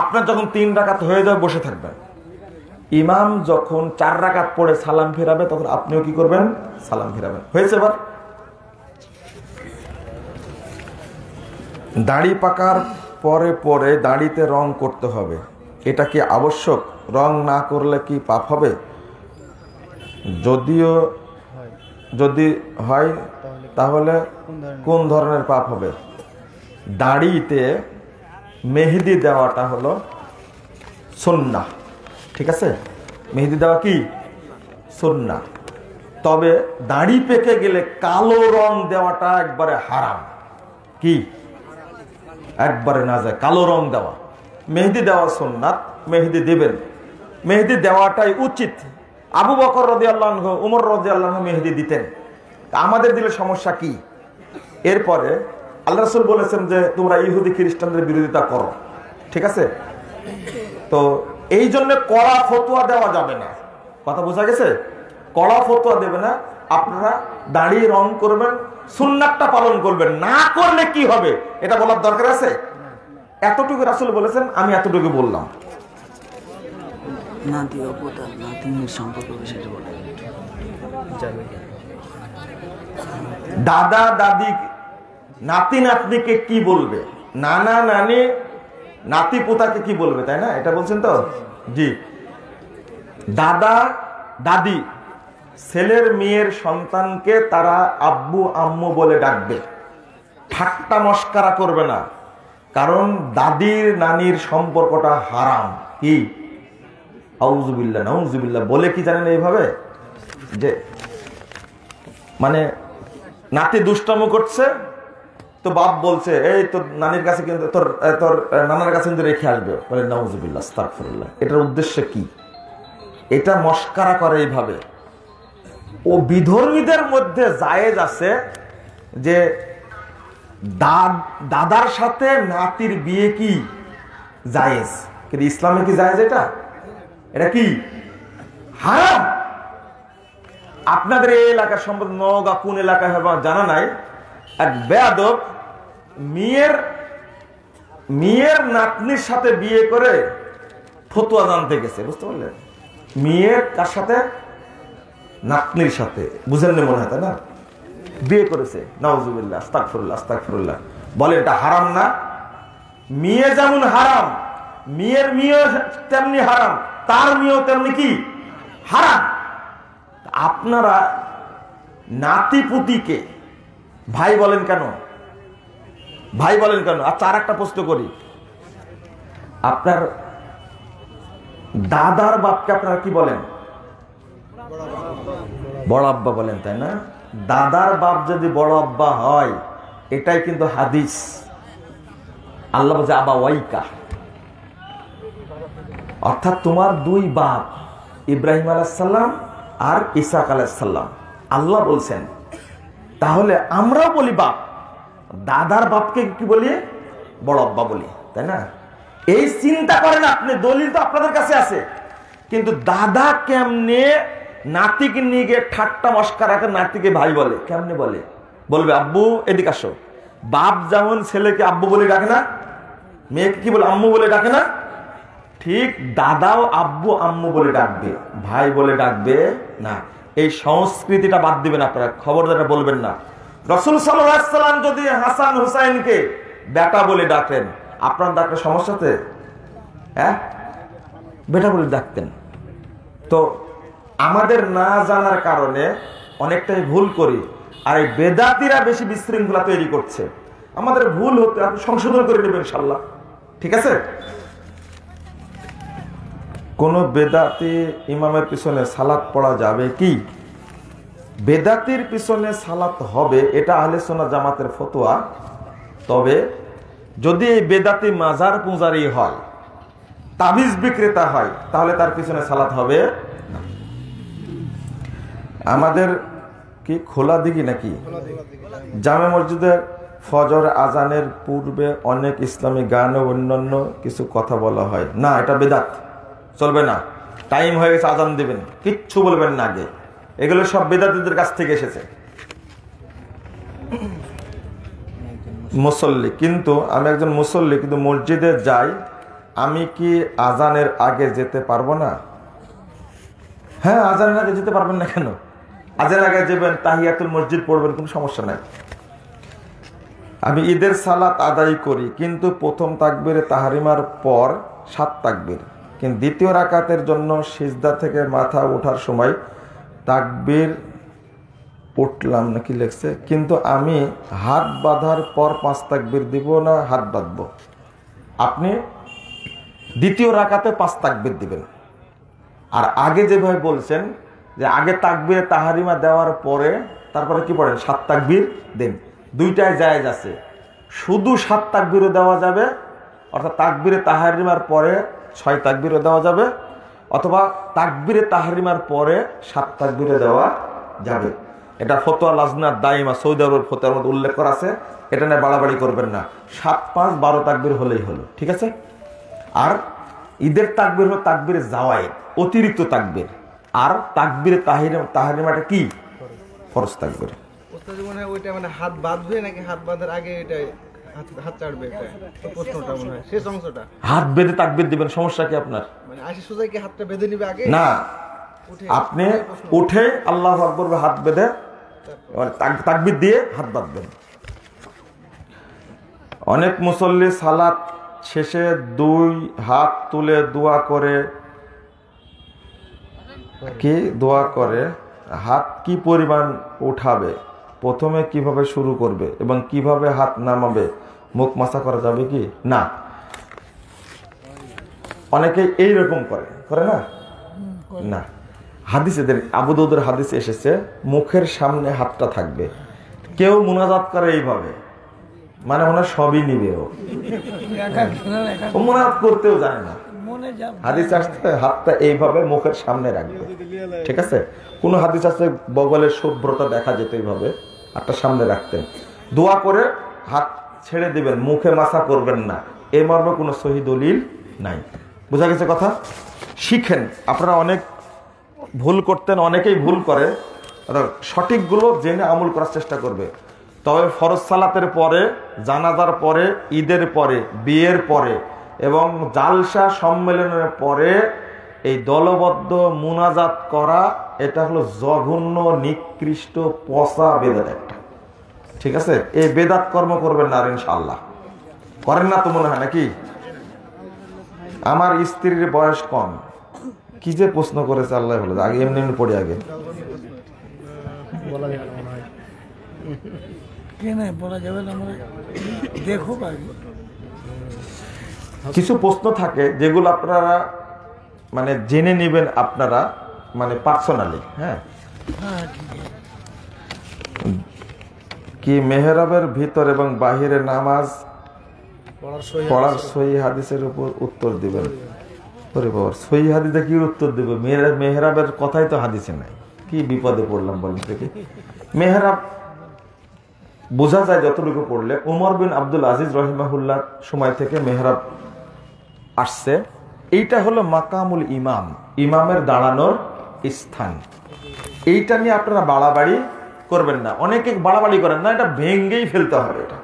আপনার যখন 3 রাকাত হয়ে যাবে বসে থাকবেন। ইমাম যখন 4 রাকাত পড়ে সালাম ফেরাবে তখন আপনিও কি করবেন? সালাম ফেরাবেন। হয়েছে? এবার দাড়ি পাকার পরে পরে দাড়িতে রং করতে হবে, এটা কি আবশ্যক? রং না করলে কি পাপ হবে? যদি হয় তাহলে কোন ধরনের পাপ হবে? দাড়িতে মেহেদি দেওয়াটা হলো সুন্নাহ, ঠিক আছে? মেহেদি দেওয়া কি সুন্নাহ। তবে দাড়ি পেকে গেলে কালো রং দেওয়াটা একবারে হারাম। কি? একবারে না যায় কালো রং দেওয়া। মেহেদি দেওয়া সুন্নাত, মেহেদি দিবেন, মেহেদি দেওয়াটাই উচিত। আবু বকর রাদিয়াল্লাহু আনহু, উমর রাদিয়াল্লাহু আনহু মেহেদি দিতেন। আমাদের দিলে সমস্যা কি? এরপরে আল্লাহ রাসূল বলেছেন যে তোমরা ইহুদি খ্রিস্টানদের বিরোধিতা করো, ঠিক আছে? তো এই জন্য কড়া ফতোয়া দেওয়া যাবে না। কথা বোঝা গেছে? কড়া ফতোয়া দেবে না। আপনারা দাড়ি রং করবেন, সুন্নাতটা পালন করবেন, না করলে কি হবে এটা বলার দরকার আছে? এতটুকু রাসূল বলেছেন, আমি এতটুকু বললাম। নাতি অপতা নাতির সম্পর্ক বিষয়টা বলে দাদা দাদি নাতি নাতনিকে কি বলবে, নানা নানি নাতি পোতাকে কি বলবে, তাই না? এটা বলছেন তো? জি। দাদা দাদি ছেলের মেয়ের সন্তানকে তারা আব্বু আম্মু বলে ডাকবে, ঠাট্টা মস্কারা করবে না। কারণ দাদির নানির সম্পর্কটা হারাম। কি? আউযুবিল্লাহ নাউযুবিল্লাহ বলে কি জানেন এইভাবে যে মানে নাতি দুষ্টামো করছে, তো বাপ বলছে এই তোর নানির কাছে কিন্তু তোর নানার কাছে কিন্তু রেখে আসবে, বলে নাউযুবিল্লাহ আস্তাগফিরুল্লাহ। এটার উদ্দেশ্য কি? এটা মস্কারা করে এইভাবে। ও বিধর্মীদের মধ্যে জায়েজ আছে যে দাদার সাথে নাতির বিয়ে কি জায়েজ, কিন্তু ইসলামে কি জায়েজ? এটা কি হারাম। আপনাদের এই এলাকার সম্পর্কে নওগাঁ কোন এলাকায় হবে জানা নাই, এক বেয়াদব মেয়ের নাতনির সাথে বিয়ে করে ফতোয়া জানতে গেছে, বুঝতে পারলেন? মেয়ের কার সাথে? নাতনির সাথে। বুঝেন না মনে হয়, তাই না? বিয়ে করেছে। নাউযুবিল্লাহ আস্তাগফিরুল্লাহ আস্তাগফিরুল্লাহ। বলে এটা হারাম না? মেয়ে যেমন হারাম, মেয়ের মেয়ে তেমনি হারাম, তার মেয়েও তেমনি কি হারাম। আপনারা নাতি পুতিকে ভাই বলেন কেন? ভাই বলেন কেন? আচ্ছা, আর একটা প্রশ্ন করি, আপনার দাদার বাপকে আপনারা কি বলেন? বড় আব্বা বলেন, তাই না? দাদার বাপ যদি বড় আব্বা হয়, এটাই কিন্তু হাদিস। আল্লাহ বলছে আবা ওয়াইকা, অর্থাৎ তোমার দুই বাপ, ইব্রাহিম আলাইহিস সালাম আর ইসহাক আলাইহিস সালাম। আল্লাহ বলছেন। তাহলে আমরাও বলি বাপ, দাদার বাপকে কি বলি? বড় আব্বা বলি, তাই না? এই চিন্তা করেন আপনি, দলিল তো আপনাদের কাছে আছে, কিন্তু দাদা কেমনে নাতিকে নিয়ে গিয়ে ঠাট্টা মস্কারা করে নাতিকে ভাই বলে? কেমনে বলে? বলবে আব্বু এদিকে আসো। বাপ যেমন ছেলেকে আব্বু বলে ডাকে না, মেয়েকে কি বলে? আম্মু বলে ডাকে না? ঠিক দাদাও আব্বু আম্মু বলে ডাকবে, ভাই বলে ডাকবে না। এই সংস্কৃতিটা বাদ দিবেন আপনারা, খবরদার বলবেন না। রাসূল সাল্লাল্লাহু আলাইহি ওয়াসাল্লাম যদি হাসান হুসাইনকে বেটা বলে ডাকেন, আপনার ডাকলে সমস্যাতে? হ্যাঁ, বেটা বলে ডাকতেন। তো আমাদের না জানার কারণে অনেকটাই ভুল করি, আর এই বেদাতিরা বেশি বিশৃঙ্খলা তৈরি করছে। আমাদের ভুল হতে আপনি সংশোধন করে নেবেন ইনশাআল্লাহ, ঠিক আছে? কোন বেদাতি ইমামের পিছনে সালাত পড়া যাবে কি? বেদাতির পিছনে সালাত হবে, এটা আহলে সুন্নাত জামাতের ফতোয়া। তবে যদি এই বেদাতি মাজার পূজারি হয়, তাবিজ বিক্রেতা হয়, তাহলে তার পিছনে সালাত হবে না। আমাদের কি খোলা দিঘি নাকি জামে মসজিদের ফজর আজানের পূর্বে অনেক ইসলামী গান ও অন্যান্য কিছু কথা বলা হয় না, এটা বেদাত, চলবে না। টাইম হয়ে গেছে, আজান দিবেন, কিচ্ছু বলবেন না আগে। এগুলো সব বেদাতীদের কাছ থেকে এসেছে। মুসল্লি, কিন্তু আমি একজন মুসল্লি, কিন্তু মসজিদে যাই, আমি কি আজানের আগে যেতে পারবো না? হ্যাঁ, আজানের আগে যেতে পারবেন না কেন? আজানের আগে যাবেন, তাহিয়াতুল মসজিদ পড়বেন, কোনো সমস্যা নাই। আমি ঈদের সালাত আদায় করি, কিন্তু প্রথম তাকবীরে তাহরিমার পর 7 তাকবীর, কিন্তু দ্বিতীয় রাকাতের জন্য সিজদা থেকে মাথা ওঠার সময় তাকবীর উঠলাম নাকি লেখছে, কিন্তু আমি হাত বাঁধার পর 5 তাকবীর দিব না হাত বাঁধবো? আপনি দ্বিতীয় রাকাতে 5 তাকবীর দিবেন। আর আগে যেভাবে বলছেন যে আগে তাকবীরে তাহরিমা দেওয়ার পরে তারপরে কি পড়েন? 7 তাকবীর দেন। দুইটাই জায়েজ আছে। শুধু 7 তাকবীরও দেওয়া যাবে, অর্থাৎ তাকবীরে তাহরিমার পরে 6 তাকবীরও দেওয়া যাবে, অথবা তাকবীরে তাহরিমার পরে 7 তাকবীরও দেওয়া যাবে। এটা ফতোয়া লাজনাত দাইমা সৌদি আরবের ফতোয়ার মধ্যে উল্লেখ করা আছে। এটা নিয়ে বাড়াবাড়ি করবেন না, 7, 5, 12 তাকবীর হলেই হলো, ঠিক আছে? আর ঈদের তাকবীর হলো তাকবীরে জাওয়ায়েদ, অতিরিক্ত তাকবীর। আর তাকবীরে তাহরিমাটা কি? ফরজ তাকবীর। ওস্তাদ মনে হয় ওইটা মানে হাত বাঁধবে নাকি হাত বাঁধার আগে এটা হাত চাড়বে, এটা তো প্রশ্নটা মনে হয় শেষ অংশটা। হাত বেঁধে তাকবীর দিবেন, সমস্যা কি আপনার? মানে আশি সোজা কি হাতটা বেঁধে নিবে আগে? না, আপনি উঠে আল্লাহু আকবার বলে হাত বেঁধে তাকবীর দিয়ে হাত বাঁধবেন। অনেক মুসল্লি সালাত শেষে 2 হাত তুলে দোয়া করে, কি দোয়া করে, হাত কি পরিমাণ উঠাবে, প্রথমে কিভাবে শুরু করবে এবং কিভাবে হাত নামাবে, মুখ মাসা করা যাবে কি না? অনেকে এইরকম করে না? না, হাদিসে আবু দাউদের হাদিসে এসেছে মুখের সামনে হাতটা থাকবে। কেউ মুনাজাত করে এইভাবে, মানে ওনার সবই নিবে, ও মুনাজাত করতেও জানে না। হাদিস আসছে হাতটা এইভাবে মুখের সামনে রাখবে, ঠিক আছে? কোন হাদিস আছে বগলের শুভ্রতা দেখা যেত এইভাবে হাতটা সামনে রাখতেন। দোয়া করে হাত ছেড়ে দিবেন, মুখে মাসা করবেন না, এই মর্মে কোনো সহি দলিল নাই। বোঝা গেছে কথা? শিখেন। আপনারা অনেক ভুল করতেন, অনেকেই ভুল করে, সঠিকগুলো জেনে আমল করার চেষ্টা করবে। তবে ফরজ সালাতের পরে, জানাজার পরে, ঈদের পরে, বিয়ের পরে এবং জালসা সম্মেলনের পরে এই দলবদ্ধ মুনাজাত করা, এটা হলো জঘন্য, নিকৃষ্ট, পচা বেদাত একটা, ঠিক আছে? এই বেদাত কর্ম করবেন না আর ইনশাআল্লাহ। করেন না তো মনে হয় নাকি? আমার স্ত্রীর বয়স কম, কি যে প্রশ্ন করেছে আল্লাহ বলে, আগে এমনি পড়ে আগে কিছু প্রশ্ন থাকে যেগুলো আপনারা মানে জেনে নেবেন আপনারা, মানে পার্সোনালি। হ্যাঁ, কি মেহরাবের ভিতর এবং বাহিরে নামাজ পড়ার সহি হাদিসের উপর উত্তর দিবেন? সহি হাদিসে কি উত্তর দেবে? মেহরাবের কথাই তো হাদিসে নাই, কি বিপদে পড়লাম বলেন থেকে। মেহরাব বোঝা যায় যতটুকু পড়লে, উমর বিন আব্দুল আজিজ রহিমাহুল্লাহ সময় থেকে মেহরাব আসছে। এইটা হলো মাকামুল ইমাম, ইমামের দাঁড়ানোর স্থান। এইটা নিয়ে আপনারা বাড়াবাড়ি করবেন না। অনেকে বাড়াবাড়ি করেন না, এটা ভেঙ্গেই ফেলতে হবে এটা।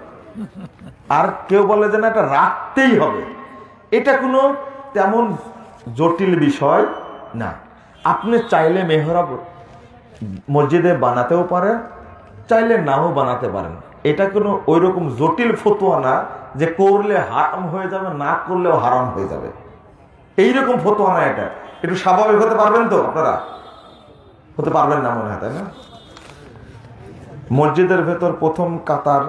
আর কেউ বলে যে না এটা রাখতেই হবে, এটা কোনো তেমন জটিল বিষয় না। আপনি চাইলে মেহরাব মসজিদে বানাতেও পারেন, চাইলে নাও বানাতে পারেন। এটা কোনো ওই রকম জটিল ফতোয়া না যে করলে হারাম হয়ে যাবে, না করলেও হারাম হয়ে যাবে, এইরকম ফতোয়া না। এটা একটু স্বাভাবিক হতে পারবেন তো আপনারা? হতে পারবেন না মনে হয়, তাই না? মসজিদের ভেতর প্রথম কাতার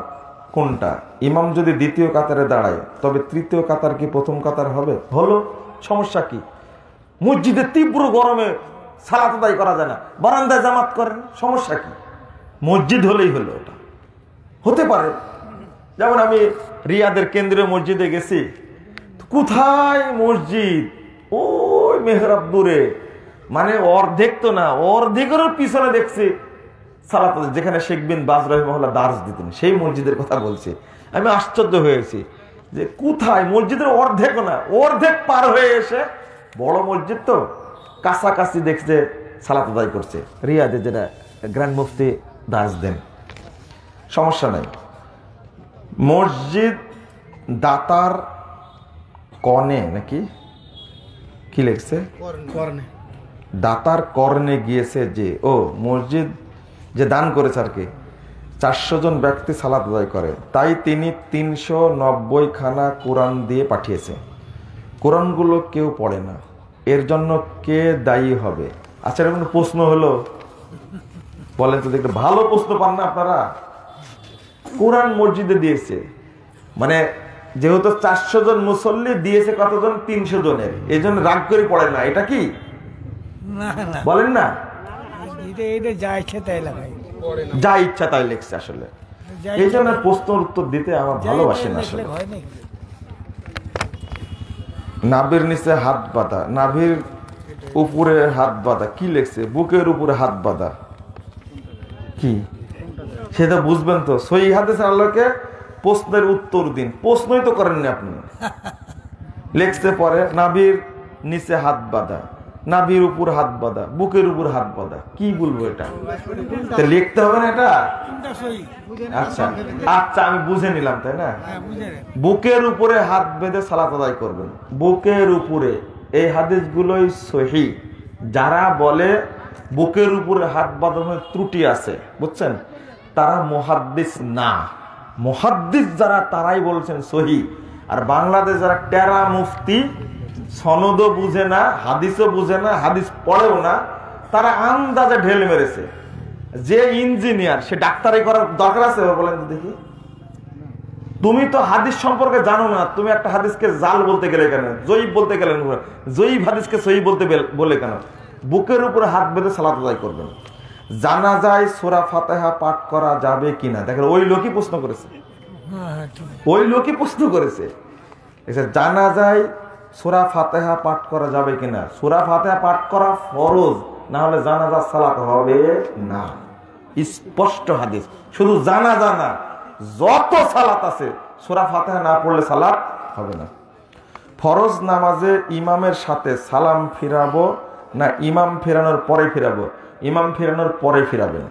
কোনটা? ইমাম যদি দ্বিতীয় কাতারে দাঁড়ায়, তবে তৃতীয় কাতার কি প্রথম কাতার হবে? হলো, সমস্যা কি? মসজিদে তীব্র গরমে সালাত আদায় করা যায় না, বারান্দায় জামাত করেন, সমস্যা কি? মসজিদ হলেই হলো, এটা হতে পারে। যেমন আমি রিয়াদের কেন্দ্রীয় মসজিদে গেছি, কোথায় মসজিদ, ওই মেহরাব দূরে, মানে অর্ধেক তো না, অর্ধেকেরও পিছনে দেখছি সালাত, যেখানে শেখ বিন বাজ রাহিমাহুল্লাহ দার্স দিতেন, সেই মসজিদের কথা বলছি। আমি আশ্চর্য হয়েছি যে কোথায় মসজিদের অর্ধেকও না, অর্ধেক পার হয়ে এসে বড় মসজিদ তো কাছাকাছি দেখছে সালাত আদায় করছে। রিয়াদে যেটা গ্র্যান্ড মুফতি দাস দেন, সমস্যা নাই। মসজিদ দাতার কর্ণে নাকি কি লিখছে? দাতার কর্ণে গিয়েছে যে, ও মসজিদ যে দান করেছে আর কি, 400 জন ব্যক্তি সালাত আদায় করে, তাই তিনি 390 খানা কোরআন দিয়ে পাঠিয়েছে। কোরআনগুলো কেউ পড়ে না, এর জন্য কে দায়ী হবে? আচ্ছা, এরকম প্রশ্ন হলো, বলেন তো দেখতে, ভালো প্রশ্ন পান না আপনারা? কোরআন মসজিদে দিয়েছে, মানে যেহেতু 400 জন মুসল্লি দিয়েছে, কতজন? 300 জনের, এই জন্য রাগ করে পড়ে না, এটা কি বলেন না? যা ইচ্ছা তাই লিখছে আসলে, এই জন্য প্রশ্নের উত্তর দিতে আমার ভালোবাসেন আসলে। নাভির নিচে হাত বাঁধা, নাভির উপরে হাত বাঁধা, কি লিখছে? বুকের উপরে হাত বাঁধা, কি সেটা বুঝবেন তো? সহি হাদিসে আল্লাহকে প্রশ্নের উত্তর দিন, প্রশ্নই তো করেননি আপনি। লিখতে পরে নাভির নিচে হাত বাঁধা, নাভির উপর হাত বাঁধা, বুকের উপর হাত বাঁধা, কি বলবো এটা? লিখতে হবে না এটা? আচ্ছা আচ্ছা, আমি বুঝে নিলাম, তাই না? বুকের উপরে হাত বেঁধে সালাত আদায় করবেন, বুকের উপরে। এই হাদিসগুলোই সহিহ। যারা বলে বুকের উপরে হাত বাঁধানোর ত্রুটি আছে, বুঝছেন, তারা মুহাদ্দিস না। মুহাদ্দিস যারা, তারাই বলছেন সহিহ। আর বাংলাদেশ যারা টেরা মুফতি, সনদও বুঝে না, হাদিসও বুঝে না, হাদিস পড়েও না, তারা আন্দাজে ঢেল মেরেছে। যে ইঞ্জিনিয়ার, সে ডাক্তারি করার দরকার আছে? বলেন তো দেখি। তুমি তো হাদিস সম্পর্কে জানো না, তুমি একটা হাদিসকে জাল বলতে গেলে কেন, জয়ীফ বলতে গেলে, জয়ীফ হাদিসকে সহিহ বলতে বলে কেন? বুকের উপরে হাত বেঁধে সালাত আদায় করবেন। জানাজায় সূরা ফাতিহা পাঠ করা যাবে কিনা, দেখেন ওই লোকই প্রশ্ন করেছে, ওই লোকই প্রশ্ন করেছে। জানাজায় সূরা ফাতিহা পাঠ করা যাবে কিনা? সূরা ফাতিহা পাঠ করা ফরজ, না হলে জানাজার সালাত হবে না। স্পষ্ট হাদিস। শুধু জানাজা না, যত সালাত আছে সূরা ফাতিহা না পড়লে সালাত হবে না। ফরজ নামাজে ইমামের সাথে সালাম ফিরাবো না ইমাম ফেরানোর পরে ফিরাবো? ইমাম ফেরানোর পরে ফিরাবেন।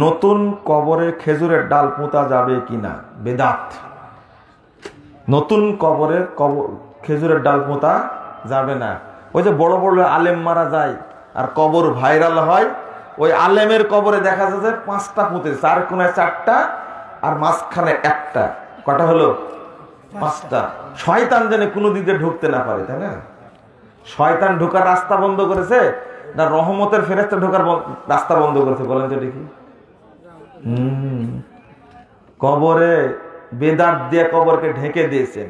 নতুন কবরে খেজুরের ডাল পোঁতা যাবে কিনা? বেদাত। নতুন কবরে খেজুরের ডাল পোঁতা যাবে না। ওই যে বড় বড় আলেম মারা যায় আর কবর ভাইরাল হয়, ওই আলেমের কবরে দেখা যাচ্ছে 5টা পুঁতে, 4 কোণায় 4টা আর মাঝখানে 1টা। কটা হলো? 5টা। শয়তান যেন কোনো দিকে ঢুকতে না পারে, তাই না? শয়তান ঢোকার রাস্তা বন্ধ করেছে না রহমতের ফেরেশতা ঢোকার রাস্তা বন্ধ করেছে? বলেন তো দেখি। কবরে বেদাত দিয়ে কবরকে ঢেকে দিয়েছেন,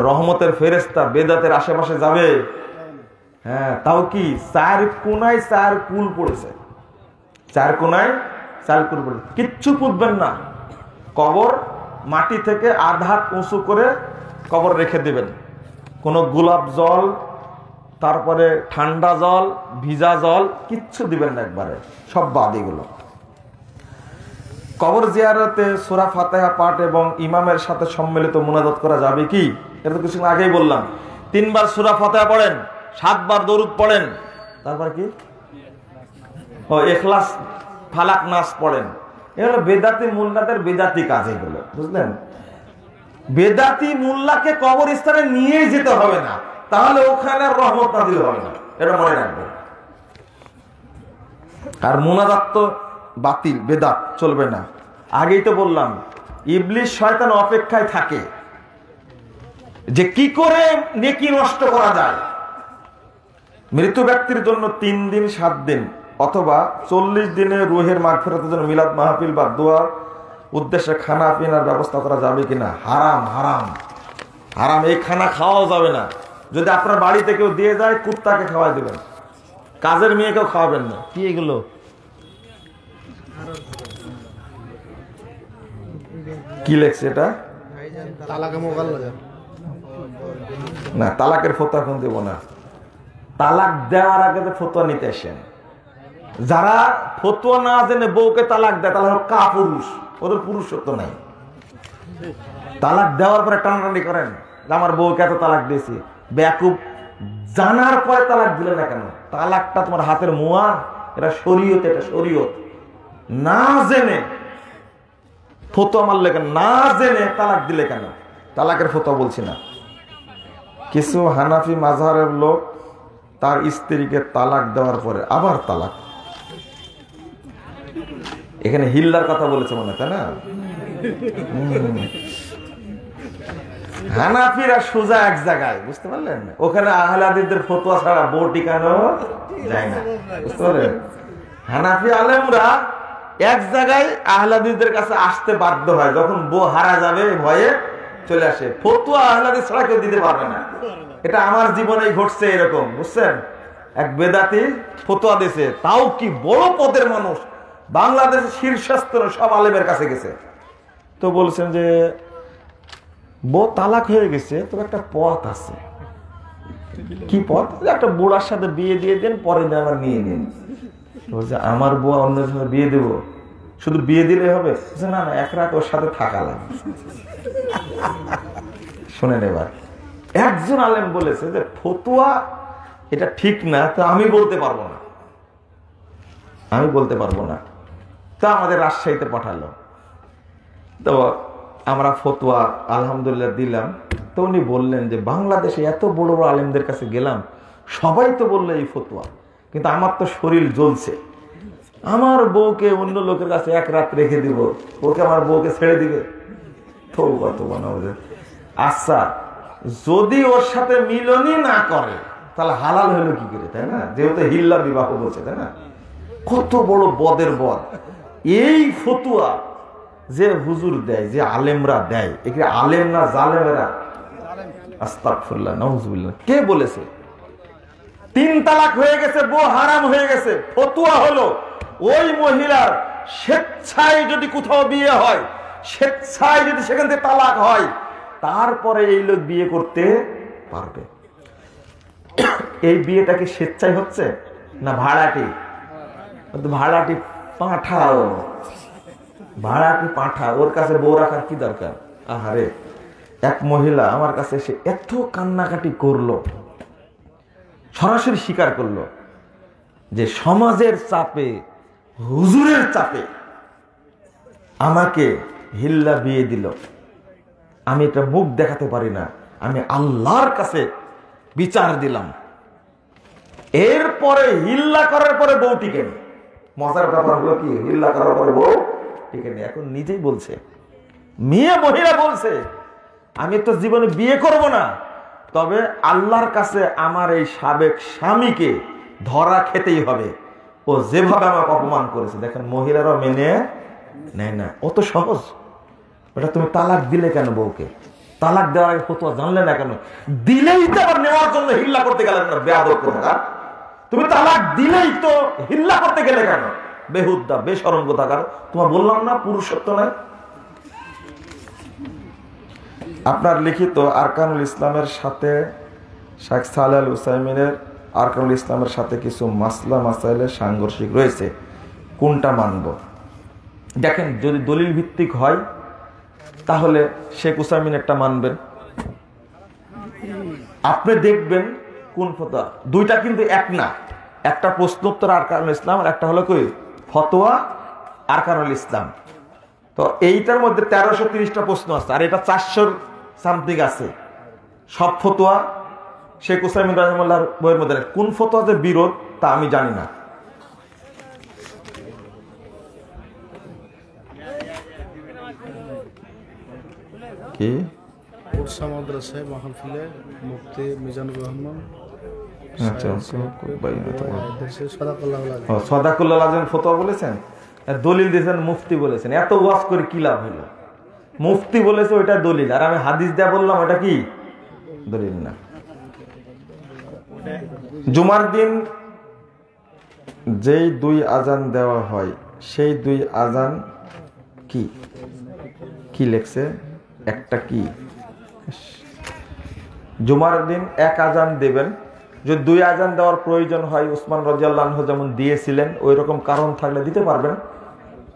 রহমতের ফেরেশতা বেদাতের আশেপাশে যাবে? হ্যাঁ, তাও কি 4 কোণায় 4 কুল পড়েছে, 4 কোণায় 4 কুল পড়েছে। কিচ্ছু পুঁতবেন না, কবর মাটি থেকে আধা উঁচু করে কবর রেখে দিবেন। কোনো গোলাপ জল, তারপরে ঠান্ডা জল, ভিজা জল কিচ্ছু দিবেন না, একবারে সব বাদ। এগুলো কবর জিয়ারতে সূরা ফাতিহা পাঠ এবং ইমামের সাথে সম্মিলিত মুনাজাত করা যাবে কি? এটা তো কিছু আগেই বললাম। 3 বার সূরা ফাতিহা পড়েন, 7 বার দরুদ পড়েন, তারপর কি ইখলাস ফালাক নাস পড়েন। এগুলো বেদাতি মুল্লাদের বেদাতি কাজ, এগুলো বুঝলেন? বেদাতি মুল্লাকে কবরস্থানে নিয়ে যেতে হবে না, তাহলে ওখানে রহমত নাযিল হবে না, এটা মনে রাখবেন। আর মুনাজাত তো বাতিল, বেদাত, চলবে না। আগেই তো বললাম, ইবলিস শয়তান অপেক্ষায় থাকে যে কি করে নেকি নষ্ট করা যায়। মৃত ব্যক্তির জন্য 3 দিন 7 দিন অথবা 40 দিনে রুহের মাগফিরাতের জন্য মিলাদ মাহফিল বা দোয়ার উদ্দেশ্যে খানা পিনার ব্যবস্থা করা যাবে কিনা? হারাম, হারাম, হারাম। এই খানা খাওয়াও যাবে না। যদি আপনার বাড়িতে কেউ দিয়ে যায়, কুত্তাকে খাওয়াই দেবেন, কাজের মেয়েকেও খাওয়াবেন না। কি এগুলো? কি লেখছে এটা? না, তালাকের ফতোয়া এখন দেব না। তালাক দেওয়ার আগে তো ফতোয়া নিতে আসেন। যারা ফতোয়া না জেনে বউকে তালাক দেয়, তাহলে কাপুরুষ, ওদের পুরুষত্ব নাই। তালাক দেওয়ার পরে টানাটানি করেন, আমার বউকে এত তালাক দিয়েছি, বেয়াকুব। জানার পরে তালাক দিলে না কেন? তালাকটা তোমার হাতের মুয়া, এটা শরীয়ত, এটা শরীয়ত। না জেনে ফতোয়া মারলে কেন? না জেনে তালাক দিলে কেন? তালাকের ফতোয়া বলছি না। কিছু হানাফি মাযহাবের লোক তার স্ত্রীকে তালাক দেওয়ার পরে আবার তালাক, এখানে হিল্লার কথা বলেছে মনে, তাই না? হানাফিরা সোজা এক জায়গায়, বুঝতে পারলেন? ওখানে আহলে হাদিসদের ফতোয়া ছাড়া বউ টিকানো যায় না, বুঝতে পারলেন? হানাফি আলেমরা এক জায়গায় আহলে হাদিসদের কাছে আসতে বাধ্য হয়, যখন বউ হারা যাবে ভয়ে চলে আসে। ফতোয়া আহলে হাদিস ছাড়া কেউ দিতে পারবে না। এটা আমার জীবনেই ঘটছে এরকম, বুঝছেন? এক বেদাতি ফতোয়া দিয়েছে, তাও কি বড় পদের মানুষ, বাংলাদেশের শীর্ষস্তরের সব আলেমের কাছে গেছে। তো বলছেন যে বউ তালাক হয়ে গেছে, তবে একটা পথ আছে। কি পথ? একটা বুড়ার সাথে বিয়ে দিয়ে দেন, পরে আবার নিয়ে নিন। বলছে আমার বউ অন্যের সাথে বিয়ে দেবো, শুধু বিয়ে দিলে হবে? না না, এক রাত ওর সাথে থাকা লাগবে। শোনেন এবার, একজন আলেম বলেছে যে ফতুয়া এটা ঠিক না, তো আমি বলতে পারবো না, তো আমাদের রাজশাহীতে পাঠালো। তো আমরা ফতুয়া আলহামদুলিল্লাহ দিলাম। তো উনি বললেন যে বাংলাদেশে এত বড় বড় আলেমদের কাছে গেলাম, সবাই তো বললো এই ফতুয়া, কিন্তু আমার তো শরীর জ্বলছে, আমার বউকে অন্য লোকের কাছে এক রাত রেখে দিব, ওকে আমার বউকে ছেড়ে দিবে? আচ্ছা, যদি ওর সাথে মিলনই না করে তাহলে হালাল হলো কি করে, তাই না? যেহেতু হিল্লা বিবাহ বলছে, তাই না? কত বড় বদের বদ এই ফতুয়া যে হুজুর দেয়, যে আলেমরা দেয়, এখানে আলেম না জালেমেরা? আস্তাগফিরুল্লাহ, নাউজুবিল্লাহ। কে বলেছে 3 তালাক হয়ে গেছে, বউ হারাম হয়ে গেছে? ফতুয়া হলো ওই মহিলার স্বেচ্ছায় যদি কোথাও বিয়ে হয়, স্বেচ্ছায় যদি সেখান থেকে তালাক হয়, তারপরে এই লোক বিয়ে করতে পারবে। এই বিয়েটা কি স্বেচ্ছায় হচ্ছে না ভাড়াটি? ভাড়াটি পাঠাও, ভাড়াটি পাঠা, ওর কাছে বউ রাখার কি দরকার? আহারে, এক মহিলা আমার কাছে এসে এত কান্নাকাটি করলো, সরাসরি স্বীকার করলো যে সমাজের চাপে, হুজুরের চাপে আমাকে হিল্লা বিয়ে দিল, আমি এটা মুখ দেখাতে পারি না, আমি আল্লাহর কাছে বিচার দিলাম। এরপরে হিল্লা করার পরে বউ টিকে নি। মজার ব্যাপার হলো কি, হিল্লা করার পরে বউ টিকে নি। এখন নিজেই বলছে, মহিলা বলছে, আমি তো জীবনে বিয়ে করব না, তবে আল্লাহর কাছে আমার এই সাবেক স্বামীকে ধরা খেতেই হবে, ও যেভাবে আমাকে অপমান করেছে। দেখেন, মহিলারাও মেনে নেয় না। অত সহজ ওটা। তুমি তালাক দিলে কেন বউকে? তালাক দেওয়ার আগে ফতোয়া জানলে না কেন? দিলেই তো আবার নেওয়ার জন্য হিল্লা করতে গেলে না? বেয়াদব কোথাকার। তুমি তালাক দিলেই তো হিল্লা করতে গেলে কেন? বেহুদ্দা, বেশরম কোথাকার। তোমার বললাম না পুরুষত্ব নাই। আপনার লিখিত আরকানুল ইসলামের সাথে শেখ সালেহ আল উসাইমিনের আরকানুল ইসলামের সাথে কিছু মাসলা মাসাইলের সাংঘর্ষিক রয়েছে, কোনটা মানব? দেখেন, যদি দলিল ভিত্তিক হয় তাহলে শেখ উসাইমিন একটা মানবেন, আপনি দেখবেন কোন ফতোয়া। দুইটা কিন্তু এক না, একটা প্রশ্নোত্তর আরকানুল ইসলাম আর একটা হলো কি ফতোয়া আরকানুল ইসলাম। তো এইটার মধ্যে 1330টা প্রশ্ন আছে, আর এটা 400 সামথিং আছে। সব ফতোয়া শেখ উসাইমিন রাহিমাহুল্লাহর বইয়ের মধ্যে। কোন ফতোয়াতে বিরোধ তা আমি জানি না। কি মাদ্রাসায় মাহফিলে মুফতি মিজানুর রহমান সদাকুল্লাহ আযম ফতোয়া বলেছেন, দলিল দিয়েছেন, মুফতি বলেছেন। এত ওয়াজ করে কি লাভ হইল? মুফতি বলেছে ওইটা দলিল, আর আমি হাদিস দেয়া বললাম ওটা কি দলিল না। জুমার দিন যেই 2 আজান দেওয়া হয়, সেই 2 আজান কি কি লেখছে? একটা কি জুমার দিন 1 আজান দেবেন। যদি 2 আজান দেওয়ার প্রয়োজন হয়, উসমান রাদিয়াল্লাহু আনহু যেমন দিয়েছিলেন, ওই রকম কারণ থাকলে দিতে পারবেন,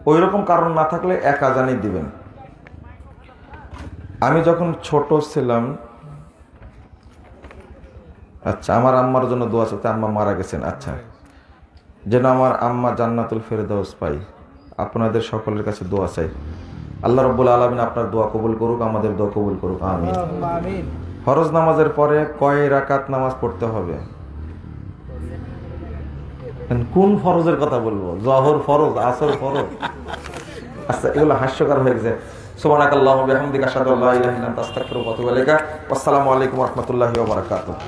ওই রকম কারণ না থাকলে 1 আজানই দিবেন। আমি যখন ছোট ছিলাম, আচ্ছা, আমার আম্মার জন্য দোয়া চাইতে, আম্মা মারা গেছেন, আচ্ছা, যেন আমার আম্মা জান্নাতুল ফেরদাউস পাই, আপনাদের সকলের কাছে দোয়া চাই। আল্লাহ রাব্বুল আলামিন আপনার দোয়া কবুল করুক, আমাদের দোয়া কবুল করুক, আমিন। ফরজ নামাজের পরে কয় রাকাত নামাজ পড়তে হবে? কোন ফরজের কথা বলবো? জহর ফরজ, আসর ফরজ? আচ্ছা, এগুলো হাস্যকর হয়ে গেছে। সুবহানাকাল্লাহুম্মা ওয়া বিহামদিকা আশহাদু আল্লা ইলাহা ইল্লা আনতা আস্তাগফিরুকা ওয়া আতুবু ইলাইকা। আসসালামু আলাইকুম ওয়া রাহমাতুল্লাহি ওয়া বারাকাতুহু।